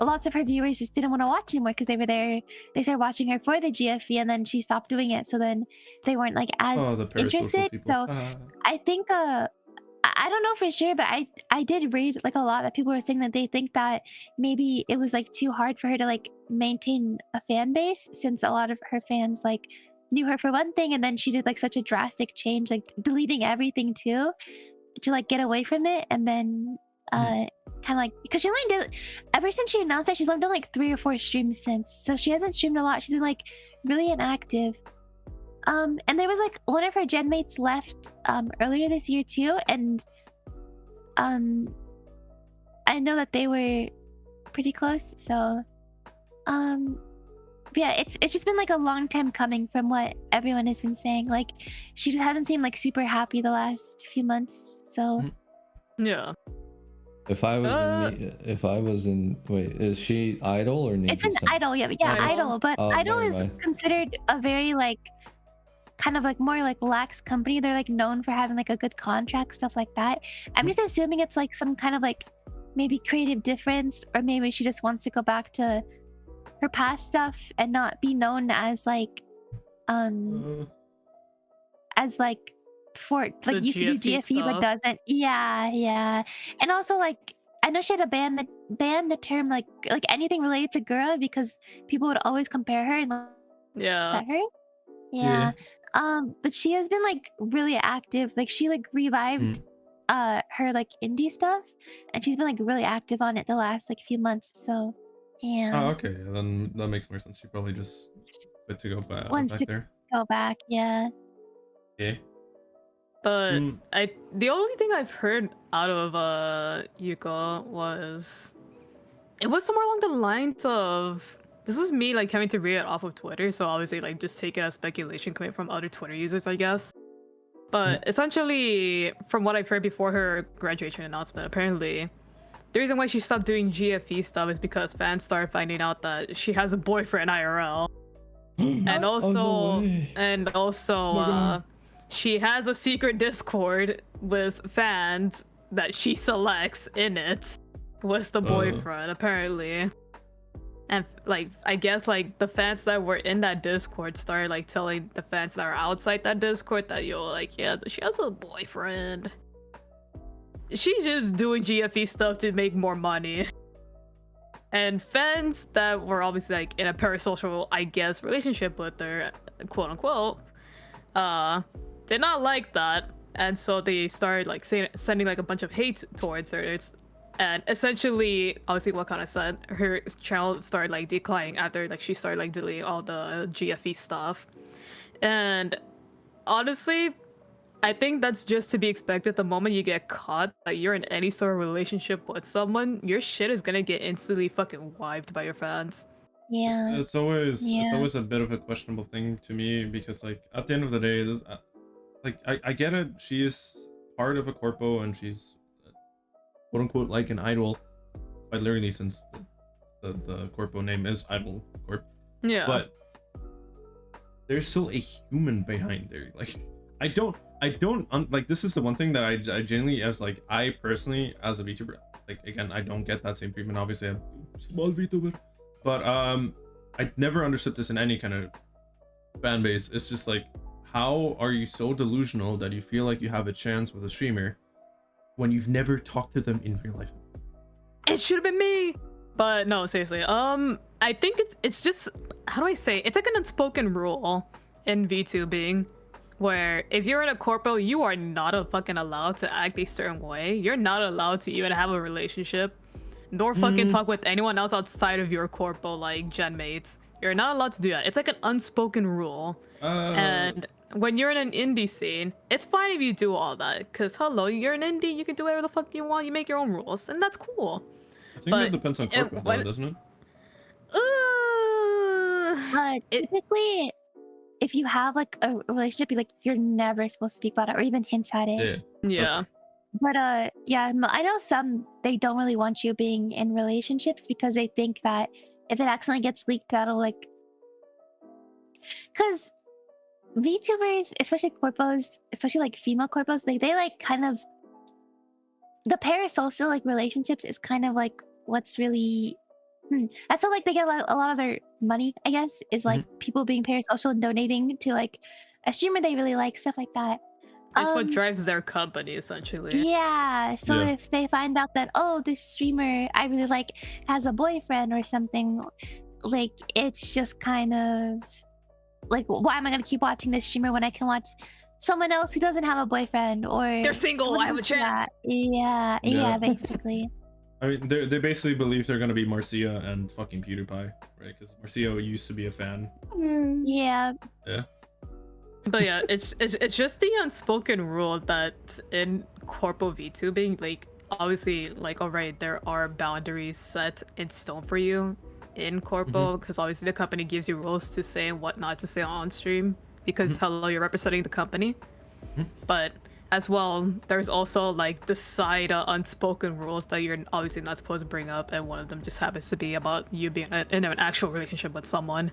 lots of her viewers just didn't want to watch anymore because they were there. They started watching her for the GFE, and then she stopped doing it. So then they weren't like Oh, as the parasocial interested. people. So I think I don't know for sure, but I did read like a lot that people were saying that they think that maybe it was like too hard for her to like maintain a fan base since a lot of her fans like knew her for one thing, and then she did like such a drastic change, like deleting everything too, to like get away from it, and then kind of like because she only did ever since she announced that she's only done like 3 or 4 streams since, so she hasn't streamed a lot. She's been like really inactive. And there was like one of her gen mates left earlier this year too, and I know that they were pretty close, so yeah, it's just been like a long time coming from what everyone has been saying. Like she just hasn't seemed like super happy the last few months, so Yeah. If I was in wait, is she idol or Ninja? it's an idol. Yeah, Idol. idol, but Oh, idol never is mind. considered a very like kind of like more like lax company. They're like known for having like a good contract, stuff like that. I'm just assuming it's like some kind of like maybe creative difference, or maybe she just wants to go back to her past stuff and not be known as like for like The used to do GFE GFE but stuff. doesn't. Yeah. And also like I know she had to ban the term like anything related to girl because people would always compare her and Yeah. upset her. Yeah. But she has been like really active. Like she like revived her like indie stuff, and she's been like really active on it the last like few months. So yeah. Oh, okay. Then that makes more sense. She probably just quit to go back Wants to there. go back, yeah. Yeah. But the only thing I've heard out of Yuko was it was somewhere along the lines of this is me like having to read it off of Twitter, so obviously like just take it as speculation coming from other Twitter users, I guess. But essentially, from what I've heard before her graduation announcement, apparently the reason why she stopped doing GFE stuff is because fans started finding out that she has a boyfriend IRL. And also, she has a secret Discord with fans that she selects in it with the boyfriend, apparently. And like, I guess like the fans that were in that Discord started like telling the fans that are outside that Discord that like, yeah, she has a boyfriend. She's just doing GFE stuff to make more money. And fans that were obviously like in a parasocial, I guess, relationship with her, quote unquote, did not like that. And so they started like sending like a bunch of hate towards her. And essentially, obviously what Kana said, her channel started like declining after like she started like deleting all the GFE stuff. And honestly, I think that's just to be expected. The moment you get caught that you're in any sort of relationship with someone, your shit is gonna get instantly fucking wiped by your fans. Yeah. It's always a bit of a questionable thing to me because like at the end of the day, this like I get it. She is part of a corpo and she's quote unquote like an idol, quite literally since the corpo name is Idol Corp. Yeah. But there's still a human behind there. Like I don't like this is the one thing that I genuinely as like I personally as a VTuber, like again I don't get that same treatment. Obviously I'm a small VTuber, but I never understood this in any kind of fan base. It's just like, how are you so delusional that you feel like you have a chance with a streamer when you've never talked to them in real life? It should have been me. But no, seriously. I think it's just, how do I say? It's like an unspoken rule in VTubing where if you're in a corpo, you are not fucking allowed to act a certain way. You're not allowed to even have a relationship, nor fucking talk with anyone else outside of your corpo, like gen mates. You're not allowed to do that. It's like an unspoken rule. And when you're in an indie scene, it's fine if you do all that, because hello, you're an indie, you can do whatever the fuck you want, you make your own rules, and that's cool. I think that depends on corpo though, doesn't it? Typically, if you have like a relationship, you're never supposed to speak about it or even hint at it. Yeah. But yeah, I know some they don't really want you being in relationships because they think that if it accidentally gets leaked, that'll like, because VTubers, especially corpos, especially like female corpos, they like kind of the parasocial like relationships is kind of like what's really that's how like they get a lot of their money, I guess, is like people being parasocial and donating to like a streamer they really like, stuff like that. It's what drives their company, essentially. Yeah, so Yeah. if they find out that, oh, this streamer I really like has a boyfriend or something, like it's just kind of like, why am I gonna keep watching this streamer when I can watch someone else who doesn't have a boyfriend or They're single, I have a chance. Yeah, Yeah. basically. I mean, they basically believe they're gonna be Marcia and fucking PewDiePie, right? Because Marcia used to be a fan. Yeah. Yeah. But yeah, it's just the unspoken rule that in corpo VTubing, like obviously, like alright, there are boundaries set in stone for you in corpo, because obviously the company gives you rules to say and what not to say on stream, because hello, you're representing the company. But as well, there's also like the side unspoken rules that you're obviously not supposed to bring up, and one of them just happens to be about you being in an actual relationship with someone.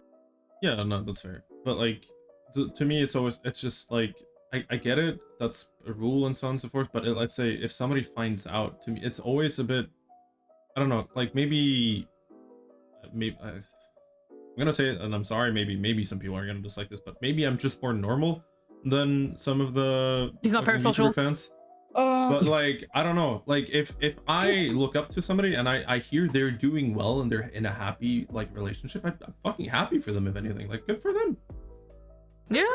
Yeah, no, that's fair. But like, to me, it's just like, I get it. That's a rule and so on and so forth. But let's say if somebody finds out, to me, it's always a bit, I don't know, like maybe I'm gonna say it, and I'm sorry, maybe some people are gonna dislike this, but maybe I'm just more normal than some of the He's not fucking parasocial. YouTuber fans. But like, I don't know, like if I look up to somebody and I hear they're doing well and they're in a happy like relationship, I'm fucking happy for them. If anything, like, good for them. Yeah.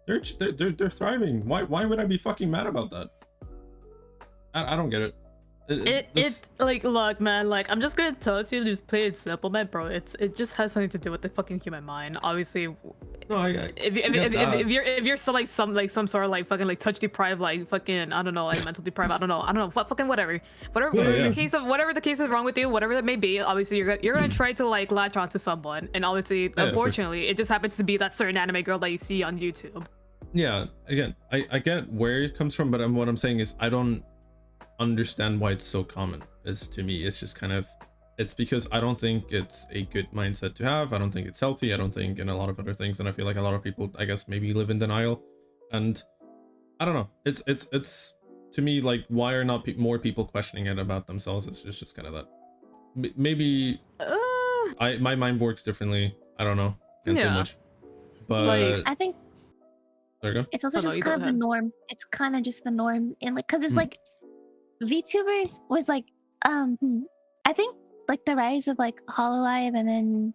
They're thriving. Why would I be fucking mad about that? I don't get it. It's like, look, man, like I'm just gonna tell it to you, just play it simple, man, bro. It just has something to do with the fucking human mind. Obviously, no, if you're some sort of like fucking like touch deprived, like fucking, I don't know, like mental deprived, I don't know, fucking whatever the case is wrong with you, whatever that may be. Obviously, you're gonna try to like latch onto someone, and obviously, unfortunately, it just happens to be that certain anime girl that you see on YouTube. Yeah, again, I get where it comes from, but what I'm saying is I don't understand why it's so common. To me, it's just kind of, it's because I don't think it's a good mindset to have. I don't think it's healthy. I don't think, and a lot of other things, and I feel like a lot of people, I guess, maybe live in denial. And I don't know, it's to me, like, why are not more people questioning it about themselves? It's just kind of that maybe my mind works differently. I don't know, can't say much, but like, I think there you go. it's also just kind of the norm. It's kind of just the norm, and like, because it's like VTubers was like, I think like the rise of like Hololive, and then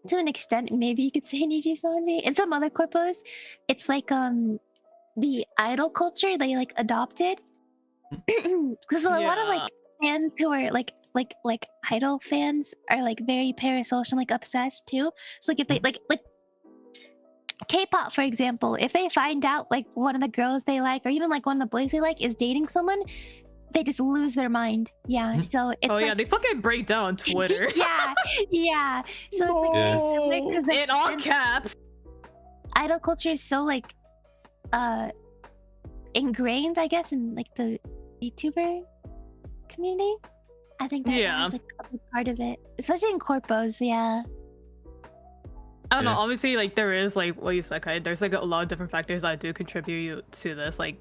to an extent, maybe you could say Niji Sanji and some other corpos. It's like the idol culture they like adopted, because a lot of like fans who are like idol fans are like very parasocial, like obsessed too. So like if they like K-pop, for example, if they find out like one of the girls they like, or even like one of the boys they like is dating someone, they just lose their mind. Yeah, so it's like, they fucking break down on Twitter. yeah. So it's like very similar, because in all caps, idol culture is so like ingrained, I guess, in like the VTuber community. I think that is like a big part of it, especially in corpos. Yeah. I don't know, obviously, like, there is, like, what you said, Kaede, there's, like, a lot of different factors that do contribute to this, like,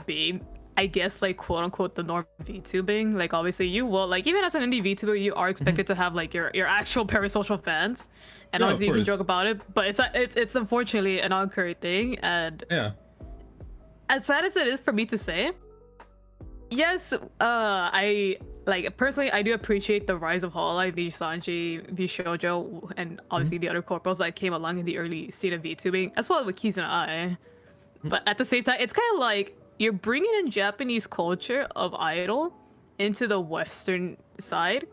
being, I guess, like, quote-unquote, the norm VTubing. Like, obviously, you will, like, even as an indie VTuber, you are expected to have, like, your actual parasocial fans, and obviously you can joke about it, but it's unfortunately an occurring thing, and as sad as it is for me to say, yes, I like, personally, I do appreciate the rise of Hololive, the Sanji, the Shoujo, and obviously the other corporals that came along in the early scene of VTubing, as well as with Keys and I. But at the same time, it's kind of like you're bringing in Japanese culture of idol into the Western side.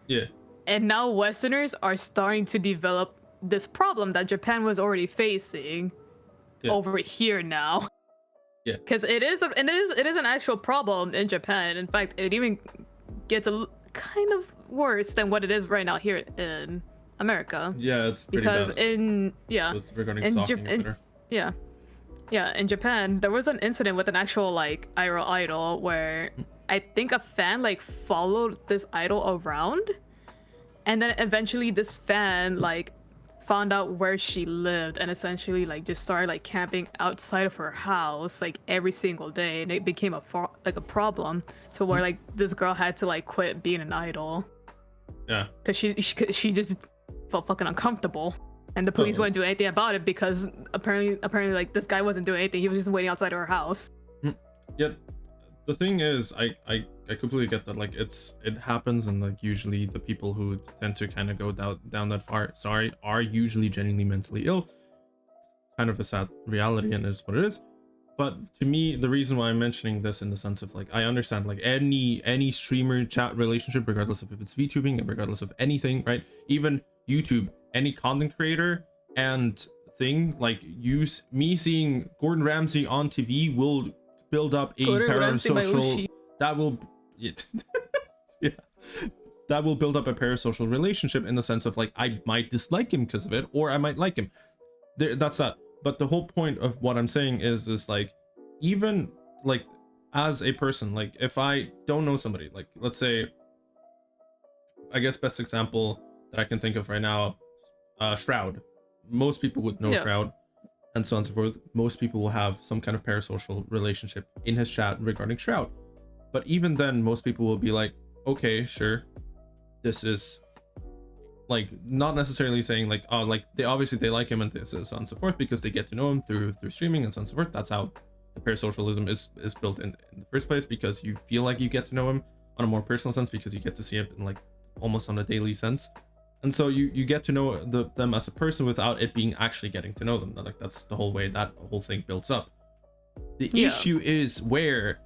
Yeah. And now Westerners are starting to develop this problem that Japan was already facing over here now. Yeah. Because it is an actual problem in Japan. In fact, it even gets kind of worse than what it is right now here in America. Yeah, it's pretty bad. In Japan, there was an incident with an actual like IRL idol where I think a fan like followed this idol around, and then eventually this fan like found out where she lived and essentially like just started like camping outside of her house like every single day, and it became a problem to where like this girl had to like quit being an idol. Yeah. Because she just felt fucking uncomfortable, and the police wouldn't do anything about it because apparently like this guy wasn't doing anything. He was just waiting outside of her house. Yet the thing is, I completely get that. Like it happens, and like usually the people who tend to kind of go down that far, are usually genuinely mentally ill. Kind of a sad reality, and is what it is. But to me, the reason why I'm mentioning this in the sense of like, I understand like any streamer chat relationship, regardless of if it's VTubing, regardless of anything, right? Even YouTube, any content creator and thing, like me seeing Gordon Ramsay on TV will build up a parasocial that will that will build up a parasocial relationship, in the sense of like, I might dislike him because of it, or I might like him. That's that. But the whole point of what I'm saying is like, even like as a person, like if I don't know somebody, like let's say, I guess best example that I can think of right now, Shroud. Most people would know Shroud, and so on and so forth. Most people will have some kind of parasocial relationship in his chat regarding Shroud. But even then, most people will be like, okay, sure, this is like not necessarily saying like, oh, like they like him and so on and so forth, because they get to know him through streaming and so on and so forth. That's how the parasocialism is built in the first place, because you feel like you get to know him on a more personal sense, because you get to see him in like almost on a daily sense. And so you get to know them as a person without it being actually getting to know them. Like that's the whole way that whole thing builds up. The issue is where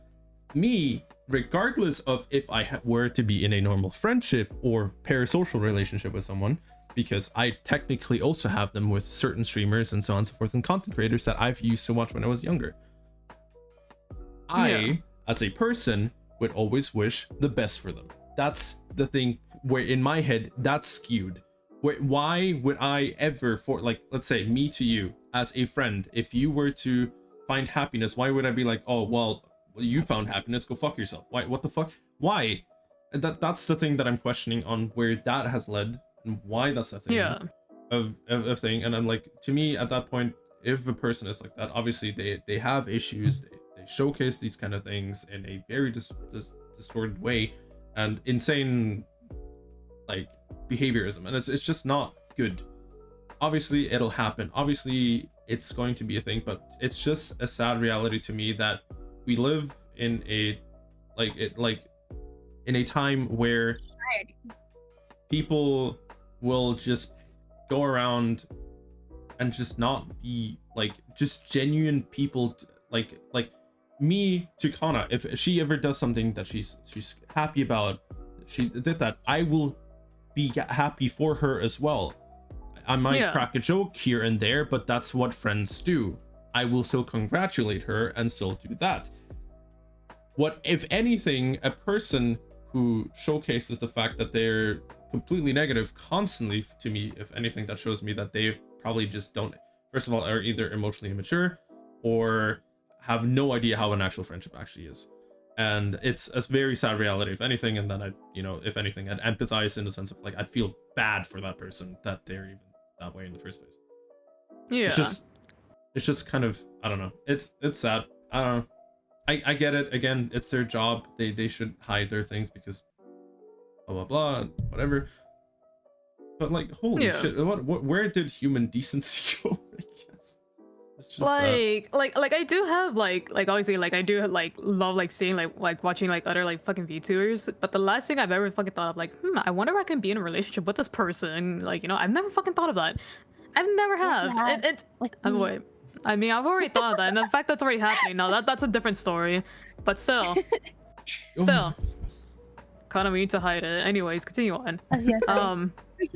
me, regardless of if I were to be in a normal friendship or parasocial relationship with someone, because I technically also have them with certain streamers and so on and so forth, and content creators that I've used to watch when I was younger, I as a person would always wish the best for them. That's the thing where in my head that's skewed. Why would I ever, for like, let's say me to you as a friend, if you were to find happiness, why would I be like, oh well, you found happiness, go fuck yourself? Why? What the fuck? Why? That's the thing that I'm questioning on where that has led, and why that's a thing of thing. And I'm like, to me at that point, if a person is like that, obviously they have issues. They showcase these kind of things in a very distorted way and insane like behaviorism, and it's just not good. Obviously it'll happen, obviously it's going to be a thing, but it's just a sad reality to me that we live in a in a time where people will just go around and just not be like just genuine people, like me to Kana. If she ever does something that she's happy about, she did that, I will be happy for her as well. I might crack a joke here and there, but that's what friends do. I will still congratulate her and still do that. What if anything, a person who showcases the fact that they're completely negative constantly, to me, if anything, that shows me that they probably just don't, first of all, are either emotionally immature or have no idea how an actual friendship actually is. And it's a very sad reality, if anything. And then I, if anything, I'd empathize in the sense of like, I'd feel bad for that person that they're even that way in the first place. It's just kind of, I don't know, it's sad. I don't know. I get it. Again, it's their job. They should hide their things because blah blah blah, whatever. But like, holy shit, where did human decency go? I guess it's just like I do have like obviously like I do like love like seeing like watching like other like fucking VTubers, but the last thing I've ever fucking thought of, like, I wonder if I can be in a relationship with this person. Like, I've never fucking thought of that. I've never have. It's wait. I mean, I've already thought of that, and the fact that's already happening now, that's a different story. But still, Kana, we need to hide it. Anyways, continue on.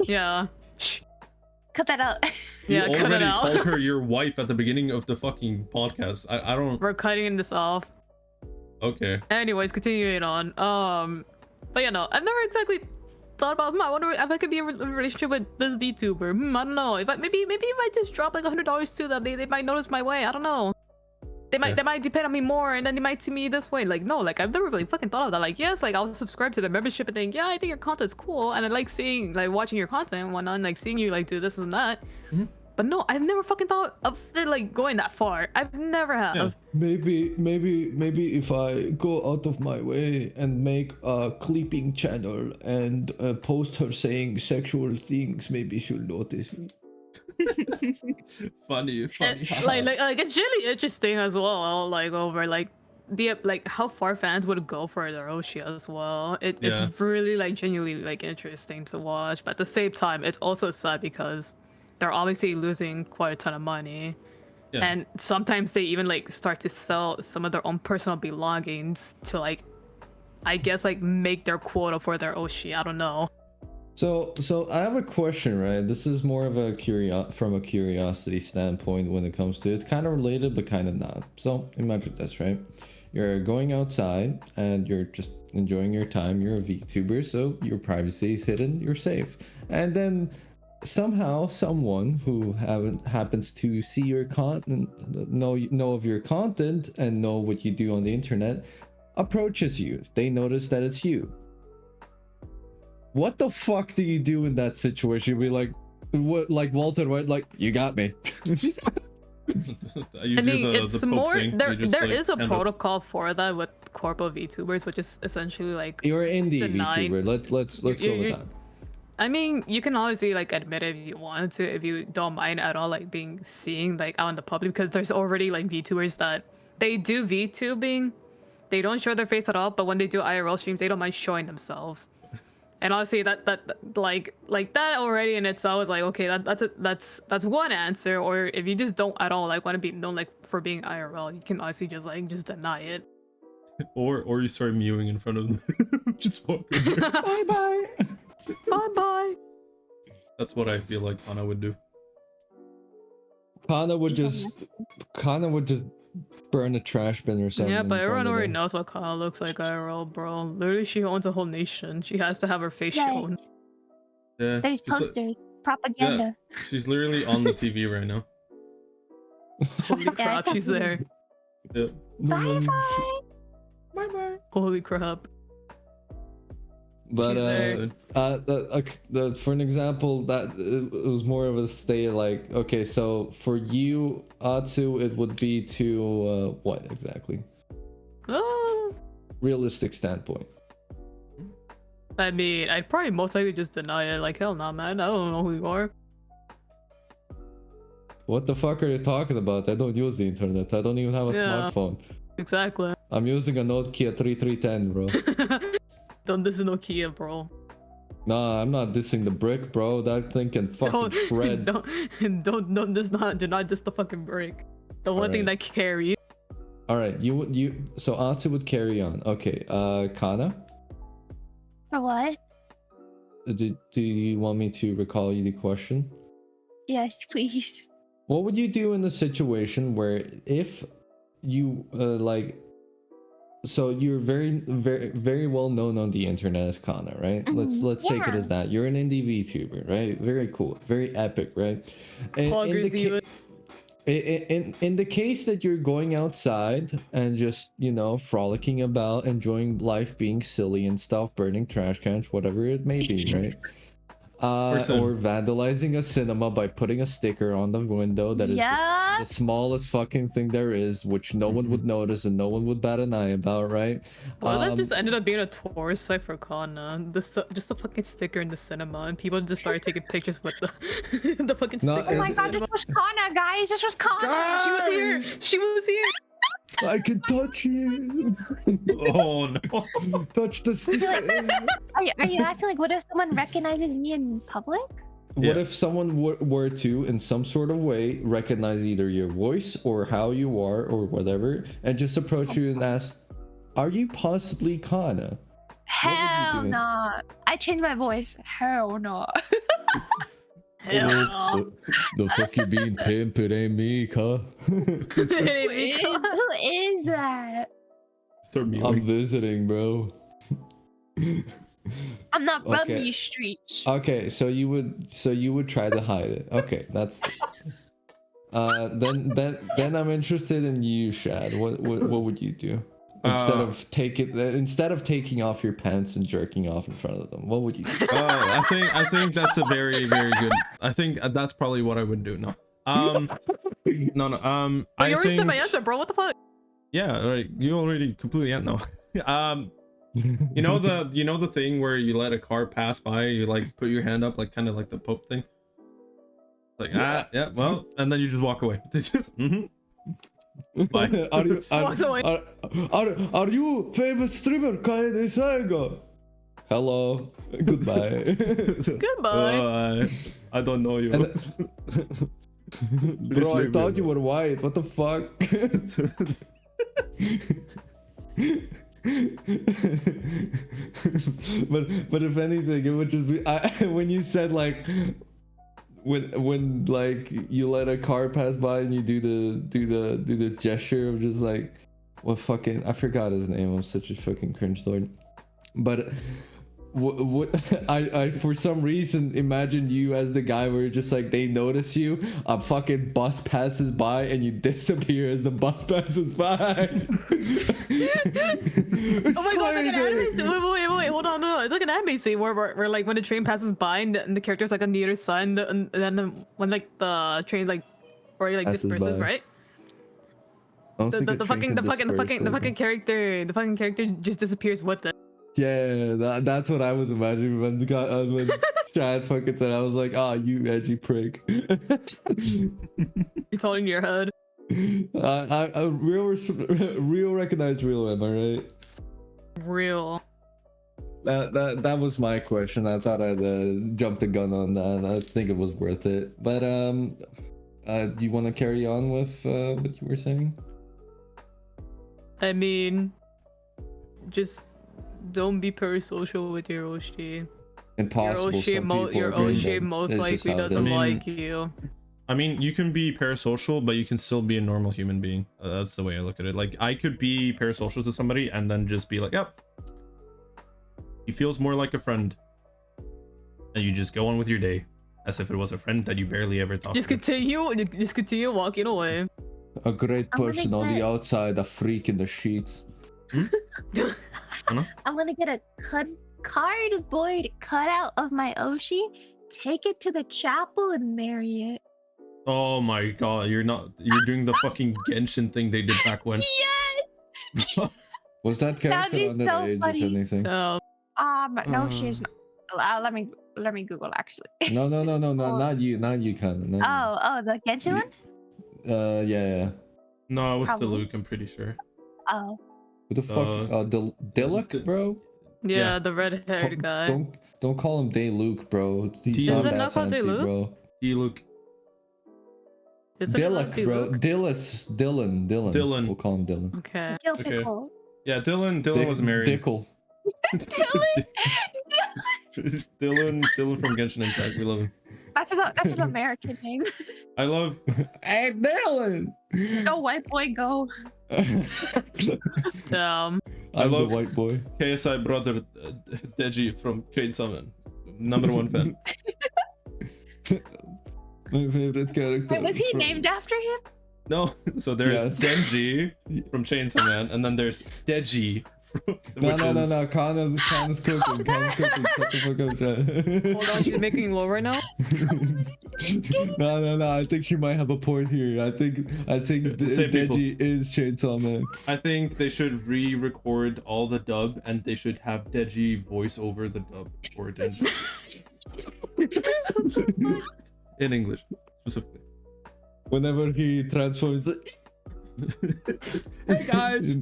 Yeah. Shh. Cut that out. Yeah, cut it out. You already called her your wife at the beginning of the fucking podcast. I don't. We're cutting this off. Okay. Anyways, continuing on. But yeah, no, I've never exactly thought about. I wonder if I could be in a relationship with this VTuber. I don't know. Maybe if I just drop like $100 to them, they might notice my way. I don't know. they might depend on me more, and then they might see me this way. Like, no, like I've never really fucking thought of that. Like, yes, like I'll subscribe to the membership and think, yeah, I think your content's cool, and I like seeing, like, watching your content and whatnot, and, like seeing you like do this and that. But no, I've never fucking thought of it like going that far. I've never have. Yeah. Maybe if I go out of my way and make a clipping channel and post her saying sexual things, maybe she'll notice me. Funny. Like it's really interesting as well. Like over like the like how far fans would go for their Oshi as well. It's really like genuinely like interesting to watch, but at the same time, it's also sad because they're obviously losing quite a ton of money. Yeah. And sometimes they even like start to sell some of their own personal belongings to like, I guess like make their quota for their Oshi. I don't know. So I have a question, right? This is more of a from a curiosity standpoint when it comes to it's kind of related but kind of not. So imagine this, right? You're going outside and you're just enjoying your time. You're a VTuber, so your privacy is hidden. You're safe. And then somehow someone who happens to see your content, know of your content and know what you do on the internet approaches you. They notice that it's you. What the fuck do you do in that situation? Be like, what, like Walter White, like, you got me. I mean, it's more there is a protocol for that with corpo VTubers, which is essentially like you're an indie VTuber. Let's go with that. I mean, you can obviously like admit it if you want to, if you don't mind at all, like being seen like out in the public, because there's already like VTubers that they do VTubing, they don't show their face at all, but when they do IRL streams, they don't mind showing themselves. And honestly, that like that already in itself is like, okay, that's one answer. Or if you just don't at all like want to be known like for being IRL, you can honestly just deny it. Or you start mewing in front of them. Just walk over. Bye bye. Bye bye. That's what I feel like Kana would do. Kana would just burn a trash bin or something. Yeah, but everyone already knows what Kana looks like IRL, bro. Literally, she owns a whole nation. She has to have her face shown. Yeah. There's posters, propaganda. Yeah, she's literally on the TV right now. Holy crap, she's there. Yeah. Bye bye. Bye bye. Holy crap. But for an example, that it was more of a stay like, okay, so for you, Atsu, it would be to what exactly? Realistic standpoint. I mean, I'd probably most likely just deny it. Like, hell nah, man. I don't know who you are. What the fuck are you talking about? I don't use the internet. I don't even have a smartphone. Exactly. I'm using a Nokia 3310, bro. Don't diss Nokia, bro. Nah, I'm not dissing the brick, bro. That thing can fucking shred. Do not diss the fucking brick. The one thing that carry. All right, so Atsu would carry on. Okay, Kana? For what? Do you want me to recall you the question? Yes, please. What would you do in the situation where if you so you're very well known on the internet as Kana, right? Let's take it as that. You're an indie VTuber, right? Very cool, very epic, right? In the case that you're going outside and just, you know, frolicking about, enjoying life, being silly and stuff, burning trash cans, whatever it may be, right? Or vandalizing a cinema by putting a sticker on the window that is the smallest fucking thing there is, which no one would notice and no one would bat an eye about, right? Well, that just ended up being a tourist site for Kana. Just a fucking sticker in the cinema, and people just started taking pictures with the the fucking sticker. Oh my god, this was Kana, guys. This was Kana. Guys! She was here. She was here. I can touch you. Oh no! Touch the sticker. Are you asking like, what if someone recognizes me in public? What if someone were to, in some sort of way, recognize either your voice or how you are or whatever, and just approach you and ask, "Are you possibly Kana?" Hell no! I changed my voice. Hell no! Hell no. The fuck you being pimp? It ain't me, huh? Who is that? I'm visiting, bro. I'm not from these streets. Okay, so you would try to hide it. Okay, that's Then I'm interested in you, Shad. What would you do instead of taking off your pants and jerking off in front of them? What would you do? I think that's a very good. I think that's probably what I would do. No. No. But you I already said think. my answer, bro. What the fuck? Yeah, right. You already completely no. You know the thing where you let a car pass by, you like put your hand up, like kind of like the Pope thing. Like yeah, well, and then you just walk away. It's just bye. Are you famous streamer kaedesaigo? Hello. Goodbye. Goodbye. I don't know you. Bro, I thought you were white. What the fuck? but if anything, it would just be when you said like when like you let a car pass by and you do the gesture of just like what fucking I forgot his name. I'm such a fucking cringe lord. But what I for some reason imagined you as the guy where just like they notice you, a fucking bus passes by and you disappear as the bus passes by. Oh my god, it's like an anime scene. Wait, hold on, no. It's like an anime scene where like when the train passes by and the character's like on the other side, and then when like the train like already like disperses, right? The fucking character just disappears with it. Yeah, that's what I was imagining when Chad fucking said. I was like, "Ah, you edgy prick." It's all in your head. I real recognize real. Am I right? Real. That was my question. I thought I'd jump the gun on that. I think it was worth it. But do you want to carry on with what you were saying? I mean, just don't be parasocial with your Oshi. Impossible. Your Oshi most likely doesn't like you. I mean, you can be parasocial, but you can still be a normal human being. That's the way I look at it. Like, I could be parasocial to somebody and then just be like, yep. He feels more like a friend. And you just go on with your day. As if it was a friend that you barely ever talked to. Just continue walking away. A great person on the outside, a freak in the sheets. I'm gonna get a cardboard cutout of my Oshi, take it to the chapel and marry it. Oh my god, you're doing the fucking Genshin thing they did back when. Yes! Was that character under so the age funny. of anything? No, she's not. Let me Google actually. No, not you, Kana. Oh, the Genshin one? Yeah. No, it was Probably. the Luke, I'm pretty sure. Oh. What the fuck? Diluk, bro? Yeah, the red-haired guy. Don't call him Luke, bro. He's Is not it that not called fancy, Luke? bro. Luke. Diluk, bro. Dylan. We'll call him Dylan. Okay. Okay. Yeah, Dylan was married. Dickle. Dylan from Genshin Impact. We love him. That's his American name. I love. Hey, Dylan. Go white boy, go. Damn. I'm love the white boy. KSI brother Deji from Chainsaw Man. #1 fan. My favorite character. Wait, was he named after him? No, so there's Denji from Chainsaw Man, and then there's Deji. No. Kana's cooking. Kana's cooking. Shut the fuck up, Chad. Hold on, she's making low right now. No. I think she might have a point here. I think Deji is Chainsaw Man. I think they should re-record all the dub, and they should have Deji voice over the dub for Denji. In English, specifically. Whenever he transforms, hey guys.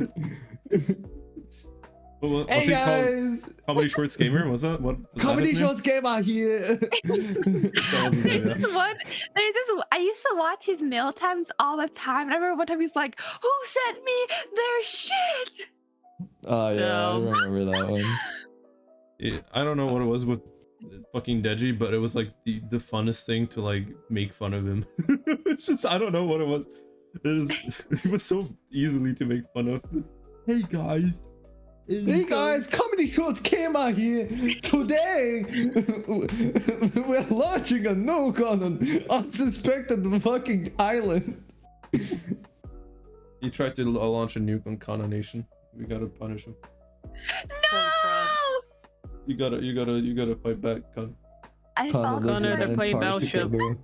Hey guys! Comedy Shorts Gamer, was that? What? Comedy Shorts Gamer here! There's this I used to watch his mail times all the time. And I remember one time he's like, "Who sent me their shit?" Oh yeah, I remember that one. Yeah, I don't know what it was with fucking Deji, but it was like the funnest thing to like make fun of him. It's just, I don't know what it was. It was so easily to make fun of. Hey guys. Hey guys, Comedy Shorts came out here today. We're launching a nuke on an unsuspected fucking island. He tried to launch a nuke on Kana Nation. We gotta punish him. No! You gotta fight back, Kana. I Kana felt lives Connor, in they're playing Antarctica, Battleship. bro.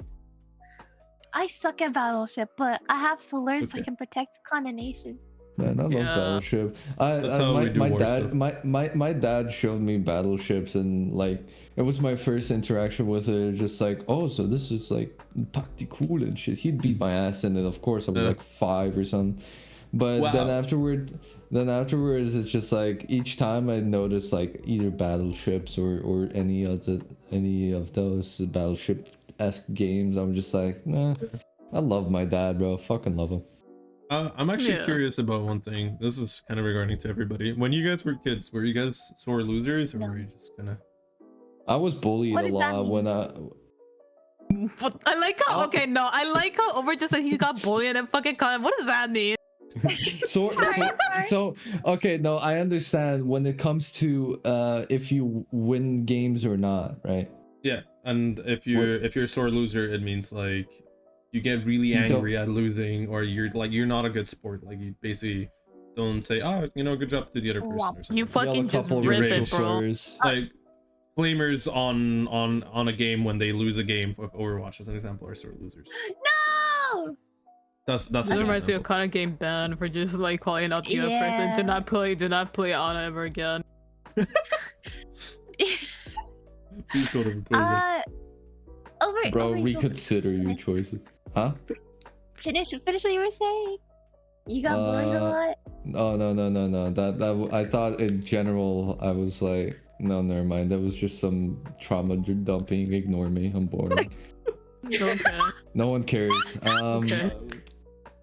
I suck at Battleship, but I have to learn so I Okay. can protect Kana Nation. Man, I love Yeah. Battleship. That's how we do my war dad, stuff. my dad showed me Battleships, and like it was my first interaction with it. Just like, oh, so this is like tactical and shit. He'd beat my ass in it. Of course, I was Yeah. like 5 or something. But Wow. then afterwards, it's just like each time I noticed like either Battleships or any of those Battleship-esque games, I'm just like, nah. I love my dad, bro. Fucking love him. I'm actually Yeah. curious about one thing. This is kind of regarding to everybody. When you guys were kids, were you guys sore losers, or No. were you just kind of? I was bullied What a does that lot when mean? But I like how okay, no, I like how Over just said he got bullied and fucking Connor. What does that mean? So okay, no, I understand when it comes to if you win games or not, right? Yeah, and if you're a sore loser, it means like you get really You don't- angry at losing, or you're not a good sport. Like you basically don't say, oh, good job to the other person or something. You Yell a fucking just couple rip racial it, bro. slurs. Like flamers on a game when they lose a game of Overwatch as an example are sore losers. No! That's This an reminds me of example. Kana getting banned for just like calling out the other person. Yeah. Do not play Ana ever again. Please go to play Over. Bro, over, reconsider your finish. choices. Huh? Finish what you were saying. You got bullied a lot. Oh no. I thought in general I was like, no, never mind. That was just some trauma dumping. Ignore me. I'm boring. Okay. No one cares. Okay.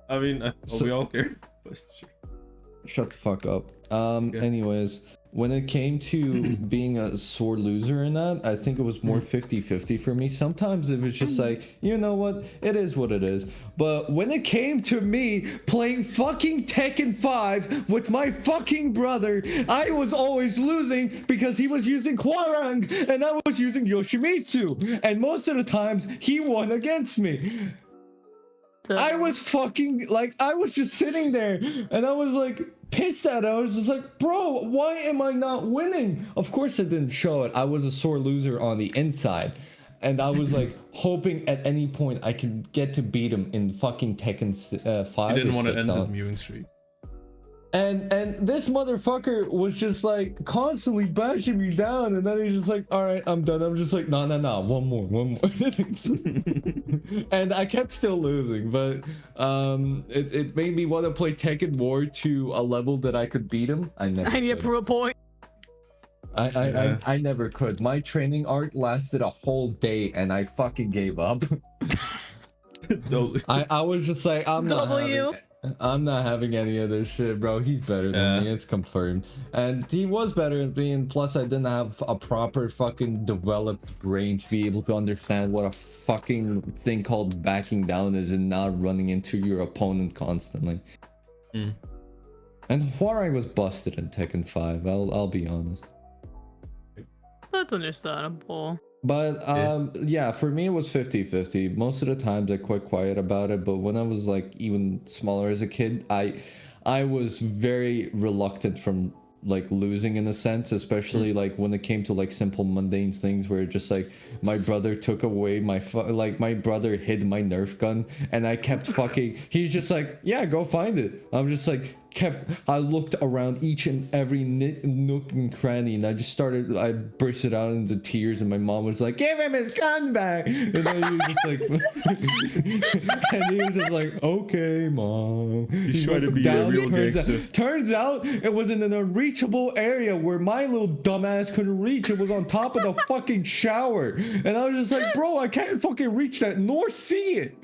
I mean, So- we all care. But sure. Shut the fuck up. Yeah. Anyways, when it came to being a sore loser in that, I think it was more Mm. 50-50 for me. Sometimes it was just like, you know what? It is what it is. But when it came to me playing fucking Tekken 5 with my fucking brother, I was always losing because he was using Hwarang and I was using Yoshimitsu. And most of the times, he won against me. I was fucking like, I was just sitting there and I was like pissed at it. I was just like, bro, why am I not winning? Of course I didn't show it. I was a sore loser on the inside. And I was like hoping at any point I could get to beat him in fucking Tekken 5 He didn't or want to 6 end his on. mewing streak. And this motherfucker was just like constantly bashing me down, and then he's just like, all right, I'm done. I'm just like, no, one more. And I kept still losing, but it made me want to play Tekken more to a level that I could beat him. I never I need to could. prove a point. I never could. My training arc lasted a whole day and I fucking gave up. Don't- I was just like, I'm not having any of this shit, bro. He's better than me. It's confirmed. And he was better than me, and plus I didn't have a proper fucking developed brain to be able to understand what a fucking thing called backing down is and not running into your opponent constantly. Mm. And Hwarang was busted in Tekken 5, I'll be honest. That's understandable. But yeah, for me it was 50-50. Most of the times I quite quiet about it, but when I was like even smaller as a kid, I was very reluctant from like losing in a sense, especially like when it came to like simple mundane things where just like my brother took away my my brother hid my Nerf gun and I kept fucking he's just like, yeah, go find it. I'm just like I looked around each and every nook and cranny and I bursted out into tears and my mom was like, give him his gun back, and then he was just like and he was just like, okay mom. He's trying to went be a down, real gangster. turns out it was in an unreachable area where my little dumbass couldn't reach. It was on top of the fucking shower. And I was just like, bro, I can't fucking reach that nor see it.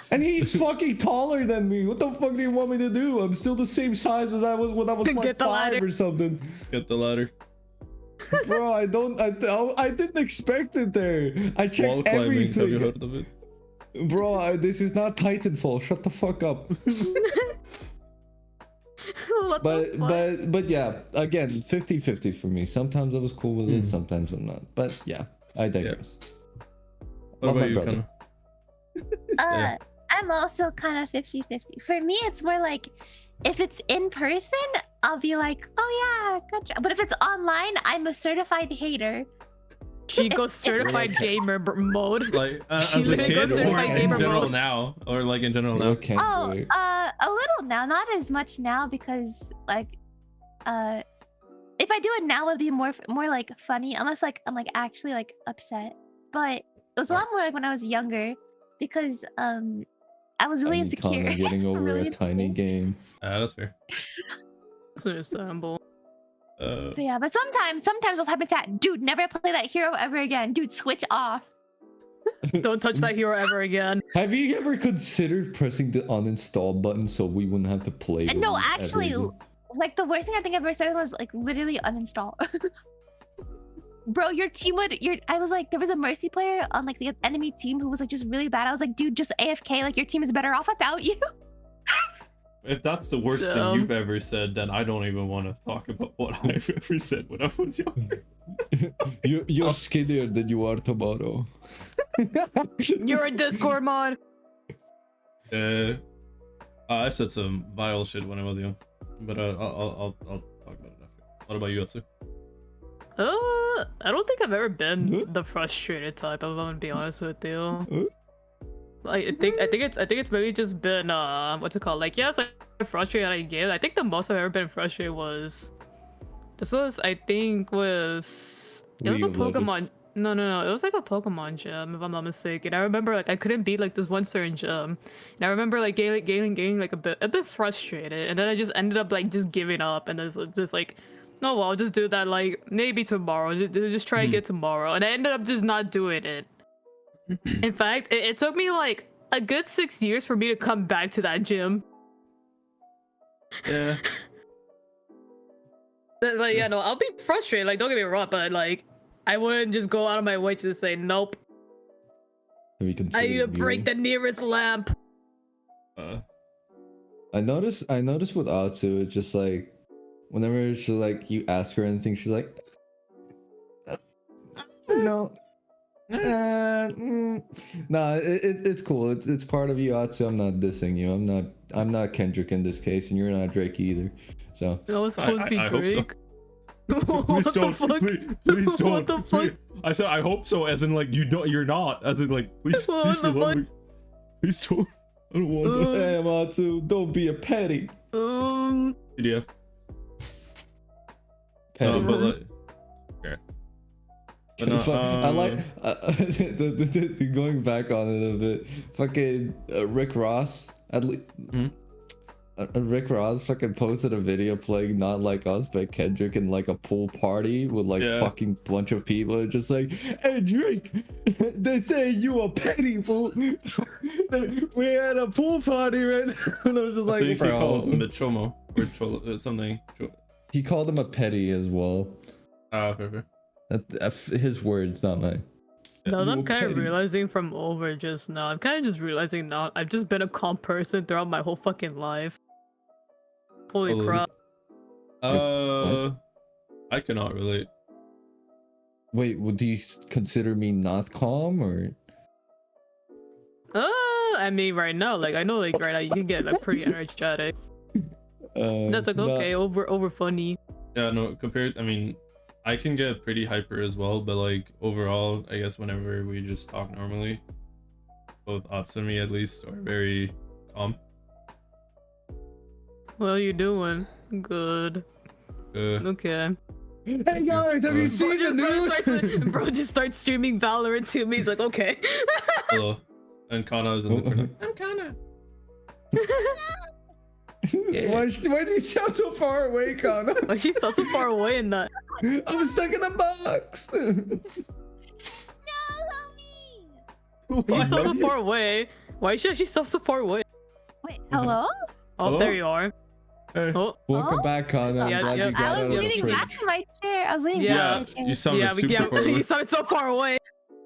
And he's fucking taller than me. What the fuck do you want me to do? I'm still the same size as I was when I was like Get the 5 ladder. or something. Get the ladder. Bro, I didn't expect it there. I Wall checked climbing. Have you everything. heard of it? Bro, this is not Titanfall. Shut the fuck up. What but yeah, again, 50-50 for me. Sometimes I was cool with it, sometimes I'm not. But yeah, I digress. What Love about my you, brother. Kana? I'm also kind of 50-50. For me, it's more like if it's in person, I'll be like, oh yeah, good job. But if it's online, I'm a certified hater. She goes certified gamer mode. Like as She a literally kid goes or certified in gamer general mode. now, or like in general now? Okay, Oh, great. a little now, not as much now because like, if I do it now, it'd be more like funny, unless like I'm like actually like upset. But it was a lot more like when I was younger, because I was really insecure. Kana getting over Really a tiny insecure. game. That's fair. It's understandable. But yeah, but sometimes I'll type in chat, dude, never play that hero ever again. Dude, switch off. Don't touch that hero ever again. Have you ever considered pressing the uninstall button so we wouldn't have to play with No, these actually, ever again? like the worst thing I think I've ever said was like literally uninstall. Bro, your team would I was like, there was a mercy player on like the enemy team who was like just really bad. I was like, dude, just AFK, like your team is better off without you. If that's the worst thing you've ever said, then I don't even want to talk about what I've ever said when I was younger. You're skinnier than you are tomorrow. You're a Discord mod. I said some vile shit when I was young, but I'll talk about it after. What about you, Atsu? I don't think I've ever been the frustrated type. I'm gonna be honest with you. Like, I think it's maybe just been what's it called? Like, yeah, it's like frustrated at a game. I think the most I've ever been frustrated was it was a Pokemon. No, it was like a Pokemon gym, if I'm not mistaken. I remember like I couldn't beat like this one certain gym, and I remember like getting like a bit frustrated, and then I just ended up like just giving up, and there's just like, oh well, I'll just do that like maybe tomorrow. Just try again tomorrow, and I ended up just not doing it. In fact, it took me like a good 6 years for me to come back to that gym. Yeah. Like, yeah, no, I'll be frustrated. Like, don't get me wrong, but like, I wouldn't just go out of my way to say nope. I need to break the nearest lamp. I noticed with Atsu, it's just like whenever she like you ask her anything, she's like, no. Nah, it's cool. It's part of you, Atsu. I'm not dissing you. I'm not Kendrick in this case, and you're not Drake either. So That was supposed to be Drake. Please don't. Please don't. What the fuck? I said I hope so, as in like you're not. As in like please for love me. Please don't. I don't want that. Damn, Atsu, don't be a petty. PDF. Petty. But like, okay. But no, I like going back on it a bit. Fucking Rick Ross. At least. Rick Ross fucking posted a video playing Not Like Us by Kendrick in like a pool party with like fucking bunch of people, just like, hey Drake, they say you a petty fool. We had a pool party right now. And I was just like, he bro. called him a chomo or cholo, something. He called him a petty as well. Fair. His words, not mine. No, I'm kind of realizing from over just now. I'm kind of just realizing now I've just been a calm person throughout my whole fucking life. Holy crap. What? I cannot relate. Wait, well, do you consider me not calm or? I mean, right now, like I know, like right now you can get like pretty energetic. That's like okay, over funny. Yeah, no, compared. I mean, I can get pretty hyper as well, but like overall, I guess whenever we just talk normally, both Atsu and me at least are very calm. What are you doing? Good. Okay. Hey guys, have you seen the news? Bro just starts streaming Valorant to me. He's like, okay. Hello. And Kana is in the corner. I'm Kana. Why do you sound so far away, Kana? Why she sound so far away in that? I'm stuck in a box. No, help me. You sound so far away. Why should she sound so far away? Wait, hello? Oh, Hello? there you are. Hey. Oh. Welcome back, Kana. I'm glad you got I out was of the leaning fridge. back to my chair. I was leaning back Yeah, to my chair. you sounded super far away. You sounded so far away.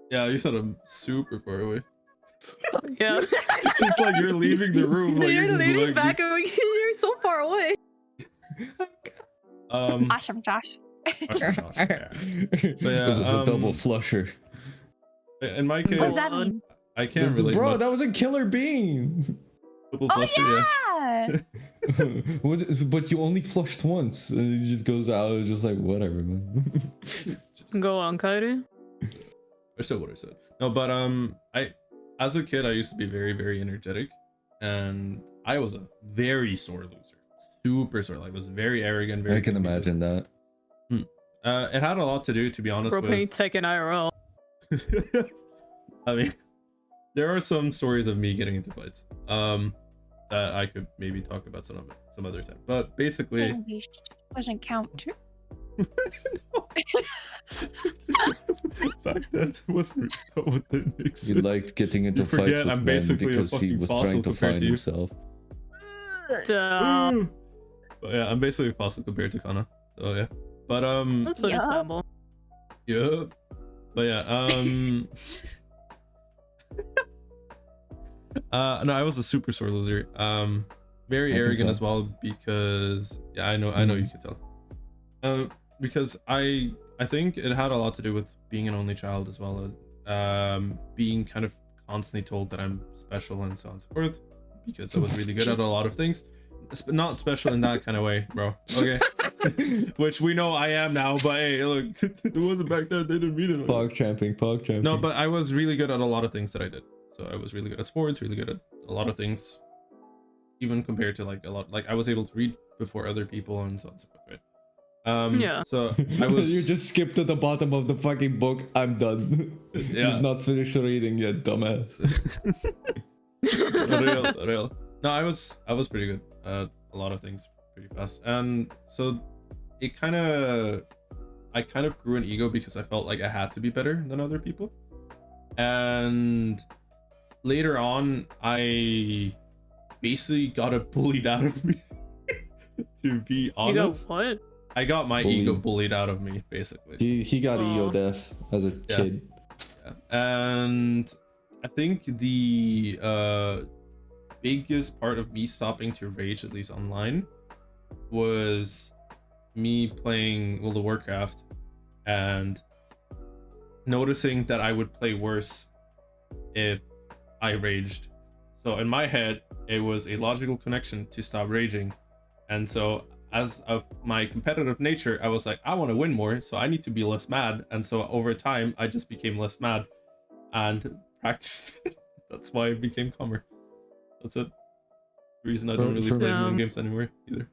Yeah, you sounded super far away. Yeah. It's just like you're leaving the room. Like You're just leaning like, back and you're so far away. Awesome, Josh. Yeah. But yeah, It was a double flusher. in my What does case, that mean? I can't relate Bro, much. that was a killer bean. Double Oh flusher, yeah. yeah. But you only flushed once, and it just goes out. It's just like whatever, man. Go on, Kaede. I said what I said. No, but I, as a kid, I used to be very, very energetic, and I was a very sore loser, super sore. Like, was very arrogant. Very. I can imagine that. It had a lot to do, to be honest. Bro playing With... Tekken IRL. I mean, there are some stories of me getting into fights. That I could maybe talk about some other time. But basically, Doesn't count. back then wasn't what didn't exist. He liked getting into You fights forget with I'm men basically a because he fucking was fossil trying to compared find to you. himself. But yeah, I'm basically a fossil compared to Kana. So yeah. But That's understandable. yeah. But yeah, no, I was a super sore loser. Very I can arrogant tell. as well because yeah, I know you can tell. Because I think it had a lot to do with being an only child as well as being kind of constantly told that I'm special and so on and so forth because I was really good at a lot of things. Not special in that kind of way, bro. Okay. Which we know I am now, but hey, look, it wasn't back then. They didn't mean it. Pog champing. No, but I was really good at a lot of things that I did. So I was really good at sports, really good at a lot of things, even compared to like a lot. Like I was able to read before other people and so on and so forth, right? Yeah. So I was. You just skipped to the bottom of the fucking book. I'm done. Yeah. You've not finished reading yet, dumbass. real. No, I was pretty good at a lot of things pretty fast, and so I kind of grew an ego because I felt like I had to be better than other people, and later on I basically got it bullied out of me. To be honest, You got what? I got my Bullied. ego bullied out of me basically. He got ego deaf as a Yeah. kid. Yeah. And I think the biggest part of me stopping to rage, at least online, was me playing World of Warcraft and noticing that I would play worse if I raged. So in my head, it was a logical connection to stop raging. And so as of my competitive nature, I was like, I want to win more, so I need to be less mad. And so over time, I just became less mad and practiced. That's why I became calmer. That's it. The reason I don't really For play me- video games anymore either.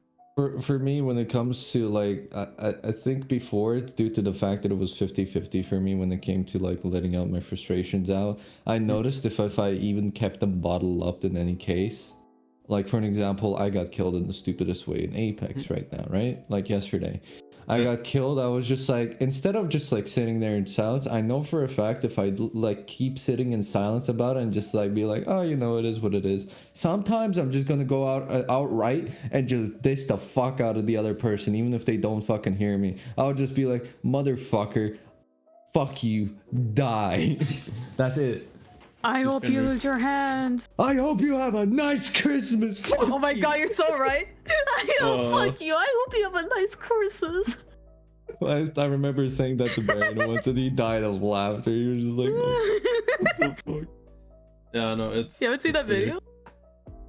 For me, when it comes to like, I think before, it's due to the fact that it was 50-50 for me when it came to like letting out my frustrations out. I noticed if I even kept them bottled up in any case, like for an example, I got killed in the stupidest way in Apex right now, right? Like yesterday. I got killed. I was just like, instead of just like sitting there in silence, I know for a fact if I like keep sitting in silence about it and just like be like, oh, you know, it is what it is. Sometimes I'm just gonna go outright and just diss the fuck out of the other person, even if they don't fucking hear me. I'll just be like, motherfucker, fuck you, die. That's it. I hope you lose your hands. I hope you have a nice Christmas. Fuck Oh my you. god, you're so right. Fuck you. I hope you have a nice Christmas. I remember saying that to Baron once and he died of laughter. He was just like, What the fuck? Yeah, no, it's. You haven't seen that video?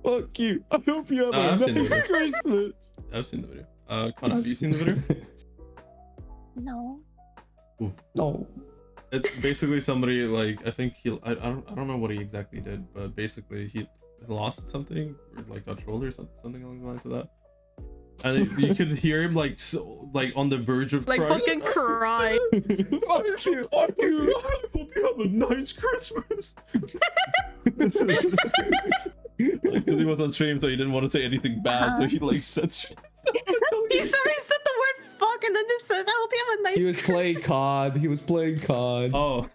fuck you. I hope you have No, a I've seen the nice video. Christmas. I've seen the video. Kana, have you seen the video? No. No. It's basically somebody like I think I don't know what he exactly did, but basically he lost something or like got trolled or something along the lines of that. And you could hear him like like on the verge of Like crying. fucking cry. Fuck you. Fuck you! I hope you have a nice Christmas. Because he was on stream, so he didn't want to say anything bad, so he like said. He said the word fuck and then just says, I hope you have a nice He was playing COD. He was playing COD. Oh.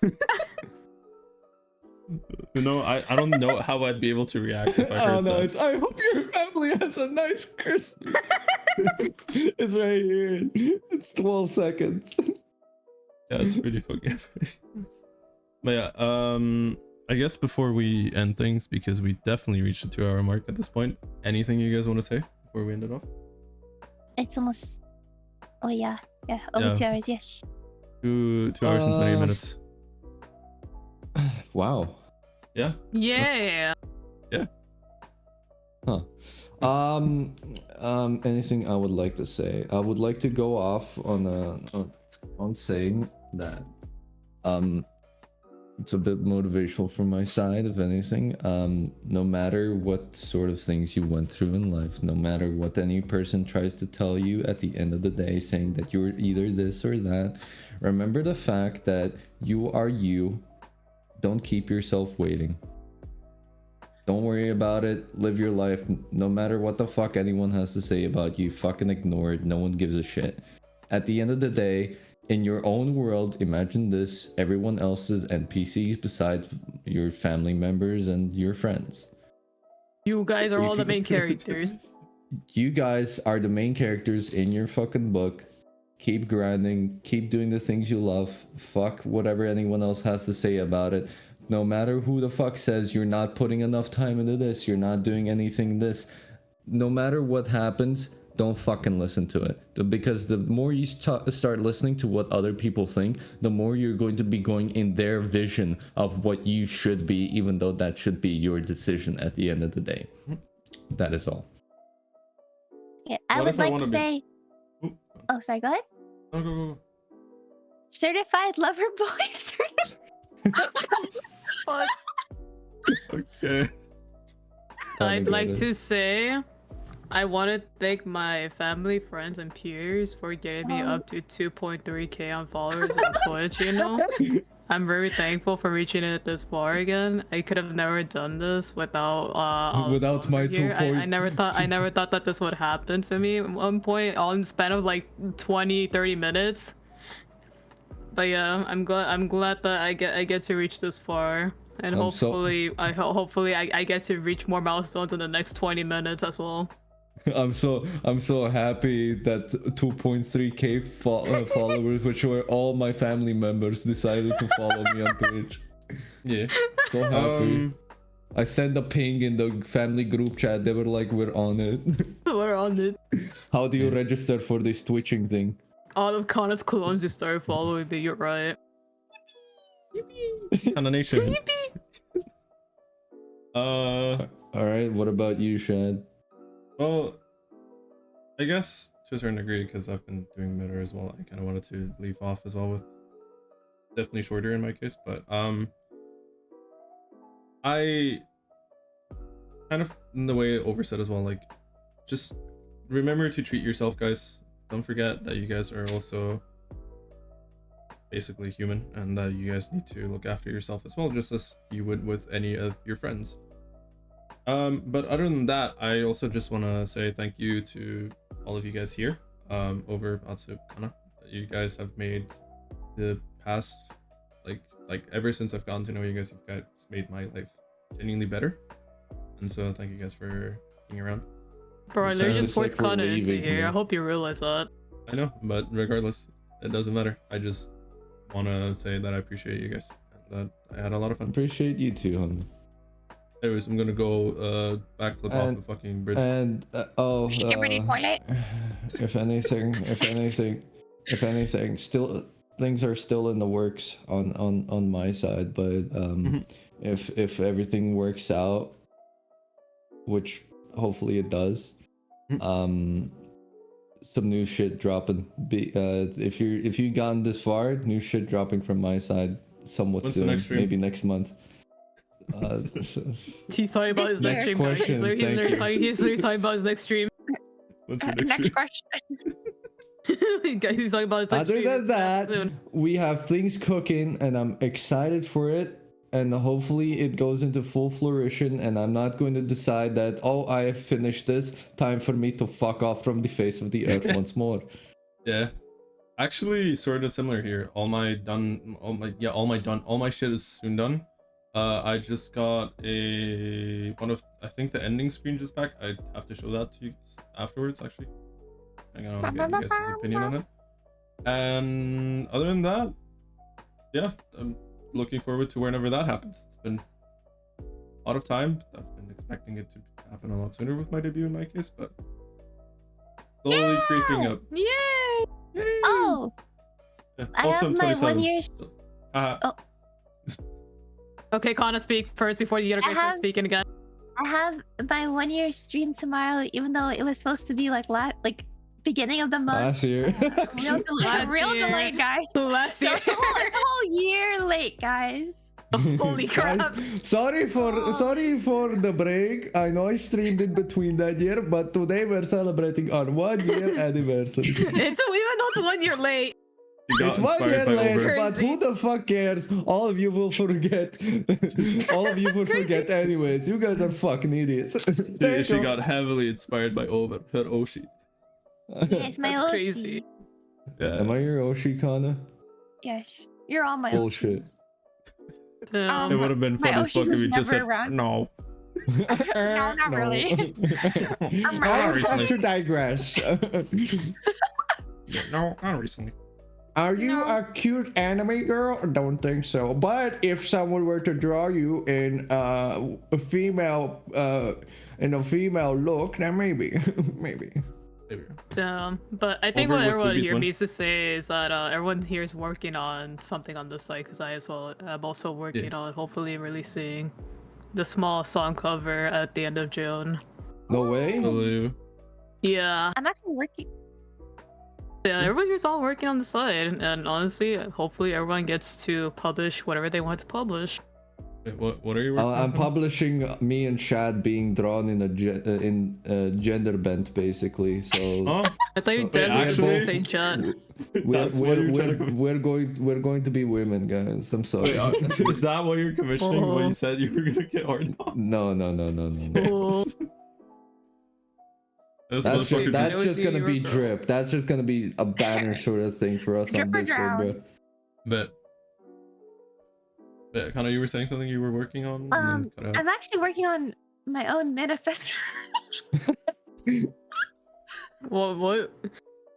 You know, I don't know how I'd be able to react if I heard Oh no, that. it's I hope your family has a nice Christmas. It's right here. It's 12 seconds. Yeah, it's pretty fucking. But yeah, I guess before we end things, because we definitely reached the 2-hour mark at this point, anything you guys want to say before we end it off? It's almost. Oh yeah, over 2 hours. Yes. 2 hours and 20 minutes. Wow. Yeah. Yeah. Huh. Anything I would like to say? I would like to go off on saying that it's a bit motivational from my side, if anything. No matter what sort of things you went through in life, no matter what any person tries to tell you at the end of the day, saying that you're either this or that, remember the fact that you are you. Don't keep yourself waiting. Don't worry about it. Live your life. No matter what the fuck anyone has to say about you, fucking ignore it. No one gives a shit. At the end of the day, in your own world, imagine this: everyone else's NPCs besides your family members and your friends. You guys are all the main characters. You guys are the main characters in your fucking book. Keep grinding. Keep doing the things you love. Fuck whatever anyone else has to say about it. No matter who the fuck says you're not putting enough time into this, you're not doing anything this, no matter what happens, don't fucking listen to it. Because the more you start listening to what other people think, the more you're going to be going in their vision of what you should be, even though that should be your decision at the end of the day. That is all. Yeah, I What would if I like wanna to be- say. Oop. Oh, sorry. Go ahead. No, go. Certified lover boy. Okay. I'd like Alligator. to say I want to thank my family, friends, and peers for getting me up to 2.3k on followers on Twitch, you know? I'm very thankful for reaching it this far again. I could have never done this without Without Slumber my here. 2. I never thought that this would happen to me at one point on the span of like 20-30 minutes. But yeah, I'm glad that I get to reach this far. And hopefully I get to reach more milestones in the next 20 minutes as well. I'm so happy that 2.3k followers, which were all my family members, decided to follow me on Twitch. Yeah. So happy. I sent a ping in the family group chat. They were like, "We're on it." We're on it. How do you register for this twitching thing? All of Kana's clones just started following me. You're right. Kana Nation. All right. What about you, Shad? Well, I guess to a certain degree, because I've been doing meta as well, I kind of wanted to leave off as well with definitely shorter in my case, but I kind of in the way oversaid as well, like just remember to treat yourself, guys. Don't forget that you guys are also basically human and that you guys need to look after yourself as well, just as you would with any of your friends. But other than that, I also just want to say thank you to all of you guys here over Atsu, Kana. You guys have made the past like ever since I've gotten to know you guys made my life genuinely better, and so thank you guys for being around. Bro, I literally just forced like we're Kana into leaving here. here. I hope you realize that. I know, but regardless, it doesn't matter. I just want to say that I appreciate you guys and that I had a lot of fun. Appreciate you too, homie. Anyways, I'm gonna go backflip off the fucking bridge. And if anything, still things are still in the works on my side, but if everything works out, which hopefully it does, some new shit dropping. If you gotten this far, new shit dropping from my side somewhat When's the soon, next stream? maybe next month. He's talking about his next Next stream. question, He's literally talking about his next stream. What's your next Next stream? question. He's talking about his next Other stream. than It's that, soon. we have things cooking, and I'm excited for it. And hopefully it goes into full flourishing. And I'm not going to decide that, oh, I have finished this. Time for me to fuck off from the face of the earth once more. Yeah, actually, sort of similar here. All my shit is soon done. I just got I think the ending screen just back. I have to show that to you guys afterwards. Actually, I want to get you guys' opinion on it. And other than that, yeah, I'm looking forward to whenever that happens. It's been a lot of time. I've been expecting it to happen a lot sooner with my debut in my case, but slowly creeping up. Yay! Yay! Oh, Yeah, I also, have I'm my 27. 1 year. Uh, Okay, Kana, speak first before the other guy starts have- speaking again. I have my 1 year stream tomorrow, even though it was supposed to be like beginning of the month. Last year. Real Last real year. delayed, guys. Last So year. it's a whole year late, guys. Holy crap. Guys, sorry for the break. I know I streamed in between that year, but today we're celebrating our 1 year anniversary. It's even though it's 1 year late. you got It's 1 year inspired by later, Over. but who the fuck cares? All of you will forget. All of you will forget anyways. You guys are fucking idiots. She got heavily inspired by Over, her Oshi. Yes, my That's Oshi. crazy. Yeah. Am I your Oshi, Kana? Yes, you're on my Bullshit. Damn. It would have been my fun as Oshi fuck if was you just never said around. no. No, not really. I'm I right. have to digress. No, not recently. Are you No. a cute anime girl? I don't think so. But if someone were to draw you in a female look, then maybe, maybe. Maybe. Damn. But I think Over what with everyone Boobies here one. needs to say is that everyone here is working on something on this site because I as well am also working on hopefully releasing the small song cover at the end of June. No way. Hello. Yeah. I'm actually working. Yeah, everyone here's all working on the side, and honestly, hopefully everyone gets to publish whatever they want to publish. Wait, what are you working I'm on? publishing me and Shad being drawn in a gender bent, basically. So Huh? I thought you So- dead Wait, were going to actually- say Jet. That's what you're trying to we're going to be women, guys. I'm sorry. Wait, is that what you're commissioning when Oh. you said you were gonna get hard on? No. Oh. That's That's motherfucker that that's just... would just be gonna your be girl. drip. That's just gonna be a banner sort of thing for us on Drip or Discord, bro. drown. But Kana, you were saying something you were working on? And then cut out. I'm actually working on my own manifesto. What?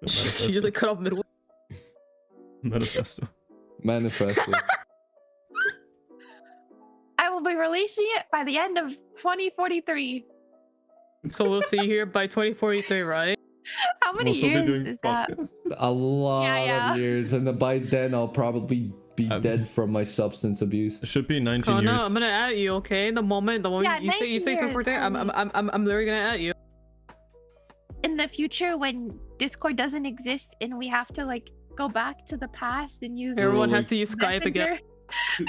She just like cut off midway. Manifesto. Manifesto. I will be releasing it by the end of 2043. So we'll see here by 2043, right? How many We'll still be years doing is that? podcasts. A lot Yeah. of years, and by then I'll probably be dead from my substance abuse. It should be 19 Kana, years. I'm gonna at you, okay? The moment Yeah, you say 19 years, 2043, I'm literally gonna at you. In the future, when Discord doesn't exist and we have to like go back to the past and use Everyone like- has to use Skype again.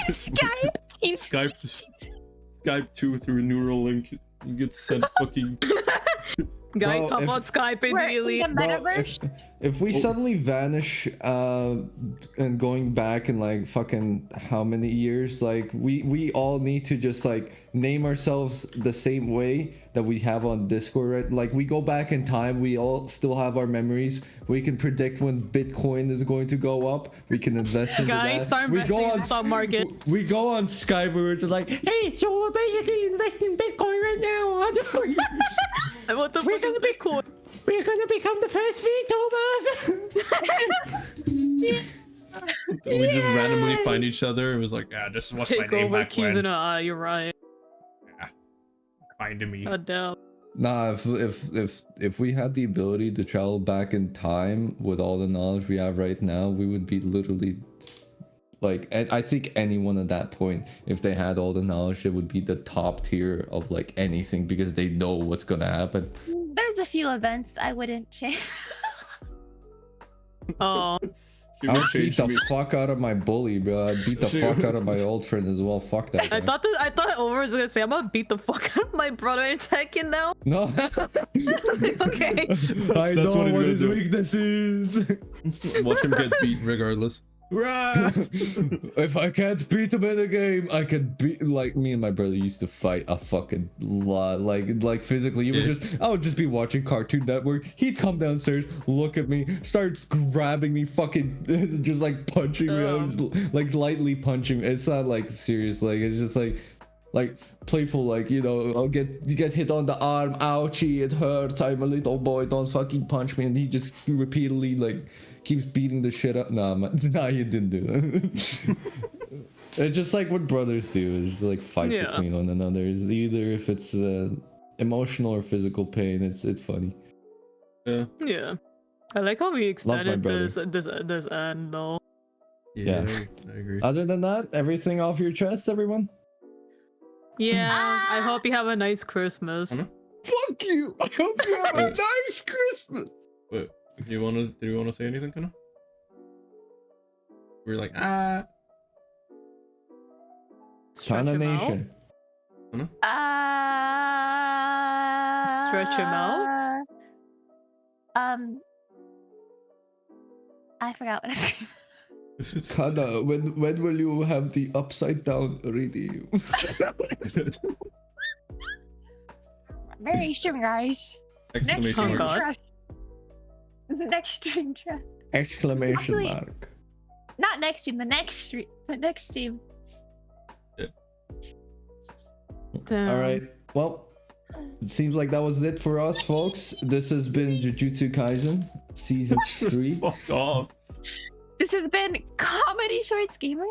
Skype. Skype 2 through Neuralink. You get sent fucking... Guys, Bro, hop if- on Skype We're in immediately. the Bro, metaverse. if we suddenly vanish and going back in like fucking how many years, like we all need to just like name ourselves the same way that we have on Discord, right? Like we go back in time, we all still have our memories. We can predict when Bitcoin is going to go up. We can invest in Guys, that. start We investing go in on the stock market. We go on Skype and we're just like, hey, so we're basically investing in Bitcoin right now. What the fuck is Bitcoin? We're gonna become the first VTubers. We just randomly find each other. It was like, yeah, this is what's my Take name over back keys when. in an eye, you're right. Find me. God damn. Nah, if we had the ability to travel back in time with all the knowledge we have right now, we would be literally like, I think anyone at that point, if they had all the knowledge, they would be the top tier of like anything because they know what's gonna happen. There's a few events I wouldn't change. Oh, She I'd would beat change the me. fuck out of my bully, bro. I'd beat the She fuck would- out of my old friend as well. Fuck that guy. I thought Over was gonna say I'm gonna beat the fuck out of my brother in Tekken now. No. Okay. I That's know what he's what gonna his do. weakness is. Watch him get beat regardless. Right. If I can't beat him in a game, I can beat. Like me and my brother used to fight a fucking lot, like physically. I would just be watching Cartoon Network. He'd come downstairs, look at me, start grabbing me, fucking just like punching me, I was, like lightly punching me. It's not like serious, like it's just like playful, like, you know, you get hit on the arm, ouchie, it hurts, I'm a little boy, don't fucking punch me. And he just repeatedly like keeps beating the shit up. Nah, you didn't do that. It's just like what brothers do, is like fight Yeah. between one another. Is either if it's emotional or physical pain, it's funny. Yeah. Yeah. I like how we my extended brother. this end though. Yeah, Yeah. I agree. Other than that, everything off your chest, everyone? Yeah. I Ah! hope you have a nice Christmas. Kana? Fuck you! I hope you have a nice Christmas! Wait, did you wanna say anything, Kana? We're like, ah. Stretch Kana him out. Nation. Stretch him out. I forgot what I said. It's Kana, when will you have the upside down ready? Very soon, guys. Next exclamation stream mark. mark. trust. Next stream trust. Exclamation Actually- mark. Not next stream. The next stream. The next stream. Damn. All right. Well, it seems like that was it for us, folks. This has been Jujutsu Kaisen season 3. Fuck off. This has been Comedy Shorts Gamer.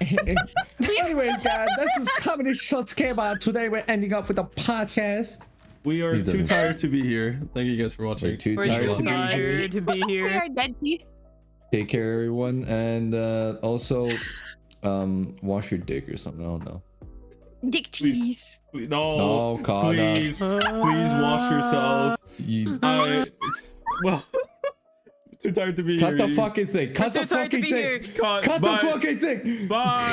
Anyways, guys, this is Comedy Shots came out. Today we're ending up with a podcast. We are He too doesn't. tired to be here. Thank you guys for We're watching. too We're tired too to be here. tired to be We here. are dead teeth. Take care, everyone, and also wash your dick or something. I don't know. Dick Please. cheese. No, No, Kana. please wash yourself. You Well, too tired to be cut here. the fucking thing. Cut We're the too tired to fucking be thing. here. Cut. Cut Bye. the fucking thing. Bye.